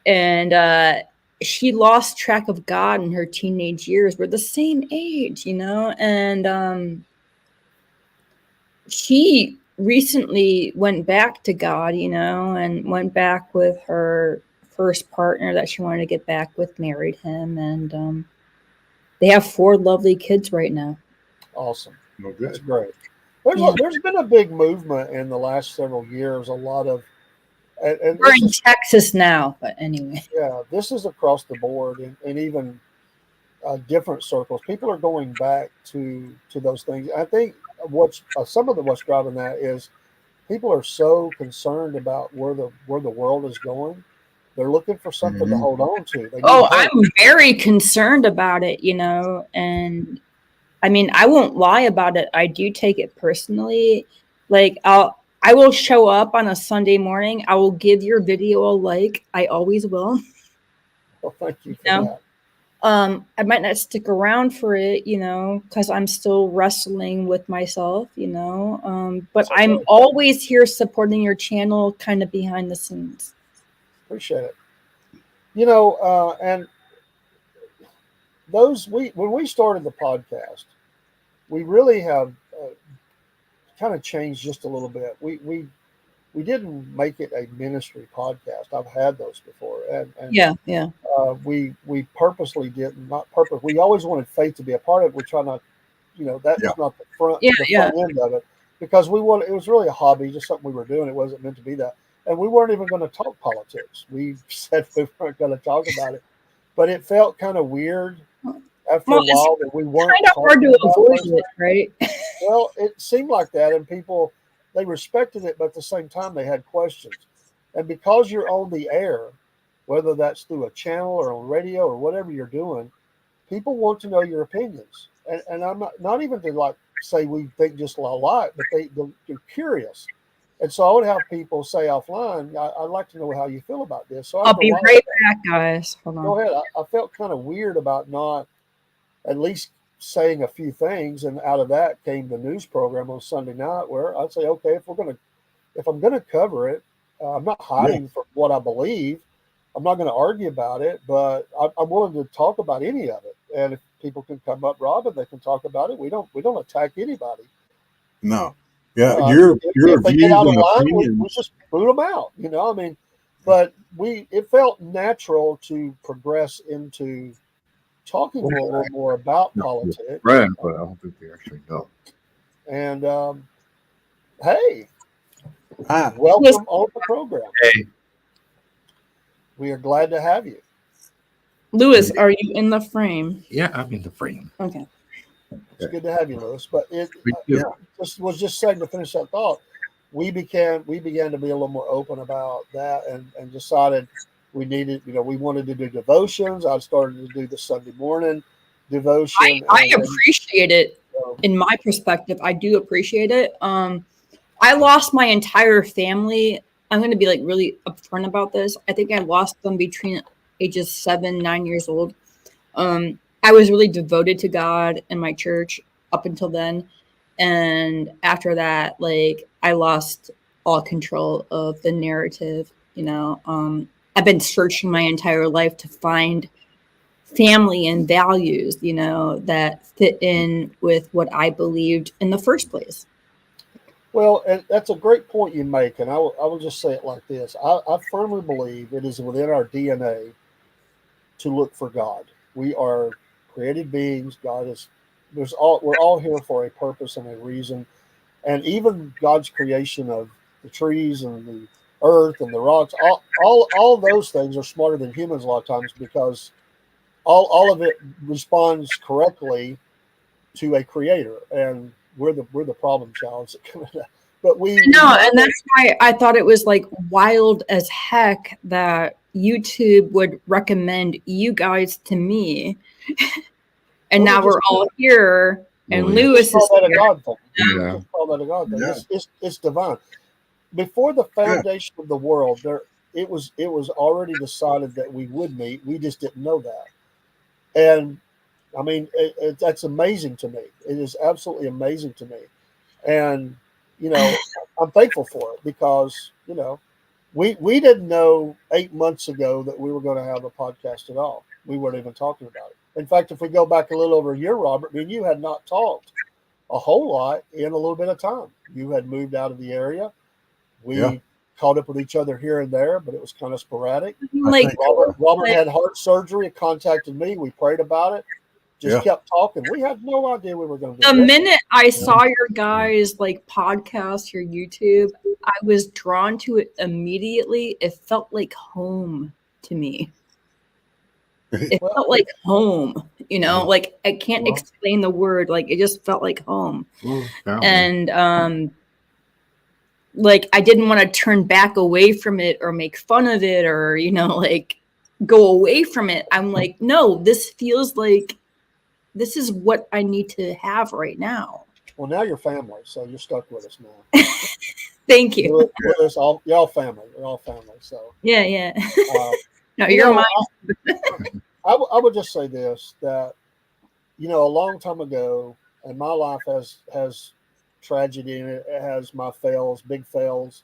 And she lost track of God in her teenage years. We're the same age, you know, and she recently went back to God, you know, and went back with her first partner that she wanted to get back with, married him, and they have 4 lovely kids right now. Awesome. Well, good. That's great. There's been a big movement in the last several years. A lot of, and we're in Texas now, but anyway. Yeah, this is across the board, and even different circles. People are going back to those things. I think what's driving that is people are so concerned about where the world is going. They're looking for something to hold on to. I'm very concerned about it, you know, and I mean, I won't lie about it. I do take it personally. Like I will show up on a Sunday morning. I will give your video a like. I always will. Well, thank you for that. I might not stick around for it, you know, because I'm still wrestling with myself, you know. But okay. I'm always here supporting your channel, kind of behind the scenes. Appreciate it. You know, and when we started the podcast, we really have kind of changed just a little bit. We we didn't make it a ministry podcast. I've had those before, and Yeah. we purposely didn't, not purpose. We always wanted faith to be a part of it. We try not, that Yeah. was not the front Yeah. end of it, because we wanted, it was really a hobby, just something we were doing. It wasn't meant to be that, and we weren't even going to talk politics. We said we weren't going to talk about it, but it felt kind of weird after a Well, it's while that we weren't kind of hard talking to about avoid those things. it, right? Well, it seemed like that, and people, they respected it, but at the same time they had questions. And because you're on the air, whether that's through a channel or on radio or whatever you're doing, people want to know your opinions. And I'm not even to like say we think just a lot, but they're curious. And so I would have people say offline, I'd like to know how you feel about this. So I'll after a be while, right back, guys. Hold on. go ahead. I felt kind of weird about not at least saying a few things, and out of that came the news program on Sunday night, where I'd say, okay, if I'm gonna cover it, I'm not hiding from what I believe. I'm not going to argue about it, but I'm willing to talk about any of it. And if people can come up, Rob, and they can talk about it, we don't attack anybody. No. Yeah, Uh, your if they views get out of and line, we opinions. just boot them out. I mean, but it felt natural to progress into talking a little more about politics. Right, but I don't think they actually know. And hey, Hi. welcome on the program. Hey. We are glad to have you. Lewis, are you in the frame? Yeah, I'm in the frame. Okay. It's good to have you, Lewis. But was just saying, to finish that thought, we began to be a little more open about that, and decided we needed, we wanted to do devotions. I started to do the Sunday morning devotion. I appreciate it. In my perspective, I do appreciate it. I lost my entire family. I'm going to be like really upfront about this. I think I lost them between ages 7, 9 years old. I was really devoted to God and my church up until then. And after that, like, I lost all control of the narrative. I've been searching my entire life to find family and values, that fit in with what I believed in the first place. Well, and that's a great point you make, and I will just say it like this. I firmly believe it is within our DNA to look for God. We are created beings. We're all here for a purpose and a reason. And even God's creation of the trees and the earth and the rocks, all those things are smarter than humans a lot of times, because all of it responds correctly to a creator, and we're the problem child. But and that's why I thought it was like wild as heck that YouTube would recommend you guys to me, and now we're all here, and Lewis is call that here. a God thing. Yeah. Just call that a God thing. Yeah. It's divine. Before the foundation of the world, it was already decided that we would meet. We just didn't know that. And I mean, that's amazing to me. It is absolutely amazing to me. And, I'm thankful for it, because, we didn't know 8 months ago that we were going to have a podcast at all. We weren't even talking about it. In fact, if we go back a little over a year, Robert, me and you had not talked a whole lot in a little bit of time. You had moved out of the area. We caught up with each other here and there, but it was kind of sporadic. Like, Robert had heart surgery, contacted me. We prayed about it. Just kept talking. We had no idea we were going to do the this. minute I saw your guys' like podcast, your YouTube, I was drawn to it immediately. It felt like home to me. It felt like home, like I can't explain the word. Like, it just felt like home. And like, I didn't want to turn back away from it or make fun of it or, like, go away from it. I'm like, no, this feels like this is what I need to have right now. Well, now you're family, so you're stuck with us now. Thank you. With us, y'all family. We're all family. So yeah. No, you you're know, mine. I would just say this, that a long time ago, and my life has tragedy in it. It has my fails, big fails.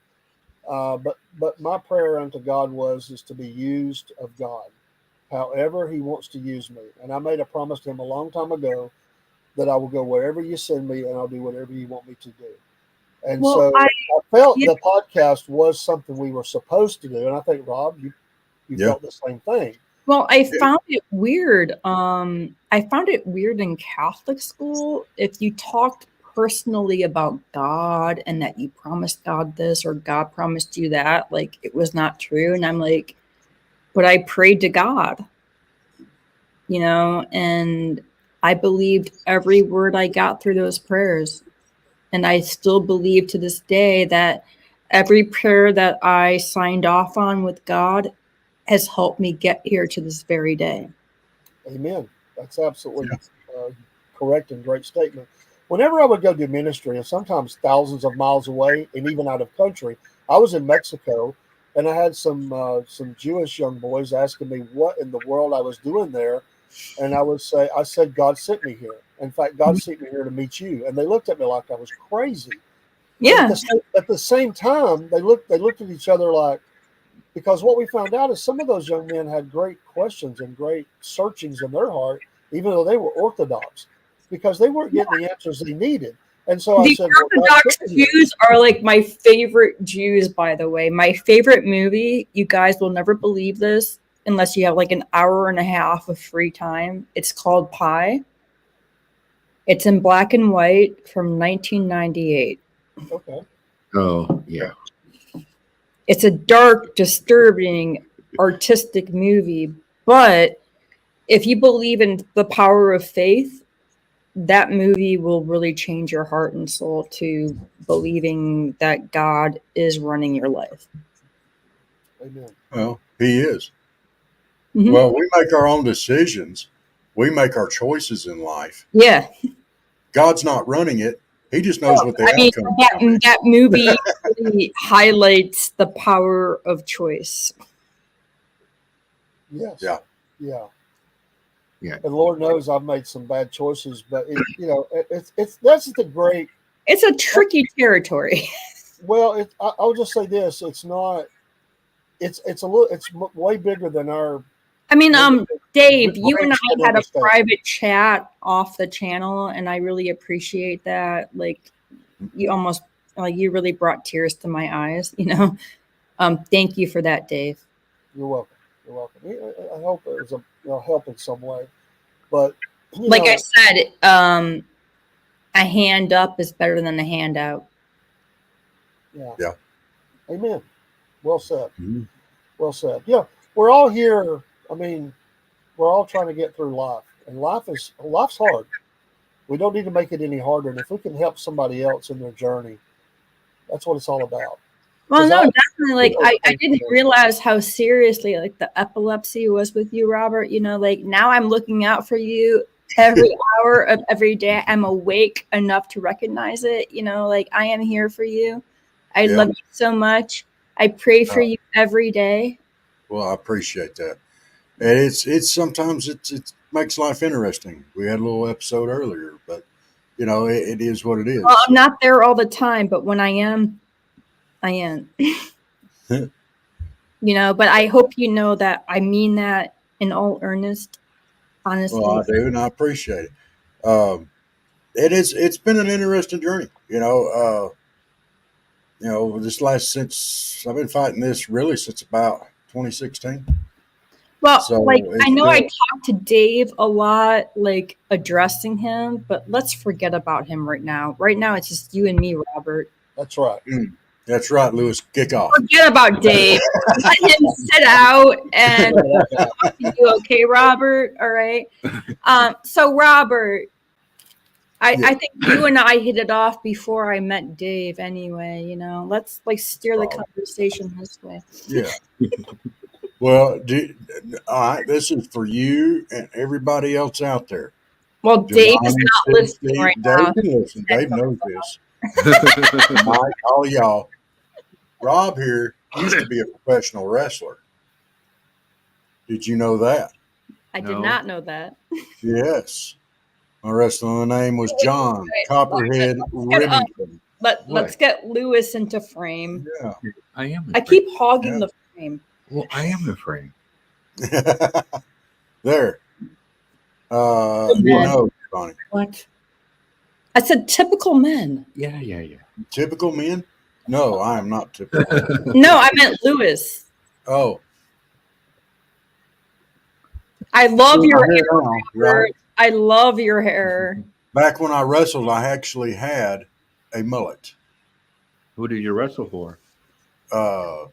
But my prayer unto God is to be used of God, however He wants to use me. And I made a promise to Him a long time ago that I will go wherever you send me, and I'll do whatever you want me to do. And Well, so I felt yeah. the podcast was something we were supposed to do. And I think, Rob, you Yeah. felt the same thing. Well, I found it weird. I found it weird in Catholic school if you talked personally about God and that you promised God this or God promised you that, like it was not true. And I'm like, but I prayed to God, you know, and I believed every word I got through those prayers. And I still believe to this day that every prayer that I signed off on with God has helped me get here to this very day. Amen. That's absolutely correct and great statement. Whenever I would go do ministry, and sometimes thousands of miles away and even out of country, I was in Mexico, and I had some Jewish young boys asking me what in the world I was doing there, and I said, God sent me here. In fact, God sent me here to meet you, and they looked at me like I was crazy. Yeah. But at the same time, they looked at each other like, because what we found out is some of those young men had great questions and great searchings in their heart, even though they were Orthodox, because they weren't getting the answers they needed. And so I The said, well, Orthodox Jews are like my favorite Jews, by the way. My favorite movie, you guys will never believe this unless you have like an hour and a half of free time. It's called Pi. It's in black and white from 1998. Okay. Oh, yeah. It's a dark, disturbing, artistic movie. But if you believe in the power of faith, that movie will really change your heart and soul to believing that God is running your life. Amen. Well, he is. Mhm. Well, we make our own decisions. We make our choices in life. Yeah. God's not running it. He just knows what the I mean, outcome is going to be. that movie really highlights the power of choice. Yes. Yeah. Yeah. Yeah. And Lord knows I've made some bad choices, but it's that's the great. It's a tricky territory. Well, I'll just say this: it's not. It's a little. It's way bigger than our. I mean, Dave, we you and I can had a understand. private chat off the channel, and I really appreciate that. Like, you really brought tears to my eyes. You know, thank you for that, Dave. You're welcome. You're welcome. I hope it was help in some way, but Like I said, a hand up is better than a handout. Yeah. Amen. Well said. Mhm. Well said. Yeah, we're all here. I mean, we're all trying to get through life, and life's hard. We don't need to make it any harder. And if we can help somebody else in their journey, that's what it's all about. Well, no, I- definitely. Like I didn't realize how seriously like the epilepsy was with you, Robert. You know, like now I'm looking out for you every hour of every day. I'm awake enough to recognize it. You know, like I am here for you. I Yeah. love you so much. I pray for you every day. Well, I appreciate that. And it's sometimes it makes life interesting. We had a little episode earlier, but you know, it is what it is. Well, I'm not there all the time, but when I am, I am. You know, but I hope you know that I mean that in all earnest, honestly. Well, I do, and I appreciate it. It's been an interesting journey. You know, since I've been fighting this really since about 2016. Well, So like I know I been- talked to Dave a lot, like addressing him, but let's forget about him right now. Right now, it's just you and me, Robert. That's right. That's right, Lewis. Kick off. Forget about Dave. Let him sit out and talk to you, okay, Robert? All right. So Robert, I think you and I hit it off before I met Dave. Anyway, you know, let's like steer the conversation this way. Yeah. Well, all right. This is for you and everybody else out there. Well, Dave is Jelani, not listening right now. Dave can listen. Dave knows this. Mike, all y'all. Rob here used to be a professional wrestler. Did you know that? I did not know that. Yes. My wrestler name was John Copperhead Remington. Let's get Lewis into frame. Yeah. I am. I keep hogging the frame. Well, I am the frame. There. No, Bonnie. What? I said typical men. Yeah, yeah, yeah. Typical men? No, I am not typical. No, I meant Lewis. Oh, I love your my hair hair. now, Robert. right? I love your hair. Back when I wrestled, I actually had a mullet. Who did you wrestle for? I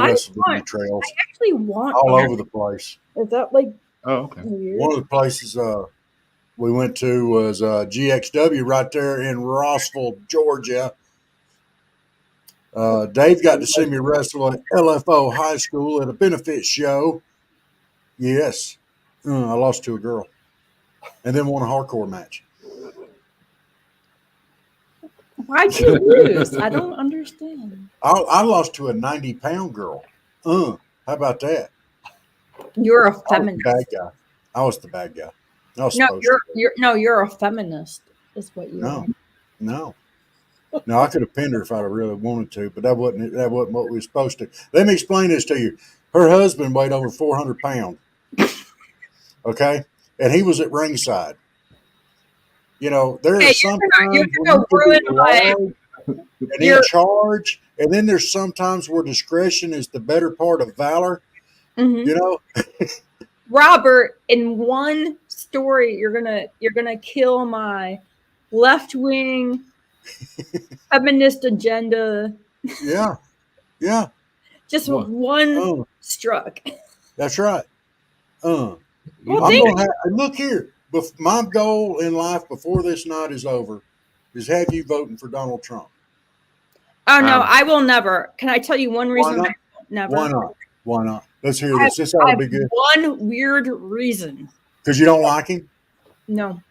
wrestled in the trails I actually want all one. over the place. Is that like Oh, okay. weird? One of the places we went to was GXW right there in Rossville, Georgia. Dave got to see me wrestle at LFO High School at a benefit show. Yes. I lost to a girl. And then won a hardcore match. Why'd you lose? I don't understand. I lost to a 90-pound girl. How about that? You're a I was the feminist. bad guy. I was the bad guy. I was No, supposed to be. you're a feminist. Is what you are. No. No, I could have pinned her if I really wanted to, but that wasn't what we were supposed to. Let me explain this to you. Her husband weighed over 400 pounds. Okay? And he was at ringside. You know, there are some times when you can be large and in charge, and then there's sometimes where discretion is the better part of valor. Mm-hmm. You know? Robert, in one story, you're gonna kill my left-wing feminist agenda. Yeah. Yeah. Just with one struck. That's right. Well, Look here. My goal in life before this night is over is have you voting for Donald Trump. Oh no, I will never. Can I tell you one reason? Why not? I won't never. Why not? Why not? Let's hear this. This ought to be good. One weird reason. Because you don't like him? No,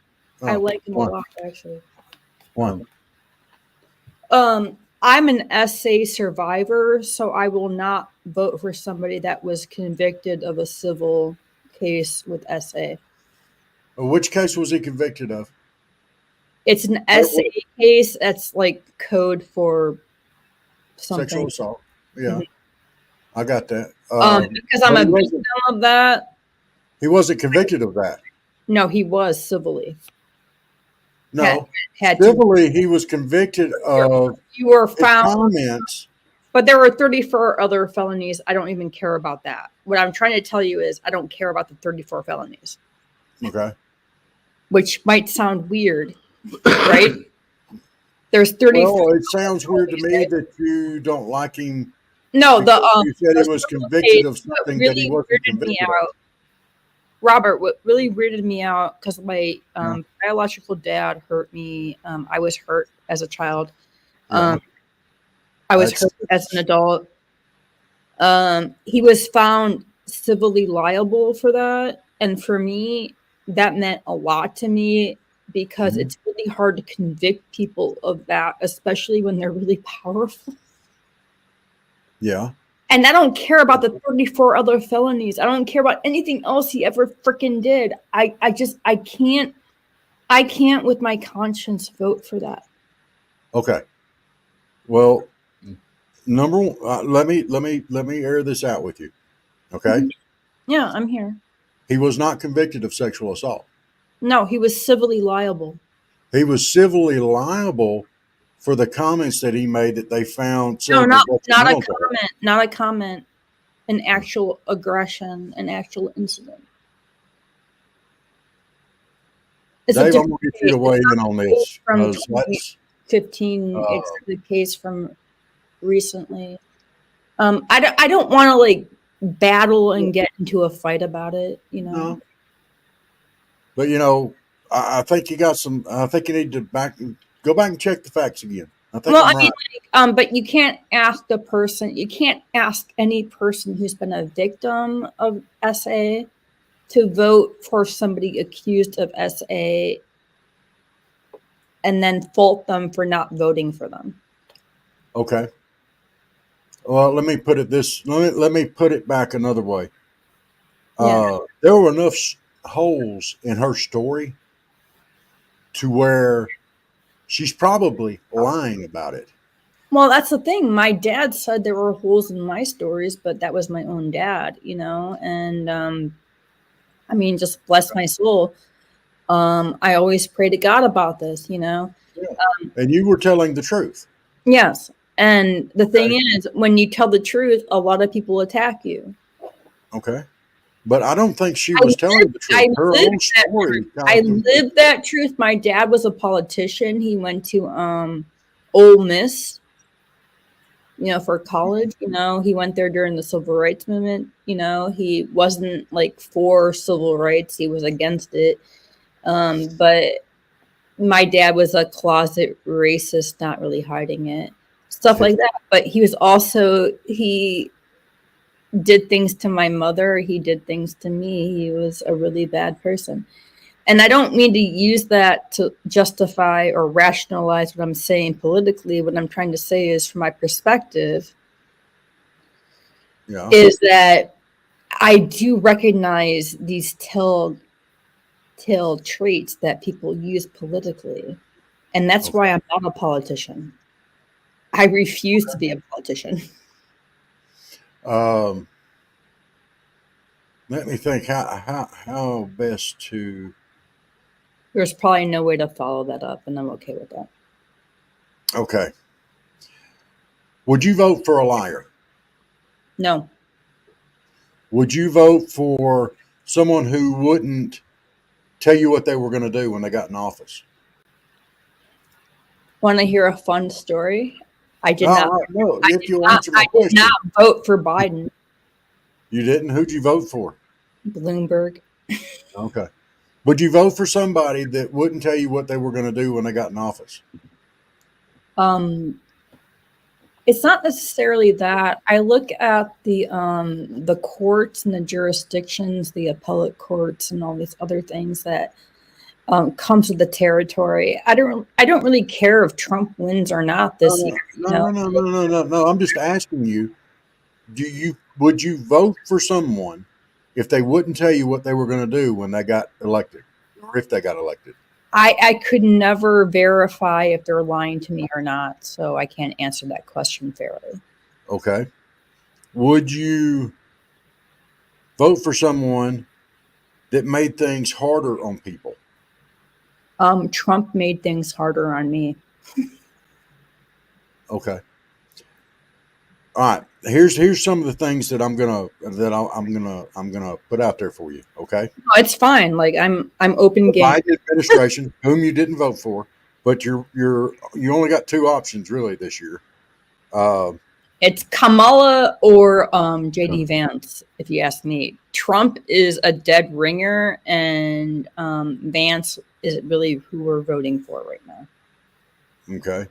I like him a lot actually. One. I'm an SA survivor, so I will not vote for somebody that was convicted of a civil case with SA. Which case was he convicted of? It's an SA case that's like code for something. Sexual assault. Yeah. I got that. Because I'm a victim of that. He wasn't convicted of that. No, he was civilly. No. Had civilly, he was convicted of you were found comments. But there were 34 other felonies. I don't even care about that. What I'm trying to tell you is I don't care about the 34 felonies. Okay. Which might sound weird, right? There's 34. Well, it sounds weird to me that you don't like him. No, you said he was convicted of something that he wasn't convicted of. Robert, what really weirded me out, because my biological dad hurt me. I was hurt as a child. I was hurt as an adult. He was found civilly liable for that. And for me, that meant a lot to me because it's really hard to convict people of that, especially when they're really powerful. Yeah. And I don't care about the 34 other felonies. I don't care about anything else he ever freaking did. I can't with my conscience vote for that. Okay. Well, number one, let me air this out with you. Okay. Yeah, I'm here. He was not convicted of sexual assault. No, he was civilly liable. He was civilly liable for the comments that he made that they found. No, not a comment. Not a comment. An actual aggression, an actual incident. Dave, I'm going to get you to weigh in on this. From 2015, it's the case from recently. I don't want to like battle and get into a fight about it, you know. No. But you know, I think you got some. I think you need to go back and check the facts again. I think I'm right. But you can't ask the person. You can't ask any person who's been a victim of SA to vote for somebody accused of SA and then fault them for not voting for them. Okay. Well, let me put it let me put it back another way. Yeah. There were enough holes in her story to where she's probably lying about it. Well, that's the thing. My dad said there were holes in my stories, but that was my own dad, you know, and I mean, just bless my soul. I always pray to God about this, you know. And you were telling the truth. Yes. And the thing is, when you tell the truth, a lot of people attack you. Okay. But I don't think she was telling the truth. Her own story. I lived that truth. My dad was a politician. He went to Ole Miss, for college. He went there during the civil rights movement. He wasn't like for civil rights. He was against it. But my dad was a closet racist, not really hiding it. Stuff like that. But he was also, he did things to my mother. He did things to me. He was a really bad person. And I don't mean to use that to justify or rationalize what I'm saying politically. What I'm trying to say is, from my perspective, is that I do recognize these telltale traits that people use politically. And that's why I'm not a politician. I refuse to be a politician. Let me think how best to. There's probably no way to follow that up, and I'm okay with that. Okay. Would you vote for a liar? No. Would you vote for someone who wouldn't tell you what they were going to do when they got in office? Want to hear a fun story? I did not vote for Biden. You didn't? Who'd you vote for? Bloomberg. Okay. Would you vote for somebody that wouldn't tell you what they were going to do when they got in office? It's not necessarily that. I look at the courts and the jurisdictions, the appellate courts, and all these other things that comes with the territory. I don't really care if Trump wins or not this year. No. I'm just asking you. Would you vote for someone if they wouldn't tell you what they were going to do when they got elected, or if they got elected? I could never verify if they're lying to me or not, so I can't answer that question fairly. Okay. Would you vote for someone that made things harder on people? Trump made things harder on me. Okay. All right. Here's some of the things that I'm gonna put out there for you. Okay. No, it's fine. Like I'm open game. Biden administration, whom you didn't vote for, but you only got two options really this year. It's Kamala or JD Vance, if you ask me. Trump is a dead ringer, and Vance is really who we're voting for right now. Okay.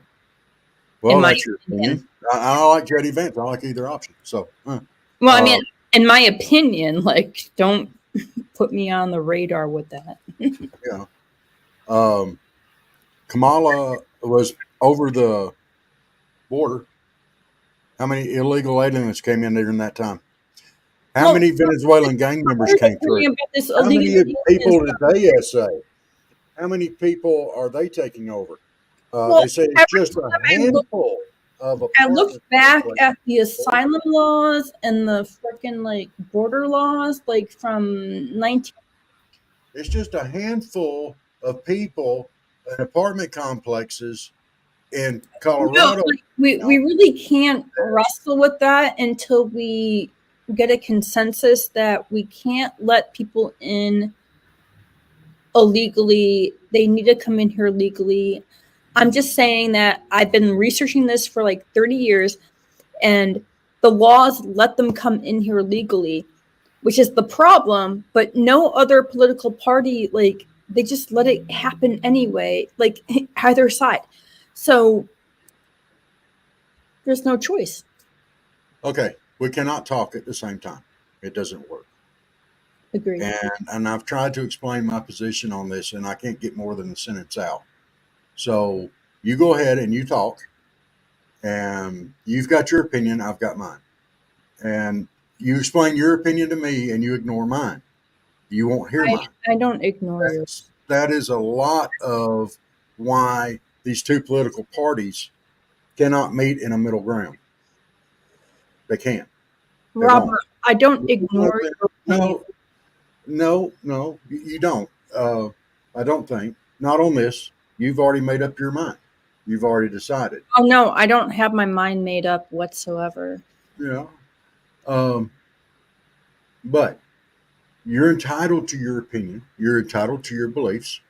Well, that's your opinion. I don't like JD Vance. I don't like either option. So, well, I mean, in my opinion, like, don't put me on the radar with that. Yeah. Kamala was over the border. How many illegal aliens came in during that time? How many Venezuelan gang members came through? How many people did they essay? How many people are they taking over? They say it's just a handful of. I looked back at the asylum laws and the freaking border laws, from 19. It's just a handful of people in apartment complexes in Colorado. No, we really can't wrestle with that until we get a consensus that we can't let people in illegally. They need to come in here legally. I'm just saying that I've been researching this for 30 years, and the laws let them come in here legally, which is the problem. But no other political party, they just let it happen anyway, either side. So there's no choice. Okay, we cannot talk at the same time. It doesn't work. Agreed. And I've tried to explain my position on this, and I can't get more than a sentence out. So you go ahead and you talk, and you've got your opinion. I've got mine. And you explain your opinion to me, and you ignore mine. You won't hear mine. I don't ignore yours. That is a lot of why these two political parties cannot meet in a middle ground. They can't. Robert, I don't ignore No, you don't. I don't think. Not on this. You've already made up your mind. You've already decided. Oh no, I don't have my mind made up whatsoever. Yeah. But you're entitled to your opinion. You're entitled to your beliefs.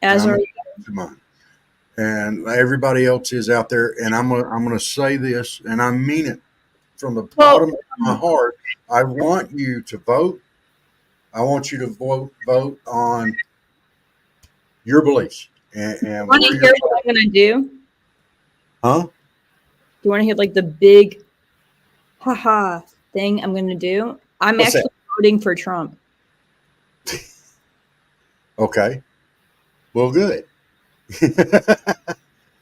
As are you. To mine. And everybody else is out there. And I'm gonna say this, and I mean it from the bottom of my heart. I want you to vote. I want you to vote on your beliefs. And Want to hear what I'm gonna do? Huh? Do you want to hear like the big haha thing I'm gonna do? I'm What's actually voting for Trump. Okay. Well, good.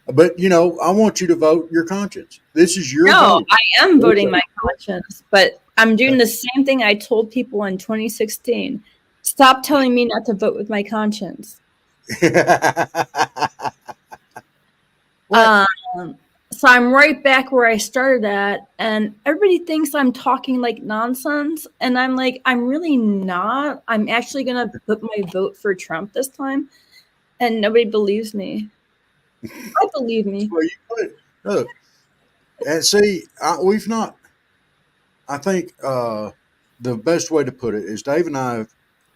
But I want you to vote your conscience. This is your vote. I am voting my conscience, but I'm doing the same thing I told people in 2016. Stop telling me not to vote with my conscience. So I'm right back where I started at, and everybody thinks I'm talking like nonsense, and I'm like, I'm really not. I'm actually gonna put my vote for Trump this time, and nobody believes me. I believe me. Well, you could. Look, and see, we've not. I think the best way to put it is Dave and I have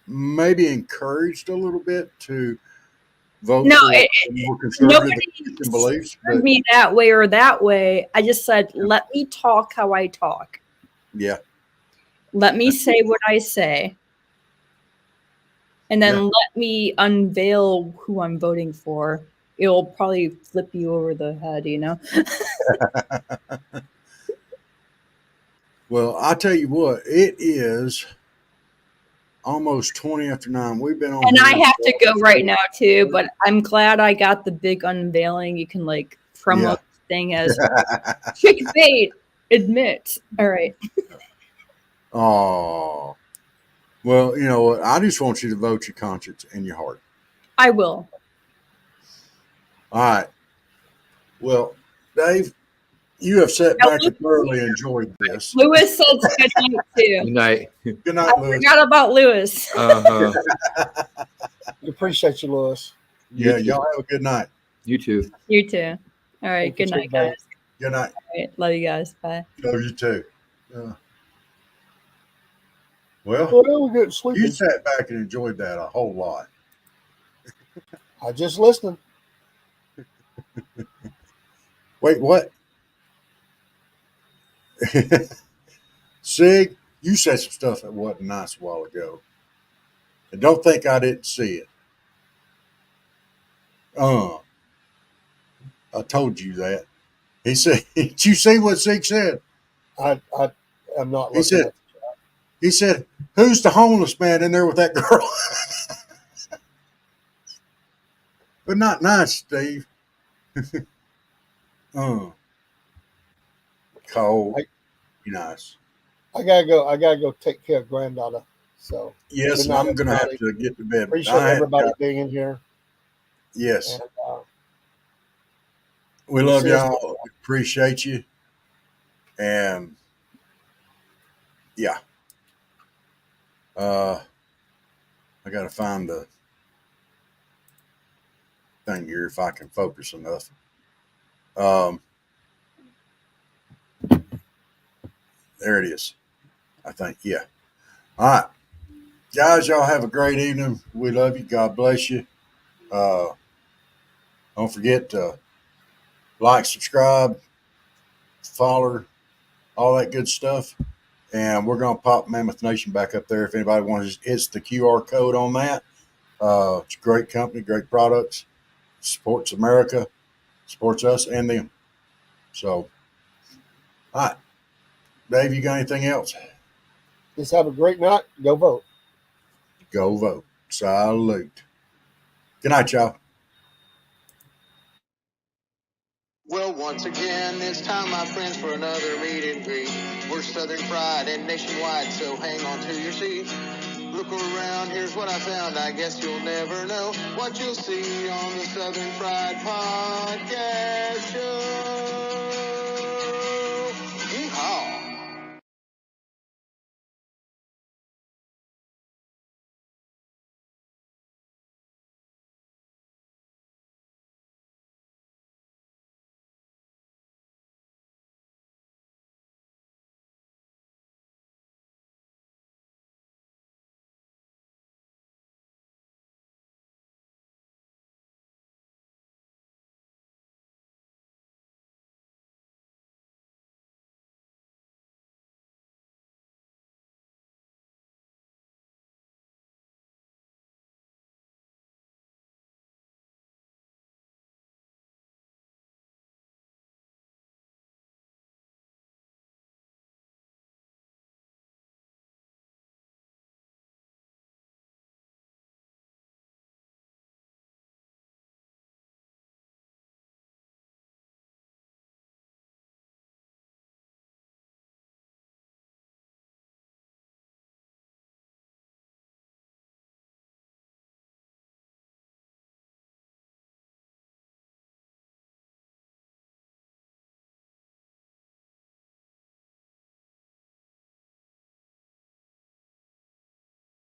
maybe encouraged a little bit to vote for more conservative Christian beliefs. But me that way or that way. I just said, let me talk how I talk. Yeah. Let me say what I say. And then let me unveil who I'm voting for. It'll probably flip you over the head, Well, I tell you what, it is almost 20 after 9. We've been on. And I have to go right now too, but I'm glad I got the big unveiling. You can promote the thing as clickbait. Admit. All right. Oh. Well, you know what? I just want you to vote your conscience and your heart. I will. All right. Well, Dave, you have sat back and thoroughly enjoyed this. Lewis says good night too. Good night. Good night, Lewis. I forgot about Lewis. We appreciate you, Lewis. Yeah, y'all have a good night. You too. You too. All right. Good night, guys. Good night. All right. Love you guys. Bye. Love you too. Well, we're getting sleepy. You sat back and enjoyed that a whole lot. I just listened. Wait, what? Sig, you said some stuff that wasn't nice a while ago. And don't think I didn't see it. I told you that. He said, did you see what Sig said? I'm not looking He said, who's the homeless man in there with that girl? But not nice, Steve. Cold. Be nice. I gotta go take care of granddaughter. So yes, I'm gonna have to get to bed. Appreciate everybody being in here. Yes. And, we love y'all. Appreciate you. And yeah. I gotta find the thing here if I can focus enough. There it is. I think, yeah. All right. Guys, y'all have a great evening. We love you. God bless you. Don't forget to like, subscribe, follow, all that good stuff. And we're going to pop Mammoth Nation back up there if anybody wants to. It's the QR code on that. It's a great company, great products. Supports America, supports us and them. So, all right. Dave, you got anything else? Just have a great night. Go vote. Go vote. Salute. Good night, y'all. Well, once again, it's time, my friends, for another meet and greet. We're Southern Fried and nationwide, so hang on to your seats. Look around, here's what I found. I guess you'll never know what you'll see on the Southern Fried Podcast Show.